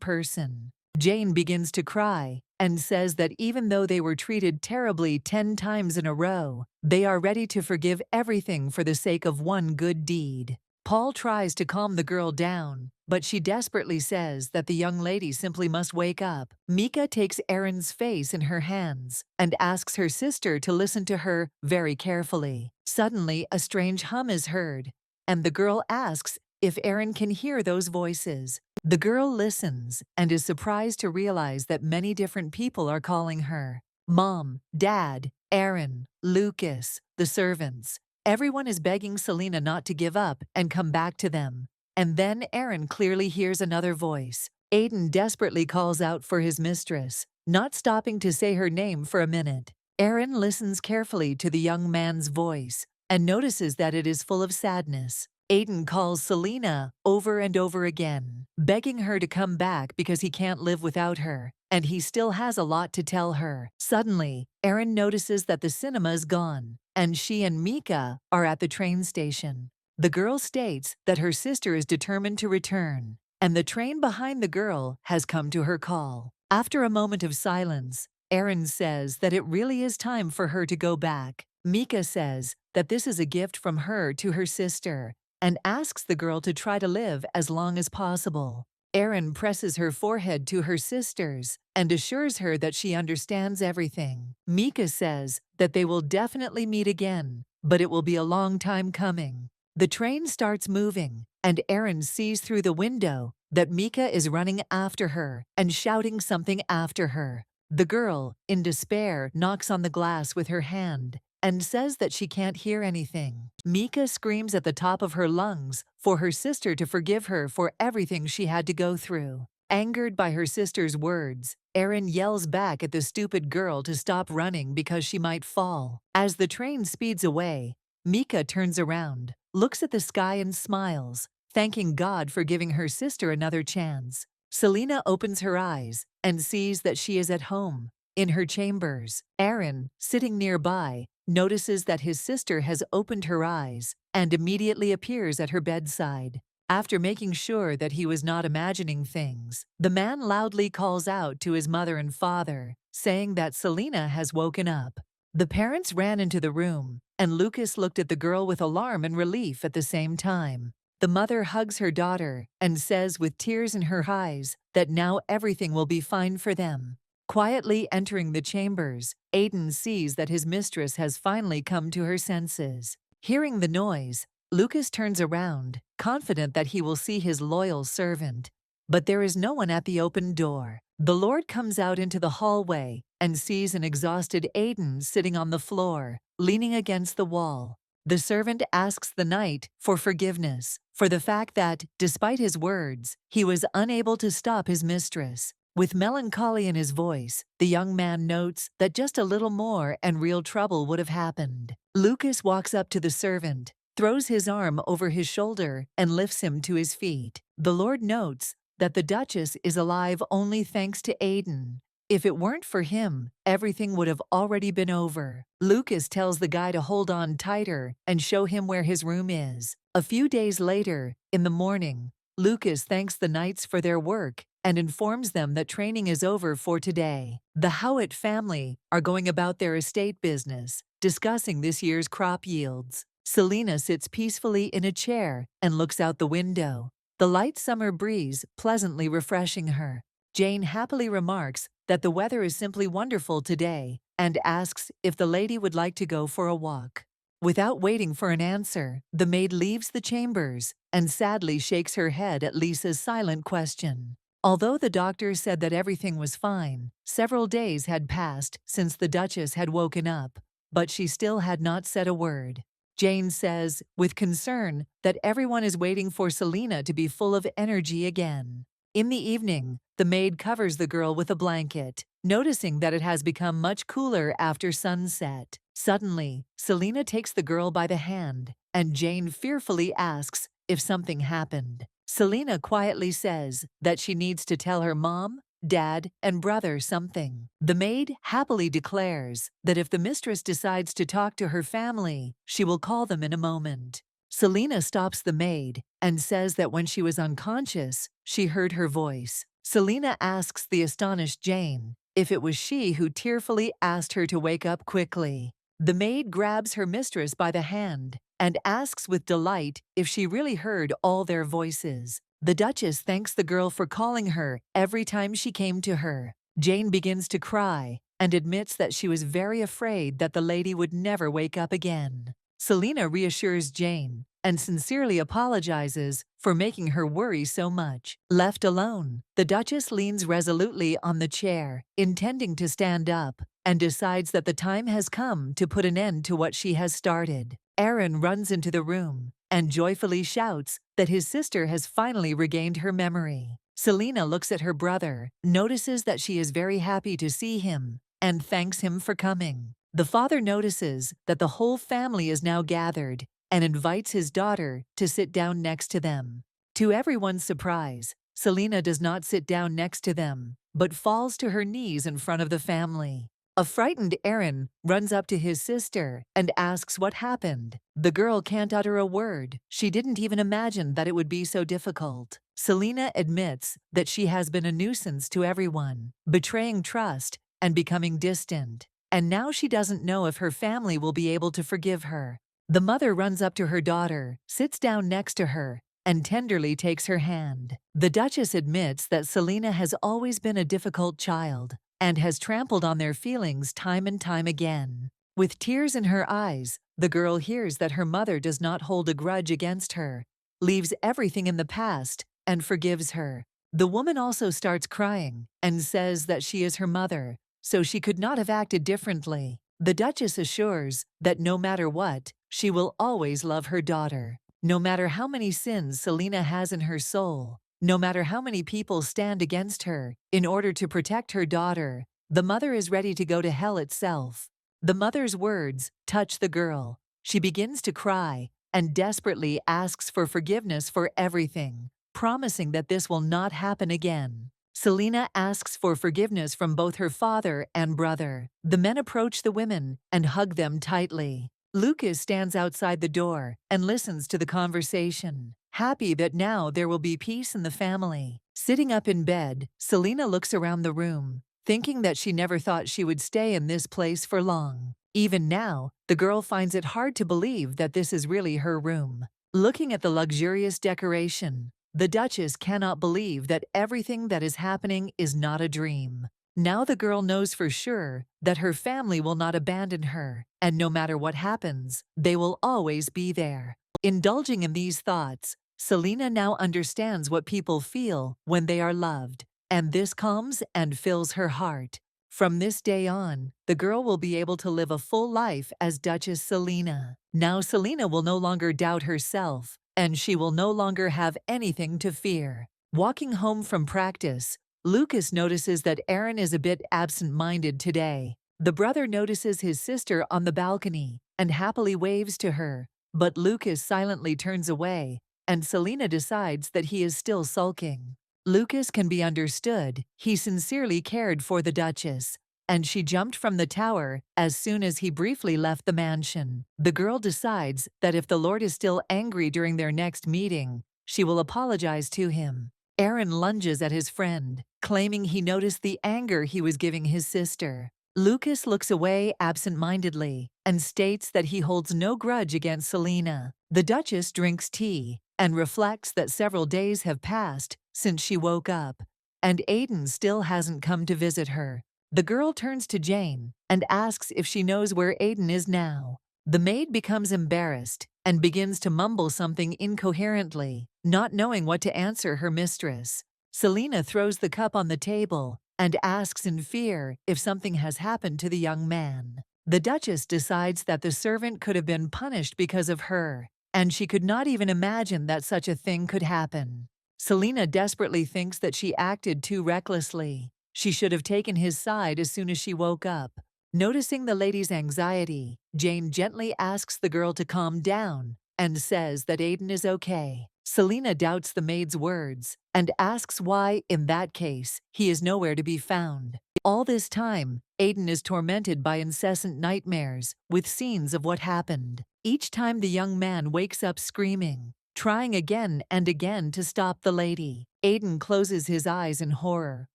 person. Jane begins to cry and says that even though they were treated terribly 10 times in a row, they are ready to forgive everything for the sake of one good deed. Paul tries to calm the girl down, but she desperately says that the young lady simply must wake up. Mika takes Erin's face in her hands and asks her sister to listen to her very carefully. Suddenly, a strange hum is heard, and the girl asks if Erin can hear those voices. The girl listens and is surprised to realize that many different people are calling her. Mom, Dad, Erin, Lucas, the servants. Everyone is begging Selena not to give up and come back to them. And then Erin clearly hears another voice. Aiden desperately calls out for his mistress, not stopping to say her name for a minute. Erin listens carefully to the young man's voice and notices that it is full of sadness. Aiden calls Selena over and over again, begging her to come back because he can't live without her, and he still has a lot to tell her. Suddenly, Erin notices that the cinema is gone, and she and Mika are at the train station. The girl states that her sister is determined to return, and the train behind the girl has come to her call. After a moment of silence, Erin says that it really is time for her to go back. Mika says that this is a gift from her to her sister, and asks the girl to try to live as long as possible. Erin presses her forehead to her sister's and assures her that she understands everything. Mika says that they will definitely meet again, but it will be a long time coming. The train starts moving, and Erin sees through the window that Mika is running after her and shouting something after her. The girl, in despair, knocks on the glass with her hand and says that she can't hear anything. Mika screams at the top of her lungs for her sister to forgive her for everything she had to go through. Angered by her sister's words, Erin yells back at the stupid girl to stop running because she might fall. As the train speeds away, Mika turns around, looks at the sky and smiles, thanking God for giving her sister another chance. Selena opens her eyes and sees that she is at home, in her chambers. Erin, sitting nearby, notices that his sister has opened her eyes and immediately appears at her bedside. After making sure that he was not imagining things, the man loudly calls out to his mother and father, saying that Selena has woken up. The parents ran into the room, and Lucas looked at the girl with alarm and relief at the same time. The mother hugs her daughter and says with tears in her eyes that now everything will be fine for them. Quietly entering the chambers, Aiden sees that his mistress has finally come to her senses. Hearing the noise, Lucas turns around, confident that he will see his loyal servant. But there is no one at the open door. The Lord comes out into the hallway and sees an exhausted Aiden sitting on the floor, leaning against the wall. The servant asks the knight for forgiveness for the fact that, despite his words, he was unable to stop his mistress. With melancholy in his voice, the young man notes that just a little more and real trouble would have happened. Lucas walks up to the servant, throws his arm over his shoulder, and lifts him to his feet. The Lord notes that the Duchess is alive only thanks to Aiden. If it weren't for him, everything would have already been over. Lucas tells the guy to hold on tighter and show him where his room is. A few days later, in the morning, Lucas thanks the knights for their work and informs them that training is over for today. The Howitt family are going about their estate business, discussing this year's crop yields. Selena sits peacefully in a chair and looks out the window, the light summer breeze pleasantly refreshing her. Jane happily remarks that the weather is simply wonderful today and asks if the lady would like to go for a walk. Without waiting for an answer, the maid leaves the chambers and sadly shakes her head at Lisa's silent question. Although the doctor said that everything was fine, several days had passed since the Duchess had woken up, but she still had not said a word. Jane says, with concern, that everyone is waiting for Selena to be full of energy again. In the evening, the maid covers the girl with a blanket, noticing that it has become much cooler after sunset. Suddenly, Selena takes the girl by the hand, and Jane fearfully asks if something happened. Selena quietly says that she needs to tell her mom, dad, and brother something. The maid happily declares that if the mistress decides to talk to her family, she will call them in a moment. Selena stops the maid and says that when she was unconscious, she heard her voice. Selena asks the astonished Jane if it was she who tearfully asked her to wake up quickly. The maid grabs her mistress by the hand and asks with delight if she really heard all their voices. The Duchess thanks the girl for calling her every time she came to her. Jane begins to cry and admits that she was very afraid that the lady would never wake up again. Selena reassures Jane and sincerely apologizes for making her worry so much. Left alone, the Duchess leans resolutely on the chair, intending to stand up, and decides that the time has come to put an end to what she has started. Aaron runs into the room and joyfully shouts that his sister has finally regained her memory. Selena looks at her brother, notices that she is very happy to see him, and thanks him for coming. The father notices that the whole family is now gathered and invites his daughter to sit down next to them. To everyone's surprise, Selena does not sit down next to them, but falls to her knees in front of the family. A frightened Aaron runs up to his sister and asks what happened. The girl can't utter a word. She didn't even imagine that it would be so difficult. Selena admits that she has been a nuisance to everyone, betraying trust and becoming distant. And now she doesn't know if her family will be able to forgive her. The mother runs up to her daughter, sits down next to her, and tenderly takes her hand. The Duchess admits that Selena has always been a difficult child and has trampled on their feelings time and time again. With tears in her eyes, the girl hears that her mother does not hold a grudge against her, leaves everything in the past, and forgives her. The woman also starts crying and says that she is her mother, so she could not have acted differently. The Duchess assures that no matter what, she will always love her daughter. No matter how many sins Selena has in her soul, no matter how many people stand against her in order to protect her daughter, the mother is ready to go to hell itself. The mother's words touch the girl. She begins to cry and desperately asks for forgiveness for everything, promising that this will not happen again. Selena asks for forgiveness from both her father and brother. The men approach the women and hug them tightly. Lucas stands outside the door and listens to the conversation, happy that now there will be peace in the family. Sitting up in bed, Selena looks around the room, thinking that she never thought she would stay in this place for long. Even now, the girl finds it hard to believe that this is really her room. Looking at the luxurious decoration, the Duchess cannot believe that everything that is happening is not a dream. Now the girl knows for sure that her family will not abandon her, and no matter what happens, they will always be there. Indulging in these thoughts, Selena now understands what people feel when they are loved, and this calms and fills her heart. From this day on, the girl will be able to live a full life as Duchess Selena. Now Selena will no longer doubt herself, and she will no longer have anything to fear. Walking home from practice, Lucas notices that Aaron is a bit absent-minded today. The brother notices his sister on the balcony and happily waves to her, but Lucas silently turns away, and Selena decides that he is still sulking. Lucas can be understood. He sincerely cared for the Duchess, and she jumped from the tower as soon as he briefly left the mansion. The girl decides that if the Lord is still angry during their next meeting, she will apologize to him. Aaron lunges at his friend, claiming he noticed the anger he was giving his sister. Lucas looks away absent-mindedly and states that he holds no grudge against Selena. The Duchess drinks tea and reflects that several days have passed since she woke up, and Aiden still hasn't come to visit her. The girl turns to Jane and asks if she knows where Aiden is now. The maid becomes embarrassed and begins to mumble something incoherently, not knowing what to answer her mistress. Selena throws the cup on the table and asks in fear if something has happened to the young man. The Duchess decides that the servant could have been punished because of her, and she could not even imagine that such a thing could happen. Selena desperately thinks that she acted too recklessly. She should have taken his side as soon as she woke up. Noticing the lady's anxiety, Jane gently asks the girl to calm down and says that Aiden is okay. Selena doubts the maid's words and asks why, in that case, he is nowhere to be found. All this time, Aiden is tormented by incessant nightmares with scenes of what happened. Each time the young man wakes up screaming, trying again and again to stop the lady. Aiden closes his eyes in horror,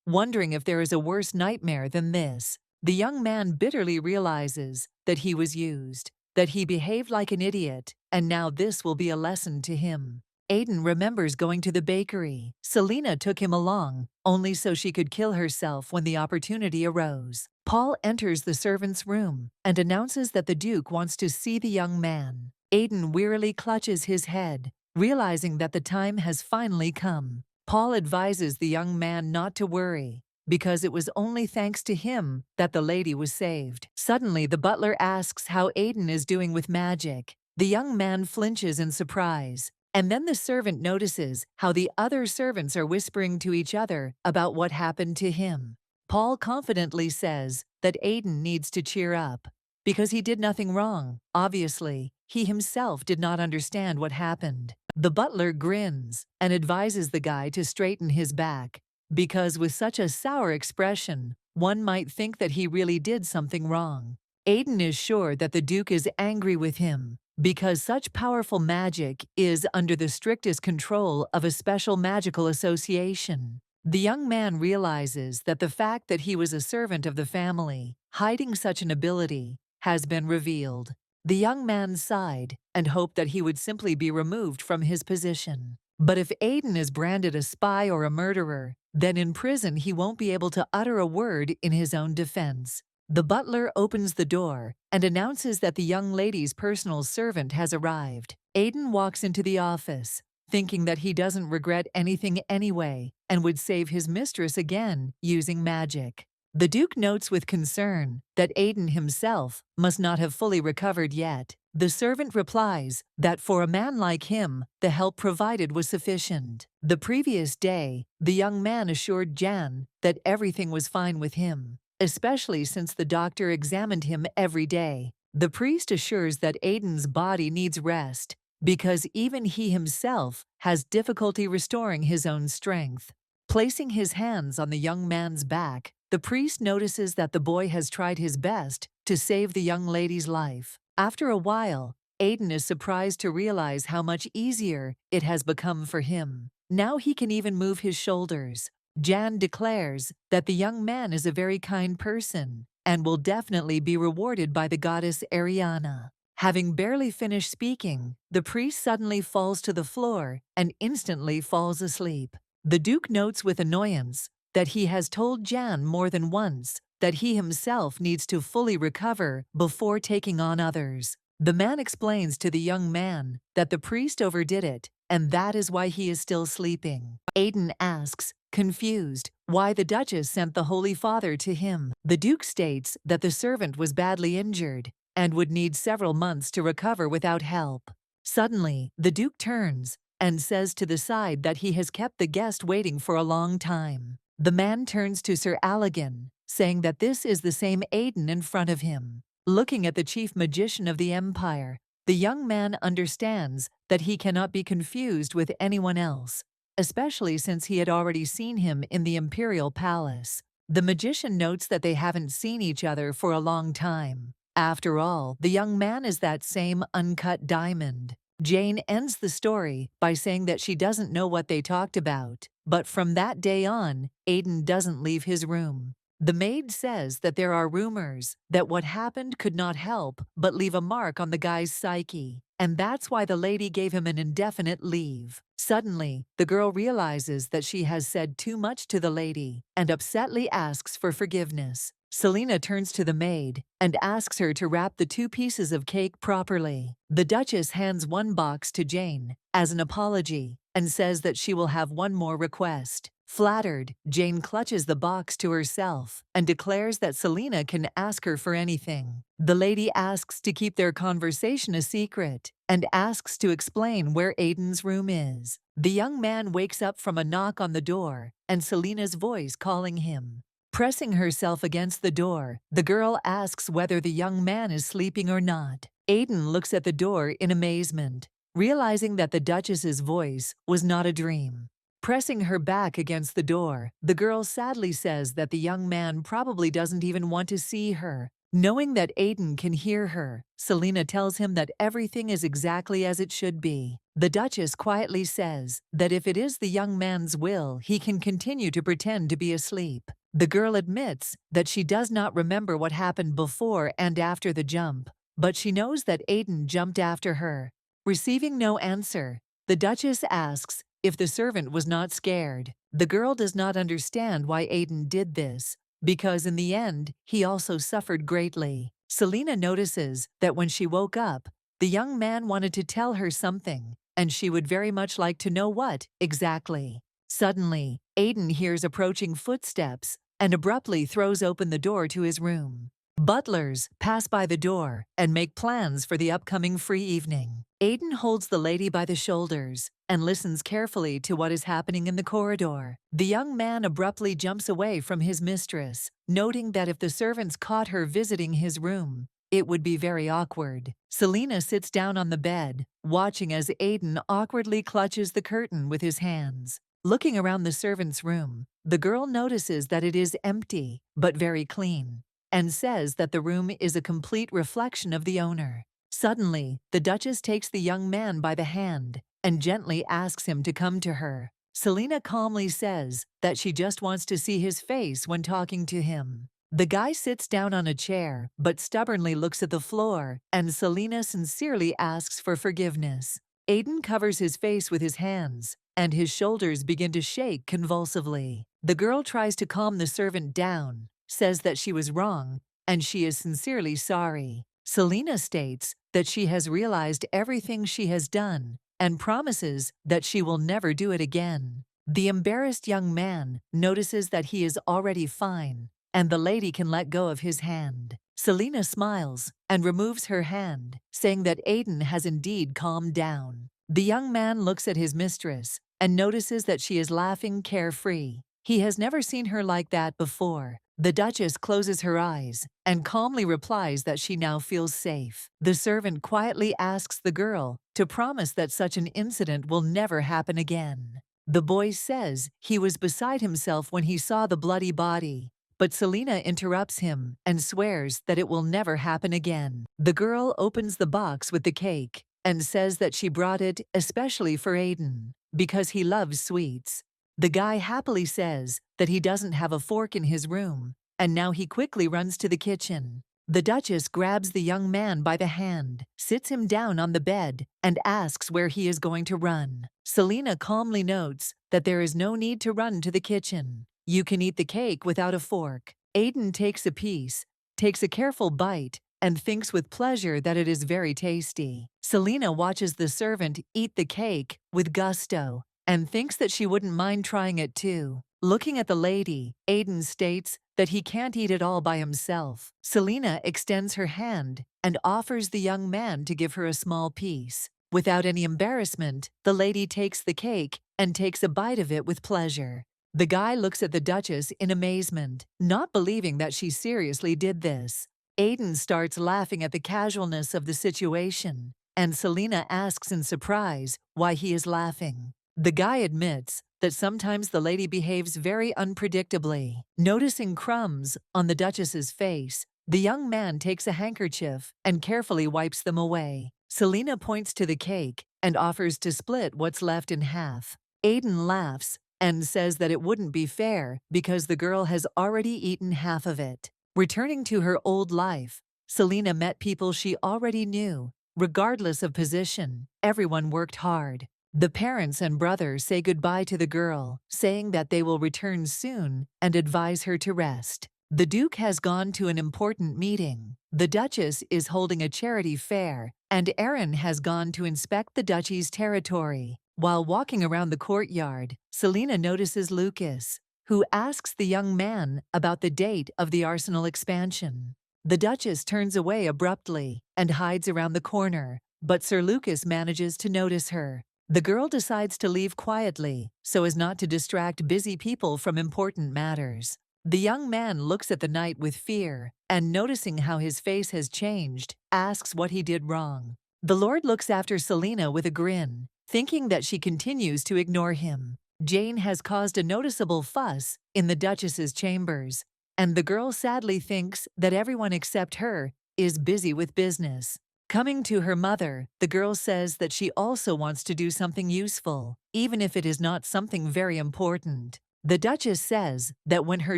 wondering if there is a worse nightmare than this. The young man bitterly realizes that he was used, that he behaved like an idiot, and now this will be a lesson to him. Aiden remembers going to the bakery. Selena took him along, only so she could kill herself when the opportunity arose. Paul enters the servant's room and announces that the Duke wants to see the young man. Aiden wearily clutches his head, realizing that the time has finally come. Paul advises the young man not to worry, because it was only thanks to him that the lady was saved. Suddenly, the butler asks how Aiden is doing with magic. The young man flinches in surprise, and then the servant notices how the other servants are whispering to each other about what happened to him. Paul confidently says that Aiden needs to cheer up, because he did nothing wrong. Obviously, he himself did not understand what happened. The butler grins and advises the guy to straighten his back, because with such a sour expression, one might think that he really did something wrong. Aiden is sure that the Duke is angry with him, because such powerful magic is under the strictest control of a special magical association. The young man realizes that the fact that he was a servant of the family, hiding such an ability, has been revealed. The young man sighed and hoped that he would simply be removed from his position. But if Aiden is branded a spy or a murderer, then in prison he won't be able to utter a word in his own defense. The butler opens the door and announces that the young lady's personal servant has arrived. Aiden walks into the office, thinking that he doesn't regret anything anyway and would save his mistress again using magic. The Duke notes with concern that Aiden himself must not have fully recovered yet. The servant replies that for a man like him, the help provided was sufficient. The previous day, the young man assured Jan that everything was fine with him, especially since the doctor examined him every day. The priest assures that Aiden's body needs rest, because even he himself has difficulty restoring his own strength. Placing his hands on the young man's back, the priest notices that the boy has tried his best to save the young lady's life. After a while, Aiden is surprised to realize how much easier it has become for him. Now he can even move his shoulders. Jan declares that the young man is a very kind person and will definitely be rewarded by the goddess Ariana. Having barely finished speaking, the priest suddenly falls to the floor and instantly falls asleep. The Duke notes with annoyance that he has told Jan more than once that he himself needs to fully recover before taking on others. The man explains to the young man that the priest overdid it, and that is why he is still sleeping. Aiden asks, confused, why the Duchess sent the Holy Father to him. The Duke states that the servant was badly injured and would need several months to recover without help. Suddenly, the Duke turns and says to the side that he has kept the guest waiting for a long time. The man turns to Sir Allegan, saying that this is the same Aiden in front of him. Looking at the chief magician of the empire, the young man understands that he cannot be confused with anyone else, especially since he had already seen him in the imperial palace. The magician notes that they haven't seen each other for a long time. After all, the young man is that same uncut diamond. Jane ends the story by saying that she doesn't know what they talked about, but from that day on, Aiden doesn't leave his room. The maid says that there are rumors that what happened could not help but leave a mark on the guy's psyche, and that's why the lady gave him an indefinite leave. Suddenly, the girl realizes that she has said too much to the lady and upsetly asks for forgiveness. Selena turns to the maid and asks her to wrap the 2 pieces of cake properly. The Duchess hands one box to Jane as an apology and says that she will have one more request. Flattered, Jane clutches the box to herself and declares that Selena can ask her for anything. The lady asks to keep their conversation a secret and asks to explain where Aiden's room is. The young man wakes up from a knock on the door and Selena's voice calling him. Pressing herself against the door, the girl asks whether the young man is sleeping or not. Aiden looks at the door in amazement, realizing that the Duchess's voice was not a dream. Pressing her back against the door, the girl sadly says that the young man probably doesn't even want to see her. Knowing that Aiden can hear her, Selena tells him that everything is exactly as it should be. The Duchess quietly says that if it is the young man's will, he can continue to pretend to be asleep. The girl admits that she does not remember what happened before and after the jump, but she knows that Aiden jumped after her. Receiving no answer, the Duchess asks if the servant was not scared. The girl does not understand why Aiden did this, because in the end, he also suffered greatly. Selena notices that when she woke up, the young man wanted to tell her something, and she would very much like to know what exactly. Suddenly, Aiden hears approaching footsteps and abruptly throws open the door to his room. Butlers pass by the door and make plans for the upcoming free evening. Aiden holds the lady by the shoulders and listens carefully to what is happening in the corridor. The young man abruptly jumps away from his mistress, noting that if the servants caught her visiting his room, it would be very awkward. Selena sits down on the bed, watching as Aiden awkwardly clutches the curtain with his hands. Looking around the servants' room, the girl notices that it is empty, but very clean, and says that the room is a complete reflection of the owner. Suddenly, the Duchess takes the young man by the hand and gently asks him to come to her. Selena calmly says that she just wants to see his face when talking to him. The guy sits down on a chair but stubbornly looks at the floor, and Selena sincerely asks for forgiveness. Aiden covers his face with his hands, and his shoulders begin to shake convulsively. The girl tries to calm the servant down, says that she was wrong, and she is sincerely sorry. Selena states that she has realized everything she has done and promises that she will never do it again. The embarrassed young man notices that he is already fine, and the lady can let go of his hand. Selena smiles and removes her hand, saying that Aiden has indeed calmed down. The young man looks at his mistress and notices that she is laughing carefree. He has never seen her like that before. The Duchess closes her eyes and calmly replies that she now feels safe. The servant quietly asks the girl to promise that such an incident will never happen again. The boy says he was beside himself when he saw the bloody body, but Selena interrupts him and swears that it will never happen again. The girl opens the box with the cake and says that she brought it especially for Aiden because he loves sweets. The guy happily says that he doesn't have a fork in his room, and now he quickly runs to the kitchen. The Duchess grabs the young man by the hand, sits him down on the bed, and asks where he is going to run. Selena calmly notes that there is no need to run to the kitchen. You can eat the cake without a fork. Aiden takes a piece, takes a careful bite, and thinks with pleasure that it is very tasty. Selena watches the servant eat the cake with gusto and thinks that she wouldn't mind trying it too. Looking at the lady, Aiden states that he can't eat it all by himself. Selena extends her hand and offers the young man to give her a small piece. Without any embarrassment, the lady takes the cake and takes a bite of it with pleasure. The guy looks at the Duchess in amazement, not believing that she seriously did this. Aiden starts laughing at the casualness of the situation, and Selena asks in surprise why he is laughing. The guy admits that sometimes the lady behaves very unpredictably. Noticing crumbs on the Duchess's face, the young man takes a handkerchief and carefully wipes them away. Selena points to the cake and offers to split what's left in half. Aiden laughs and says that it wouldn't be fair because the girl has already eaten half of it. Returning to her old life, Selena met people she already knew. Regardless of position, everyone worked hard. The parents and brother say goodbye to the girl, saying that they will return soon and advise her to rest. The Duke has gone to an important meeting. The Duchess is holding a charity fair, and Aaron has gone to inspect the duchy's territory. While walking around the courtyard, Selena notices Lucas, who asks the young man about the date of the arsenal expansion. The Duchess turns away abruptly and hides around the corner, but Sir Lucas manages to notice her. The girl decides to leave quietly, so as not to distract busy people from important matters. The young man looks at the knight with fear, and noticing how his face has changed, asks what he did wrong. The lord looks after Selina with a grin, thinking that she continues to ignore him. Jane has caused a noticeable fuss in the Duchess's chambers, and the girl sadly thinks that everyone except her is busy with business. Coming to her mother, the girl says that she also wants to do something useful, even if it is not something very important. The Duchess says that when her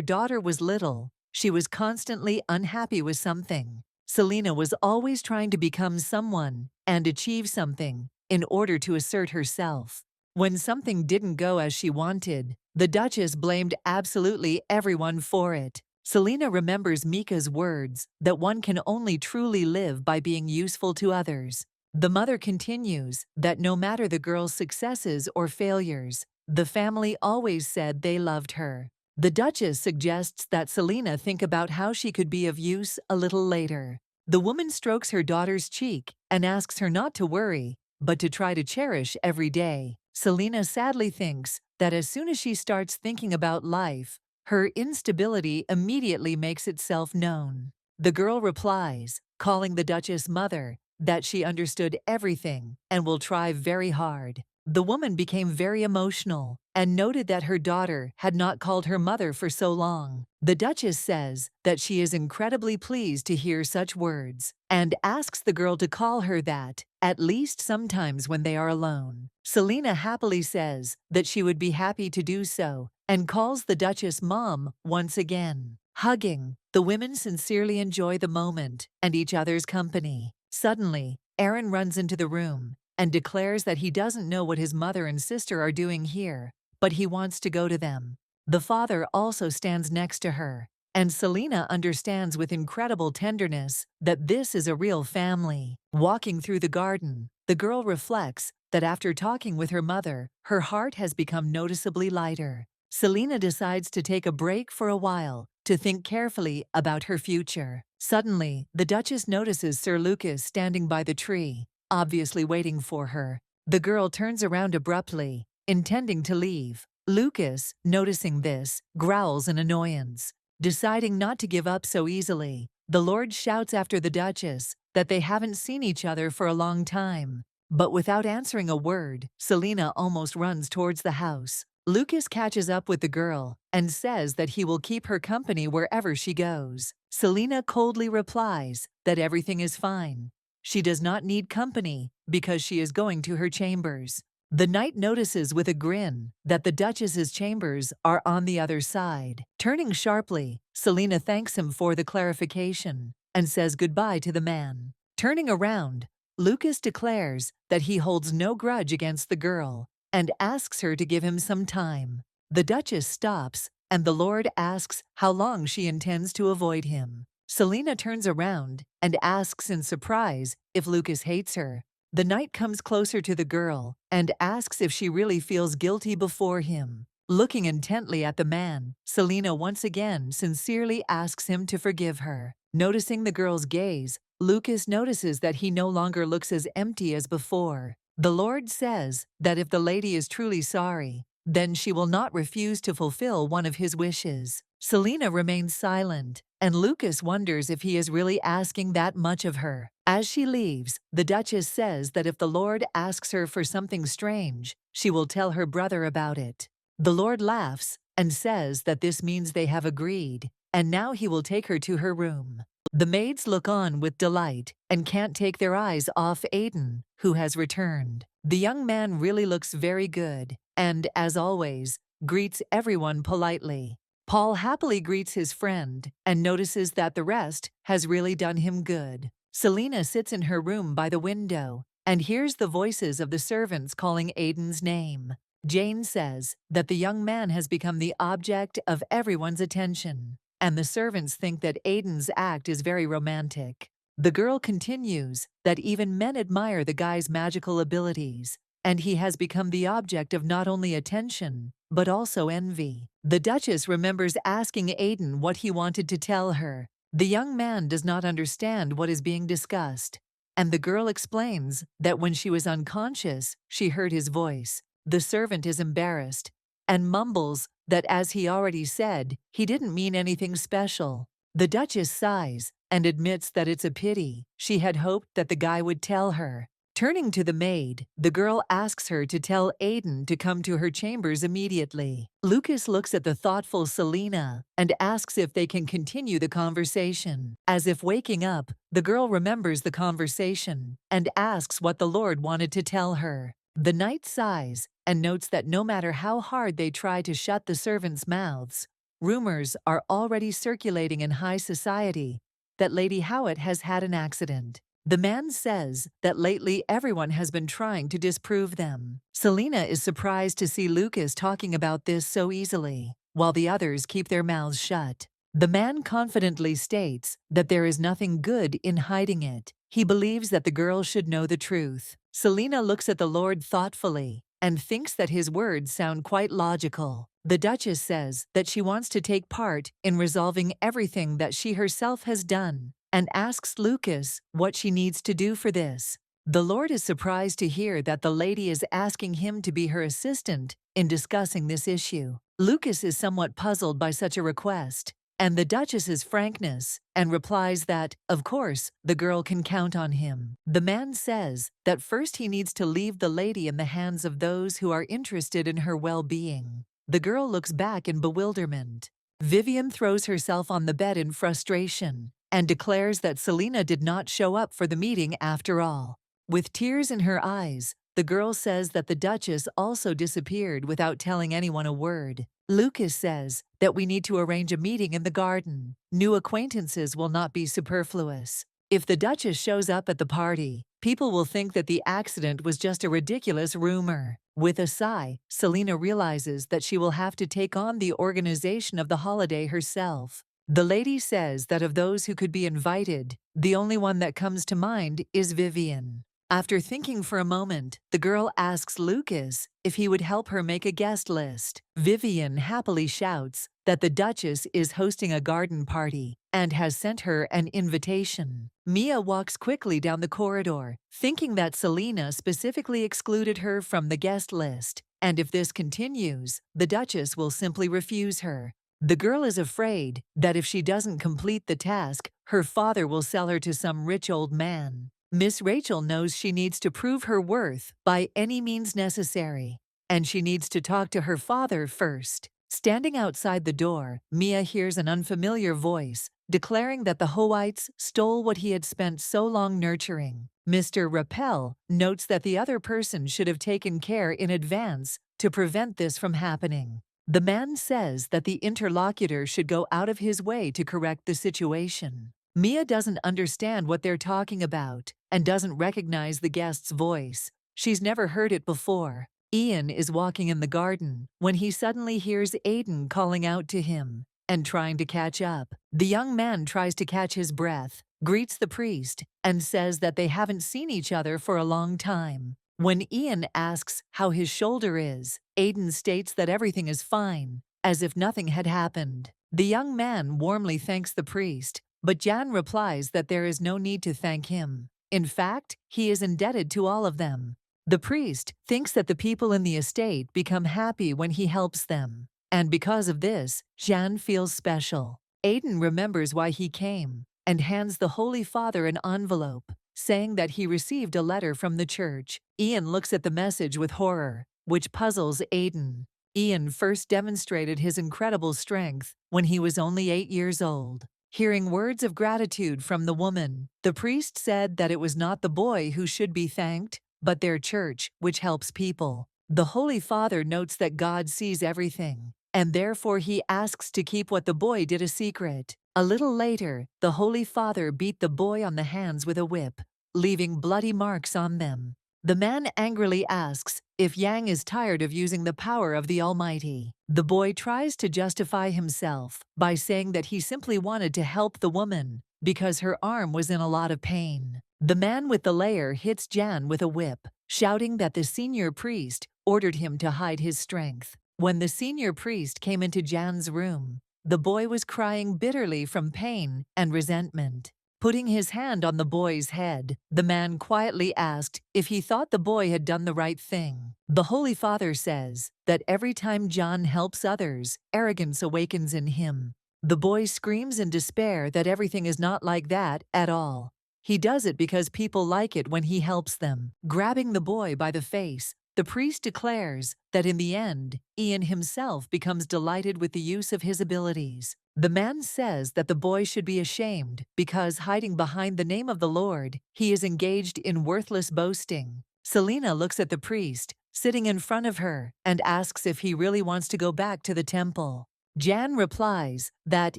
daughter was little, she was constantly unhappy with something. Selina was always trying to become someone and achieve something in order to assert herself. When something didn't go as she wanted, the Duchess blamed absolutely everyone for it. Selina remembers Mika's words that one can only truly live by being useful to others. The mother continues that no matter the girl's successes or failures, the family always said they loved her. The Duchess suggests that Selina think about how she could be of use a little later. The woman strokes her daughter's cheek and asks her not to worry, but to try to cherish every day. Selina sadly thinks that as soon as she starts thinking about life, her instability immediately makes itself known. The girl replies, calling the Duchess mother, that she understood everything and will try very hard. The woman became very emotional and noted that her daughter had not called her mother for so long. The Duchess says that she is incredibly pleased to hear such words and asks the girl to call her that, at least sometimes when they are alone. Selina happily says that she would be happy to do so and calls the Duchess mom once again. Hugging, the women sincerely enjoy the moment and each other's company. Suddenly, Aaron runs into the room and declares that he doesn't know what his mother and sister are doing here, but he wants to go to them. The father also stands next to her, and Selina understands with incredible tenderness that this is a real family. Walking through the garden, the girl reflects that after talking with her mother, her heart has become noticeably lighter. Selina decides to take a break for a while to think carefully about her future. Suddenly, the Duchess notices Sir Lucas standing by the tree, obviously waiting for her. The girl turns around abruptly, intending to leave. Lucas, noticing this, growls in annoyance. Deciding not to give up so easily, the Lord shouts after the Duchess that they haven't seen each other for a long time. But without answering a word, Selina almost runs towards the house. Lucas catches up with the girl and says that he will keep her company wherever she goes. Selina coldly replies that everything is fine. She does not need company because she is going to her chambers. The knight notices with a grin that the Duchess's chambers are on the other side. Turning sharply, Selina thanks him for the clarification and says goodbye to the man. Turning around, Lucas declares that he holds no grudge against the girl and asks her to give him some time. The Duchess stops, and the Lord asks how long she intends to avoid him. Selina turns around and asks in surprise if Lucas hates her. The knight comes closer to the girl and asks if she really feels guilty before him. Looking intently at the man, Selina once again sincerely asks him to forgive her. Noticing the girl's gaze, Lucas notices that he no longer looks as empty as before. The Lord says that if the lady is truly sorry, then she will not refuse to fulfill one of his wishes. Selina remains silent, and Lucas wonders if he is really asking that much of her. As she leaves, the Duchess says that if the Lord asks her for something strange, she will tell her brother about it. The Lord laughs and says that this means they have agreed, and now he will take her to her room. The maids look on with delight and can't take their eyes off Aiden, who has returned. The young man really looks very good and, as always, greets everyone politely. Paul happily greets his friend and notices that the rest has really done him good. Selina sits in her room by the window and hears the voices of the servants calling Aiden's name. Jane says that the young man has become the object of everyone's attention, and the servants think that Aiden's act is very romantic. The girl continues that even men admire the guy's magical abilities, and he has become the object of not only attention, but also envy. The Duchess remembers asking Aiden what he wanted to tell her. The young man does not understand what is being discussed and the girl explains that when she was unconscious, she heard his voice. The servant is embarrassed and mumbles that, as he already said, he didn't mean anything special. The Duchess sighs and admits that it's a pity. She had hoped that the guy would tell her. Turning to the maid, the girl asks her to tell Aiden to come to her chambers immediately. Lucas looks at the thoughtful Selena and asks if they can continue the conversation. As if waking up, the girl remembers the conversation and asks what the Lord wanted to tell her. The knight sighs and notes that no matter how hard they try to shut the servants' mouths, rumors are already circulating in high society that Lady Howitt has had an accident. The man says that lately everyone has been trying to disprove them. Selena is surprised to see Lucas talking about this so easily, while the others keep their mouths shut. The man confidently states that there is nothing good in hiding it. He believes that the girl should know the truth. Selena looks at the Lord thoughtfully and thinks that his words sound quite logical. The Duchess says that she wants to take part in resolving everything that she herself has done, and asks Lucas what she needs to do for this. The Lord is surprised to hear that the lady is asking him to be her assistant in discussing this issue. Lucas is somewhat puzzled by such a request, and the Duchess's frankness, and replies that, of course, the girl can count on him. The man says that first he needs to leave the lady in the hands of those who are interested in her well-being. The girl looks back in bewilderment. Vivian throws herself on the bed in frustration and declares that Selena did not show up for the meeting after all. With tears in her eyes, the girl says that the Duchess also disappeared without telling anyone a word. Lucas says that we need to arrange a meeting in the garden. New acquaintances will not be superfluous. If the Duchess shows up at the party, people will think that the accident was just a ridiculous rumor. With a sigh, Selena realizes that she will have to take on the organization of the holiday herself. The lady says that of those who could be invited, the only one that comes to mind is Vivian. After thinking for a moment, the girl asks Lucas if he would help her make a guest list. Vivian happily shouts that the Duchess is hosting a garden party and has sent her an invitation. Mia walks quickly down the corridor, thinking that Selena specifically excluded her from the guest list, and if this continues, the Duchess will simply refuse her. The girl is afraid that if she doesn't complete the task, her father will sell her to some rich old man. Miss Rachel knows she needs to prove her worth by any means necessary, and she needs to talk to her father first. Standing outside the door, Mia hears an unfamiliar voice declaring that the Howites stole what he had spent so long nurturing. Mr. Rappel notes that the other person should have taken care in advance to prevent this from happening. The man says that the interlocutor should go out of his way to correct the situation. Mia doesn't understand what they're talking about and doesn't recognize the guest's voice. She's never heard it before. Ian is walking in the garden when he suddenly hears Aiden calling out to him and trying to catch up. The young man tries to catch his breath, greets the priest, and says that they haven't seen each other for a long time. When Ian asks how his shoulder is, Aiden states that everything is fine, as if nothing had happened. The young man warmly thanks the priest, but Jan replies that there is no need to thank him. In fact, he is indebted to all of them. The priest thinks that the people in the estate become happy when he helps them, and because of this, Jan feels special. Aiden remembers why he came and hands the Holy Father an envelope, saying that he received a letter from the church. Ian looks at the message with horror, which puzzles Aiden. Ian first demonstrated his incredible strength when he was only 8 years old. Hearing words of gratitude from the woman, the priest said that it was not the boy who should be thanked, but their church, which helps people. The Holy Father notes that God sees everything, and therefore he asks to keep what the boy did a secret. A little later, the Holy Father beat the boy on the hands with a whip, leaving bloody marks on them. The man angrily asks if Yang is tired of using the power of the Almighty. The boy tries to justify himself by saying that he simply wanted to help the woman because her arm was in a lot of pain. The man with the layer hits Jan with a whip, shouting that the senior priest ordered him to hide his strength. When the senior priest came into Jan's room, the boy was crying bitterly from pain and resentment. Putting his hand on the boy's head, the man quietly asked if he thought the boy had done the right thing. The Holy Father says that every time John helps others, arrogance awakens in him. The boy screams in despair that everything is not like that at all. He does it because people like it when he helps them. Grabbing the boy by the face, the priest declares that in the end, Ian himself becomes delighted with the use of his abilities. The man says that the boy should be ashamed because, hiding behind the name of the Lord, he is engaged in worthless boasting. Selena looks at the priest, sitting in front of her, and asks if he really wants to go back to the temple. Jan replies that,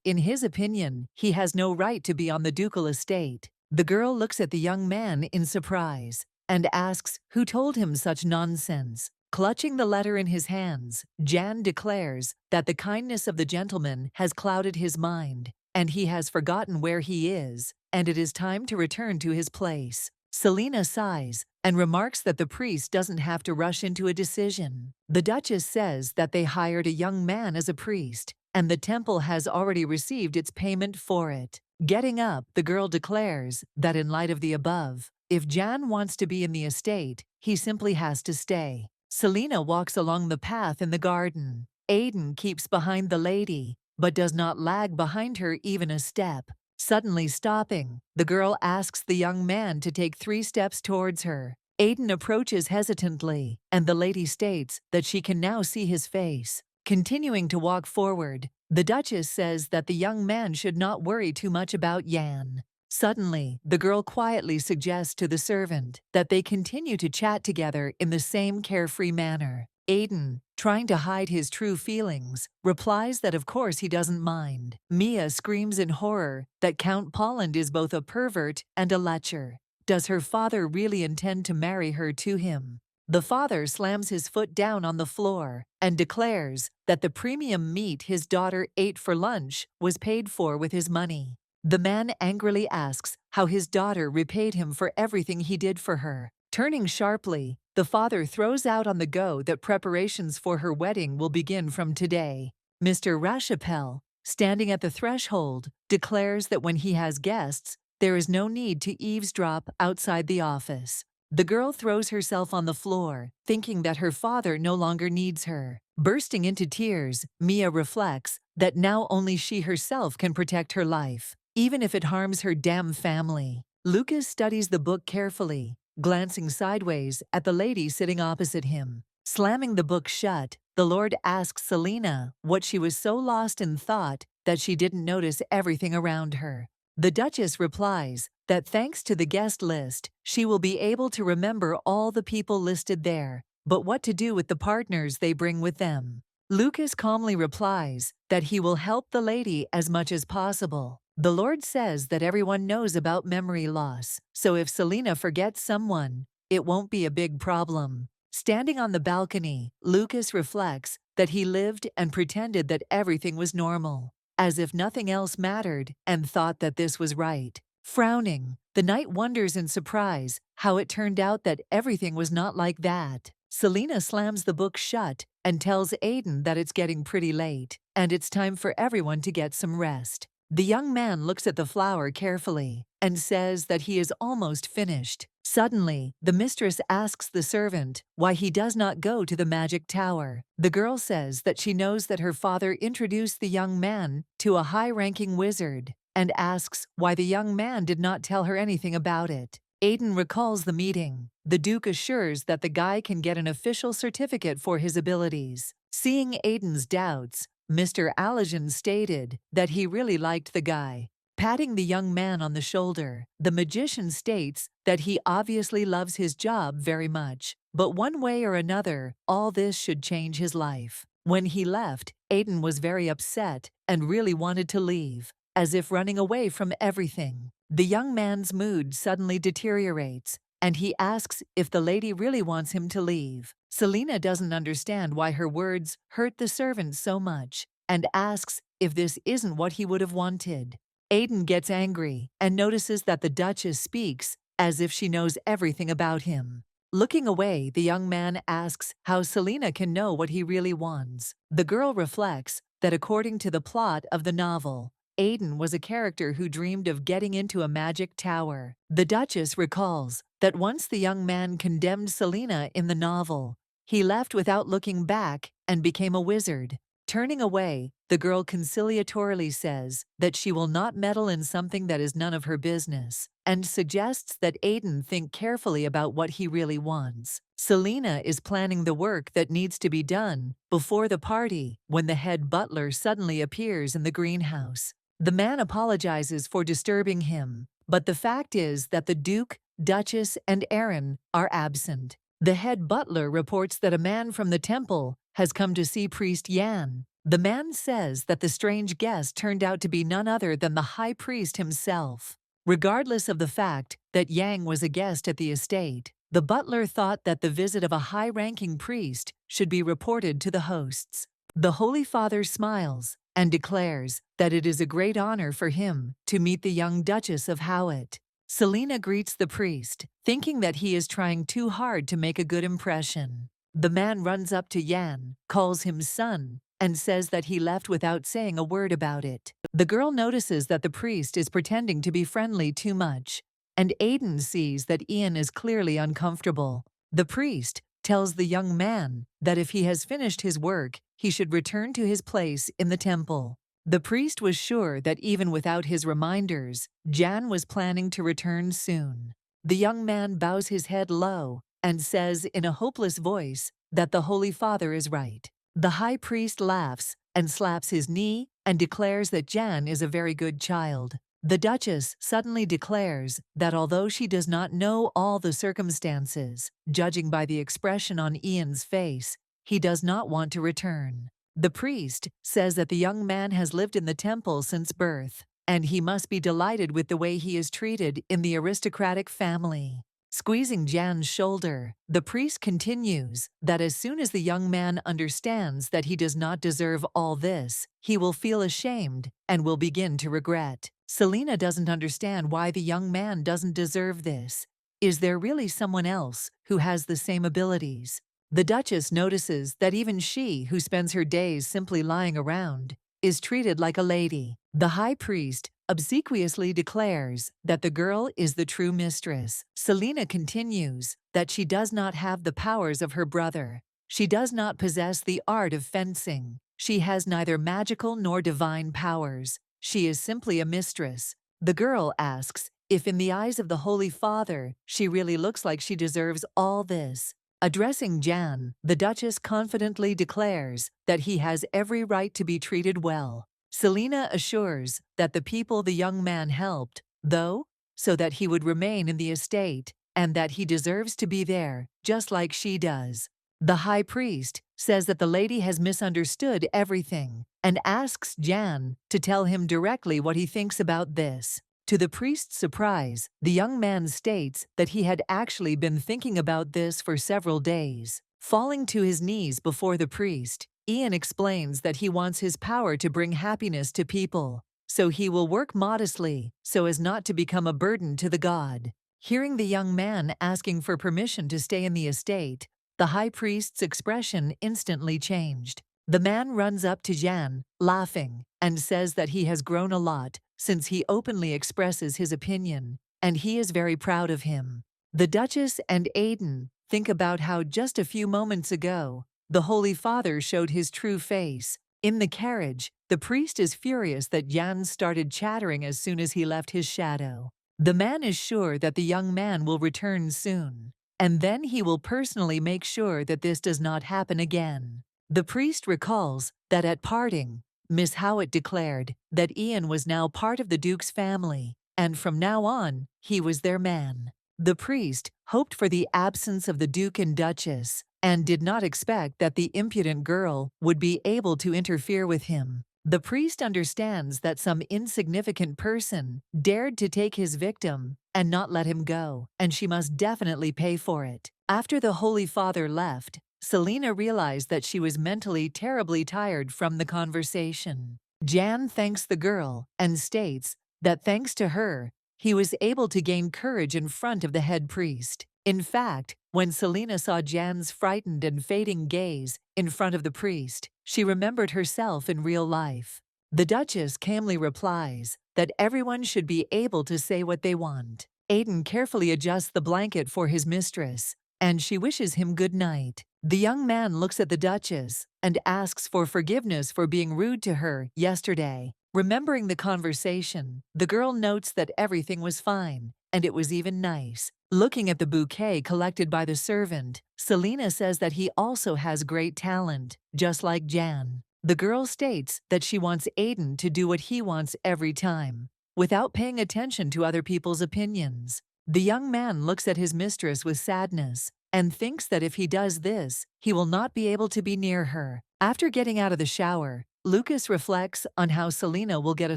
in his opinion, he has no right to be on the ducal estate. The girl looks at the young man in surprise and asks who told him such nonsense. Clutching the letter in his hands, Jan declares that the kindness of the gentleman has clouded his mind, and he has forgotten where he is, and it is time to return to his place. Selena sighs and remarks that the priest doesn't have to rush into a decision. The Duchess says that they hired a young man as a priest, and the temple has already received its payment for it. Getting up, the girl declares that in light of the above, if Jan wants to be in the estate, he simply has to stay. Selena walks along the path in the garden. Aiden keeps behind the lady, but does not lag behind her even a step. Suddenly stopping, the girl asks the young man to take 3 steps towards her. Aiden approaches hesitantly, and the lady states that she can now see his face. Continuing to walk forward, the Duchess says that the young man should not worry too much about Jan. Suddenly, the girl quietly suggests to the servant that they continue to chat together in the same carefree manner. Aiden, trying to hide his true feelings, replies that of course he doesn't mind. Mia screams in horror that Count Polland is both a pervert and a lecher. Does her father really intend to marry her to him? The father slams his foot down on the floor and declares that the premium meat his daughter ate for lunch was paid for with his money. The man angrily asks how his daughter repaid him for everything he did for her. Turning sharply, the father throws out on the go that preparations for her wedding will begin from today. Mr. Rachapelle, standing at the threshold, declares that when he has guests, there is no need to eavesdrop outside the office. The girl throws herself on the floor, thinking that her father no longer needs her. Bursting into tears, Mia reflects that now only she herself can protect her life, even if it harms her damn family. Lucas studies the book carefully, glancing sideways at the lady sitting opposite him. Slamming the book shut, the Lord asks Selena what she was so lost in thought that she didn't notice everything around her. The Duchess replies that thanks to the guest list, she will be able to remember all the people listed there, but what to do with the partners they bring with them. Lucas calmly replies that he will help the lady as much as possible. The Lord says that everyone knows about memory loss, so if Selena forgets someone, it won't be a big problem. Standing on the balcony, Lucas reflects that he lived and pretended that everything was normal, as if nothing else mattered, and thought that this was right. Frowning, the knight wonders in surprise how it turned out that everything was not like that. Selena slams the book shut and tells Aiden that it's getting pretty late, and it's time for everyone to get some rest. The young man looks at the flower carefully and says that he is almost finished. Suddenly, the mistress asks the servant why he does not go to the magic tower. The girl says that she knows that her father introduced the young man to a high-ranking wizard and asks why the young man did not tell her anything about it. Aiden recalls the meeting. The Duke assures that the guy can get an official certificate for his abilities. Seeing Aiden's doubts, Mr. Allergen stated that he really liked the guy. Patting the young man on the shoulder, the magician states that he obviously loves his job very much, but one way or another, all this should change his life. When he left, Aiden was very upset and really wanted to leave, as if running away from everything. The young man's mood suddenly deteriorates, and he asks if the lady really wants him to leave. Selena doesn't understand why her words hurt the servant so much, and asks if this isn't what he would have wanted. Aiden gets angry and notices that the Duchess speaks as if she knows everything about him. Looking away, the young man asks how Selena can know what he really wants. The girl reflects that according to the plot of the novel, Aiden was a character who dreamed of getting into a magic tower. The Duchess recalls that once the young man condemned Selena in the novel. He left without looking back and became a wizard. Turning away, the girl conciliatorily says that she will not meddle in something that is none of her business, and suggests that Aiden think carefully about what he really wants. Selena is planning the work that needs to be done before the party when the head butler suddenly appears in the greenhouse. The man apologizes for disturbing him, but the fact is that the Duke, Duchess, and Aaron are absent. The head butler reports that a man from the temple has come to see Priest Yan. The man says that the strange guest turned out to be none other than the high priest himself. Regardless of the fact that Yang was a guest at the estate, the butler thought that the visit of a high-ranking priest should be reported to the hosts. The Holy Father smiles and declares that it is a great honor for him to meet the young Duchess of Howett. Selena greets the priest, thinking that he is trying too hard to make a good impression. The man runs up to Yan, calls him son, and says that he left without saying a word about it. The girl notices that the priest is pretending to be friendly too much, and Aiden sees that Ian is clearly uncomfortable. The priest tells the young man that if he has finished his work, he should return to his place in the temple. The priest was sure that even without his reminders, Jan was planning to return soon. The young man bows his head low and says in a hopeless voice that the Holy Father is right. The high priest laughs and slaps his knee and declares that Jan is a very good child. The Duchess suddenly declares that although she does not know all the circumstances, judging by the expression on Ian's face, he does not want to return. The priest says that the young man has lived in the temple since birth, and he must be delighted with the way he is treated in the aristocratic family. Squeezing Jan's shoulder, the priest continues that as soon as the young man understands that he does not deserve all this, he will feel ashamed and will begin to regret. Selena doesn't understand why the young man doesn't deserve this. Is there really someone else who has the same abilities? The Duchess notices that even she, who spends her days simply lying around, is treated like a lady. The high priest obsequiously declares that the girl is the true mistress. Selena continues that she does not have the powers of her brother. She does not possess the art of fencing. She has neither magical nor divine powers. She is simply a mistress. The girl asks if in the eyes of the Holy Father, she really looks like she deserves all this. Addressing Jan, the Duchess confidently declares that he has every right to be treated well. Selena assures that the people the young man helped, though, so that he would remain in the estate, and that he deserves to be there, just like she does. The high priest says that the lady has misunderstood everything, and asks Jan to tell him directly what he thinks about this. To the priest's surprise, the young man states that he had actually been thinking about this for several days. Falling to his knees before the priest, Ian explains that he wants his power to bring happiness to people, so he will work modestly so as not to become a burden to the god. Hearing the young man asking for permission to stay in the estate, the high priest's expression instantly changed. The man runs up to Jan, laughing, and says that he has grown a lot since he openly expresses his opinion, and he is very proud of him. The Duchess and Aiden think about how just a few moments ago, the Holy Father showed his true face. In the carriage, the priest is furious that Jan started chattering as soon as he left his shadow. The man is sure that the young man will return soon, and then he will personally make sure that this does not happen again. The priest recalls that at parting, Miss Howett declared that Ian was now part of the Duke's family, and from now on, he was their man. The priest hoped for the absence of the Duke and Duchess, and did not expect that the impudent girl would be able to interfere with him. The priest understands that some insignificant person dared to take his victim and not let him go, and she must definitely pay for it. After the Holy Father left, Selena realized that she was mentally terribly tired from the conversation. Jan thanks the girl and states that thanks to her, he was able to gain courage in front of the head priest. In fact, when Selena saw Jan's frightened and fading gaze in front of the priest, she remembered herself in real life. The Duchess calmly replies that everyone should be able to say what they want. Aiden carefully adjusts the blanket for his mistress, and she wishes him good night. The young man looks at the Duchess and asks for forgiveness for being rude to her yesterday. Remembering the conversation, the girl notes that everything was fine, and it was even nice. Looking at the bouquet collected by the servant, Selena says that he also has great talent, just like Jan. The girl states that she wants Aiden to do what he wants every time, without paying attention to other people's opinions. The young man looks at his mistress with sadness and thinks that if he does this, he will not be able to be near her. After getting out of the shower, Lucas reflects on how Selena will get a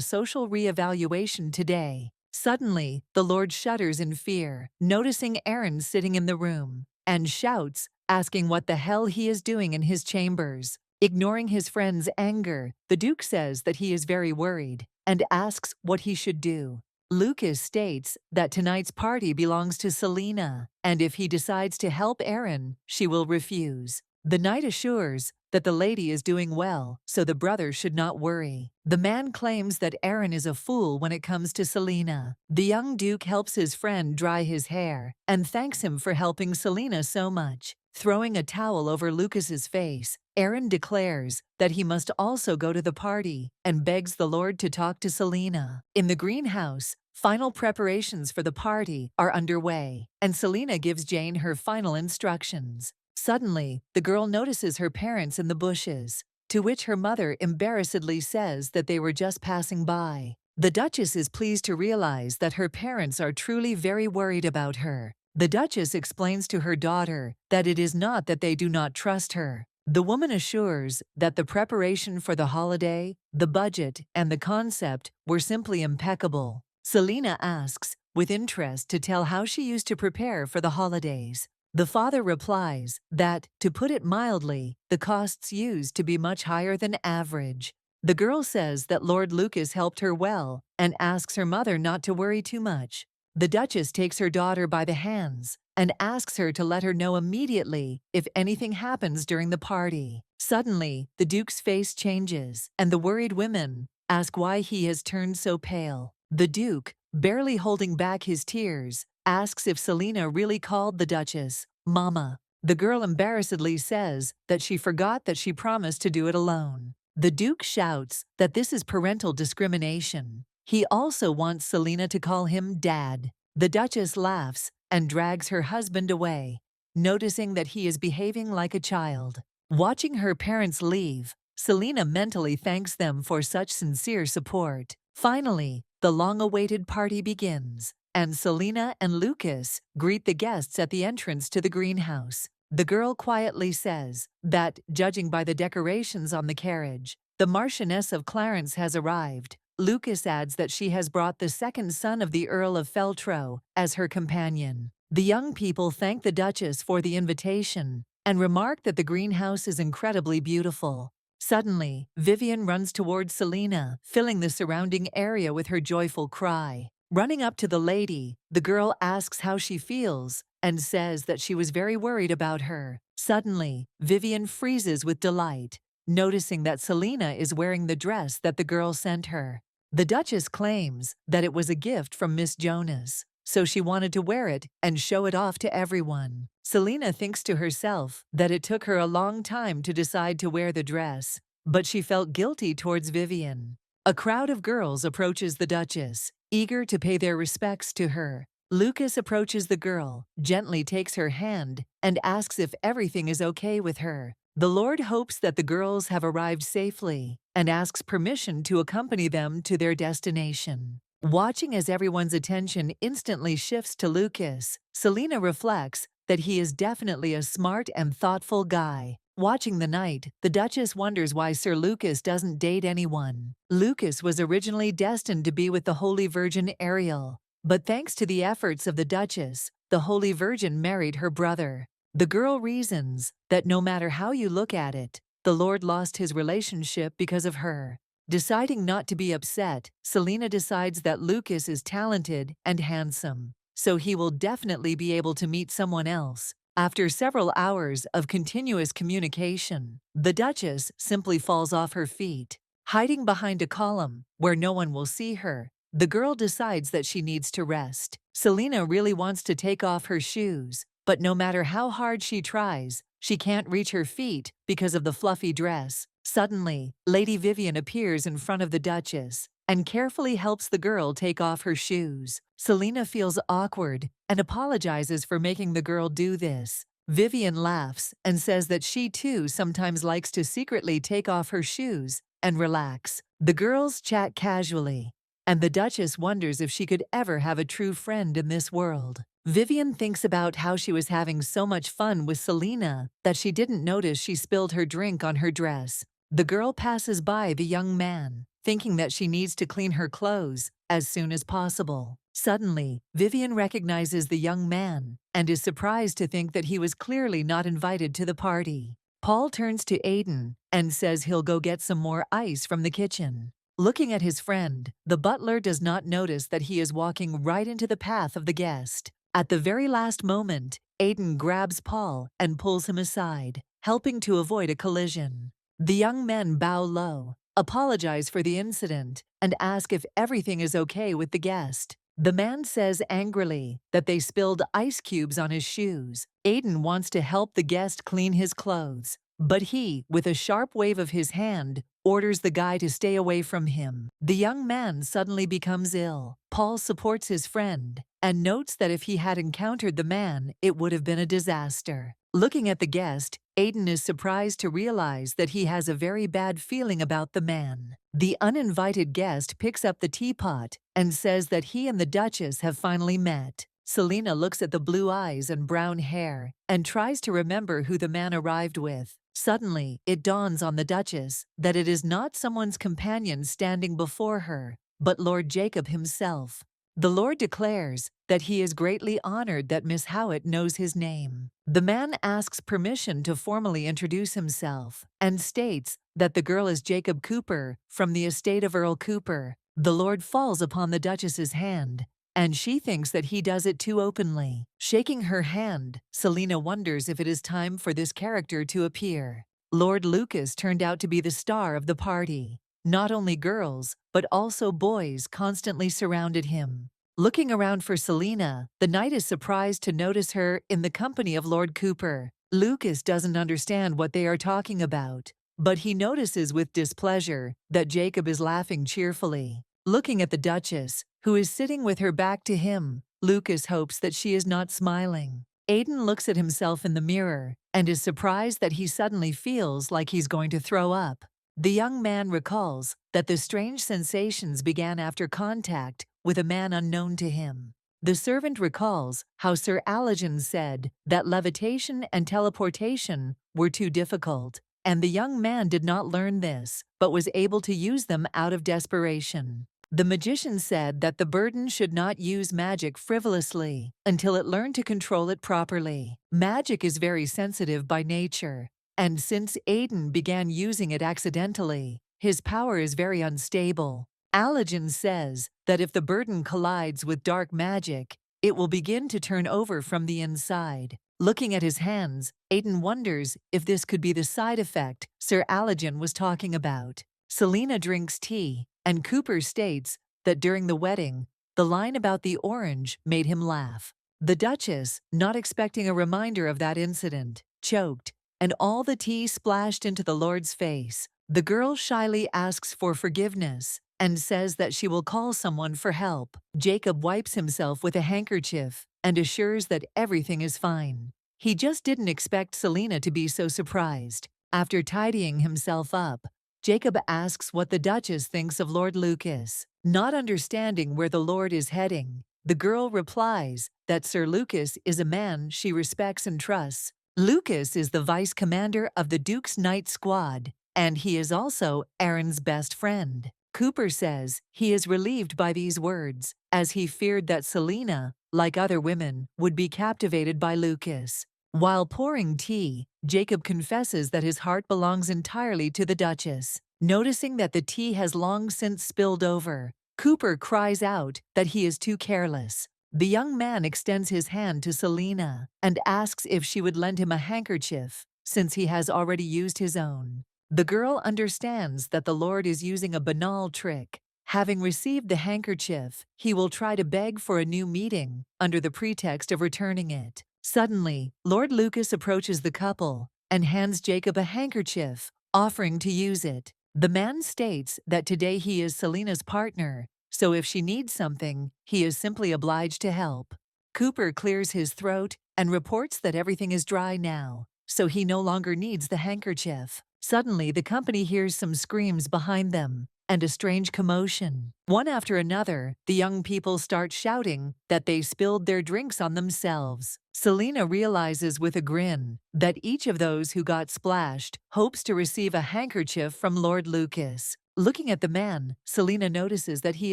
social re-evaluation today. Suddenly, the Lord shudders in fear, noticing Aaron sitting in the room, and shouts, asking what the hell he is doing in his chambers. Ignoring his friend's anger, the Duke says that he is very worried and asks what he should do. Lucas states that tonight's party belongs to Selena, and if he decides to help Aaron, she will refuse. The knight assures that the lady is doing well, so the brother should not worry. The man claims that Aaron is a fool when it comes to Selena. The young Duke helps his friend dry his hair and thanks him for helping Selena so much. Throwing a towel over Lucas's face, Aaron declares that he must also go to the party and begs the Lord to talk to Selena. In the greenhouse, final preparations for the party are underway, and Selena gives Jane her final instructions. Suddenly, the girl notices her parents in the bushes, to which her mother embarrassedly says that they were just passing by. The Duchess is pleased to realize that her parents are truly very worried about her. The Duchess explains to her daughter that it is not that they do not trust her. The woman assures that the preparation for the holiday, the budget, and the concept were simply impeccable. Selena asks, with interest, to tell how she used to prepare for the holidays. The father replies that, to put it mildly, the costs used to be much higher than average. The girl says that Lord Lucas helped her well and asks her mother not to worry too much. The Duchess takes her daughter by the hands and asks her to let her know immediately if anything happens during the party. Suddenly, the Duke's face changes, and the worried women ask why he has turned so pale. The Duke, barely holding back his tears, asks if Selena really called the Duchess Mama. The girl embarrassedly says that she forgot that she promised to do it alone. The Duke shouts that this is parental discrimination. He also wants Selena to call him Dad. The Duchess laughs and drags her husband away, noticing that he is behaving like a child. Watching her parents leave, Selena mentally thanks them for such sincere support. Finally, the long-awaited party begins, and Selena and Lucas greet the guests at the entrance to the greenhouse. The girl quietly says that, judging by the decorations on the carriage, the Marchioness of Clarence has arrived. Lucas adds that she has brought the second son of the Earl of Feltro as her companion. The young people thank the Duchess for the invitation and remark that the greenhouse is incredibly beautiful. Suddenly, Vivian runs towards Selena, filling the surrounding area with her joyful cry. Running up to the lady, the girl asks how she feels and says that she was very worried about her. Suddenly, Vivian freezes with delight, noticing that Selena is wearing the dress that the girl sent her. The Duchess claims that it was a gift from Miss Jonas, so she wanted to wear it and show it off to everyone. Selena thinks to herself that it took her a long time to decide to wear the dress, but she felt guilty towards Vivian. A crowd of girls approaches the Duchess, eager to pay their respects to her. Lucas approaches the girl, gently takes her hand, and asks if everything is okay with her. The Lord hopes that the girls have arrived safely and asks permission to accompany them to their destination. Watching as everyone's attention instantly shifts to Lucas, Selena reflects that he is definitely a smart and thoughtful guy. Watching the night, the Duchess wonders why Sir Lucas doesn't date anyone. Lucas was originally destined to be with the Holy Virgin Ariel, but thanks to the efforts of the Duchess, the Holy Virgin married her brother. The girl reasons that no matter how you look at it, the Lord lost his relationship because of her. Deciding not to be upset, Selena decides that Lucas is talented and handsome, so he will definitely be able to meet someone else. After several hours of continuous communication, the Duchess simply falls off her feet. Hiding behind a column where no one will see her, the girl decides that she needs to rest. Selena really wants to take off her shoes, but no matter how hard she tries, she can't reach her feet because of the fluffy dress. Suddenly, Lady Vivian appears in front of the Duchess and carefully helps the girl take off her shoes. Selena feels awkward and apologizes for making the girl do this. Vivian laughs and says that she too sometimes likes to secretly take off her shoes and relax. The girls chat casually, and the Duchess wonders if she could ever have a true friend in this world. Vivian thinks about how she was having so much fun with Selena that she didn't notice she spilled her drink on her dress. The girl passes by the young man, thinking that she needs to clean her clothes as soon as possible. Suddenly, Vivian recognizes the young man and is surprised to think that he was clearly not invited to the party. Paul turns to Aiden and says he'll go get some more ice from the kitchen. Looking at his friend, the butler does not notice that he is walking right into the path of the guest. At the very last moment, Aiden grabs Paul and pulls him aside, helping to avoid a collision. The young men bow low, apologize for the incident, and ask if everything is okay with the guest. The man says angrily that they spilled ice cubes on his shoes. Aiden wants to help the guest clean his clothes, but he, with a sharp wave of his hand, orders the guy to stay away from him. The young man suddenly becomes ill. Paul supports his friend and notes that if he had encountered the man, it would have been a disaster. Looking at the guest, Aiden is surprised to realize that he has a very bad feeling about the man. The uninvited guest picks up the teapot and says that he and the Duchess have finally met. Selena looks at the blue eyes and brown hair and tries to remember who the man arrived with. Suddenly, it dawns on the Duchess that it is not someone's companion standing before her, but Lord Jacob himself. The Lord declares that he is greatly honored that Miss Howitt knows his name. The man asks permission to formally introduce himself and states that the girl is Jacob Cooper from the estate of Earl Cooper. The Lord falls upon the Duchess's hand, and she thinks that he does it too openly. Shaking her hand, Selena wonders if it is time for this character to appear. Lord Lucas turned out to be the star of the party. Not only girls, but also boys constantly surrounded him. Looking around for Selena, the knight is surprised to notice her in the company of Lord Cooper. Lucas doesn't understand what they are talking about, but he notices with displeasure that Jacob is laughing cheerfully. Looking at the Duchess, who is sitting with her back to him, Lucas hopes that she is not smiling. Aiden looks at himself in the mirror and is surprised that he suddenly feels like he's going to throw up. The young man recalls that the strange sensations began after contact with a man unknown to him. The servant recalls how Sir Allergen said that levitation and teleportation were too difficult, and the young man did not learn this, but was able to use them out of desperation. The magician said that the burden should not use magic frivolously until it learned to control it properly. Magic is very sensitive by nature, and since Aiden began using it accidentally, his power is very unstable. Allergen says that if the burden collides with dark magic, it will begin to turn over from the inside. Looking at his hands, Aiden wonders if this could be the side effect Sir Allergen was talking about. Selena drinks tea, and Cooper states that during the wedding, the line about the orange made him laugh. The Duchess, not expecting a reminder of that incident, choked, and all the tea splashed into the Lord's face. The girl shyly asks for forgiveness and says that she will call someone for help. Jacob wipes himself with a handkerchief and assures that everything is fine. He just didn't expect Selena to be so surprised. After tidying himself up, Jacob asks what the Duchess thinks of Lord Lucas. Not understanding where the Lord is heading, the girl replies that Sir Lucas is a man she respects and trusts. Lucas is the vice commander of the Duke's Night Squad, and he is also Aaron's best friend. Cooper says he is relieved by these words, as he feared that Selena, like other women, would be captivated by Lucas. While pouring tea, Jacob confesses that his heart belongs entirely to the Duchess. Noticing that the tea has long since spilled over, Cooper cries out that he is too careless. The young man extends his hand to Selena and asks if she would lend him a handkerchief, since he has already used his own. The girl understands that the Lord is using a banal trick. Having received the handkerchief, he will try to beg for a new meeting under the pretext of returning it. Suddenly, Lord Lucas approaches the couple and hands Jacob a handkerchief, offering to use it. The man states that today he is Selena's partner, so if she needs something, he is simply obliged to help. Cooper clears his throat and reports that everything is dry now, so he no longer needs the handkerchief. Suddenly, the company hears some screams behind them and a strange commotion. One after another, the young people start shouting that they spilled their drinks on themselves. Selena realizes with a grin that each of those who got splashed hopes to receive a handkerchief from Lord Lucas. Looking at the man, Selena notices that he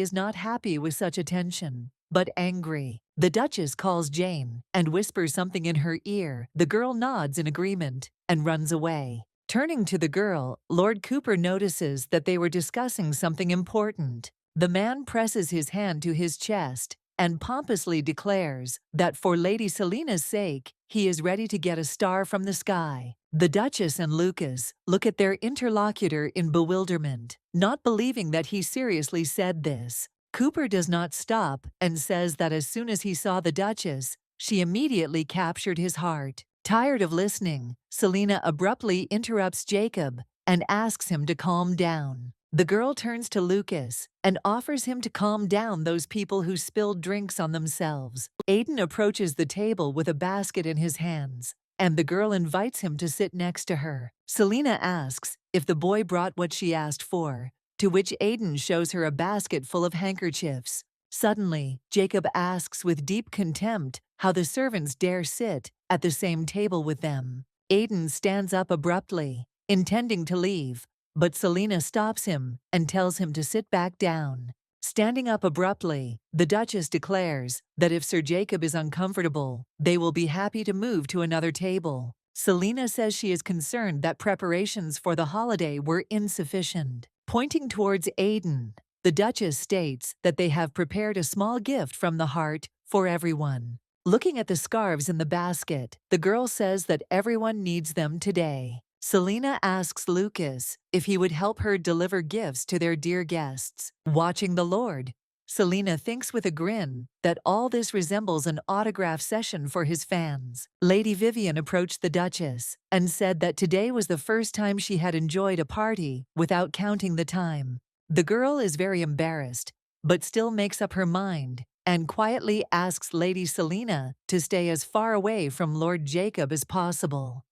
is not happy with such attention, but angry. The Duchess calls Jane and whispers something in her ear. The girl nods in agreement and runs away. Turning to the girl, Lord Cooper notices that they were discussing something important. The man presses his hand to his chest and pompously declares that for Lady Selena's sake, he is ready to get a star from the sky. The Duchess and Lucas look at their interlocutor in bewilderment, not believing that he seriously said this. Cooper does not stop and says that as soon as he saw the Duchess, she immediately captured his heart. Tired of listening, Selena abruptly interrupts Jacob and asks him to calm down. The girl turns to Lucas and offers him to calm down those people who spilled drinks on themselves. Aiden approaches the table with a basket in his hands, and the girl invites him to sit next to her. Selena asks if the boy brought what she asked for, to which Aiden shows her a basket full of handkerchiefs. Suddenly, Jacob asks with deep contempt how the servants dare sit at the same table with them. Aiden stands up abruptly, intending to leave, but Selena stops him and tells him to sit back down. Standing up abruptly, the Duchess declares that if Sir Jacob is uncomfortable, they will be happy to move to another table. Selena says she is concerned that preparations for the holiday were insufficient. Pointing towards Aiden, the Duchess states that they have prepared a small gift from the heart for everyone. Looking at the scarves in the basket, the girl says that everyone needs them today. Selena asks Lucas if he would help her deliver gifts to their dear guests. Watching the Lord, Selena thinks with a grin that all this resembles an autograph session for his fans. Lady Vivian approached the Duchess and said that today was the first time she had enjoyed a party without counting the time. The girl is very embarrassed, but still makes up her mind and quietly asks Lady Selena to stay as far away from Lord Jacob as possible.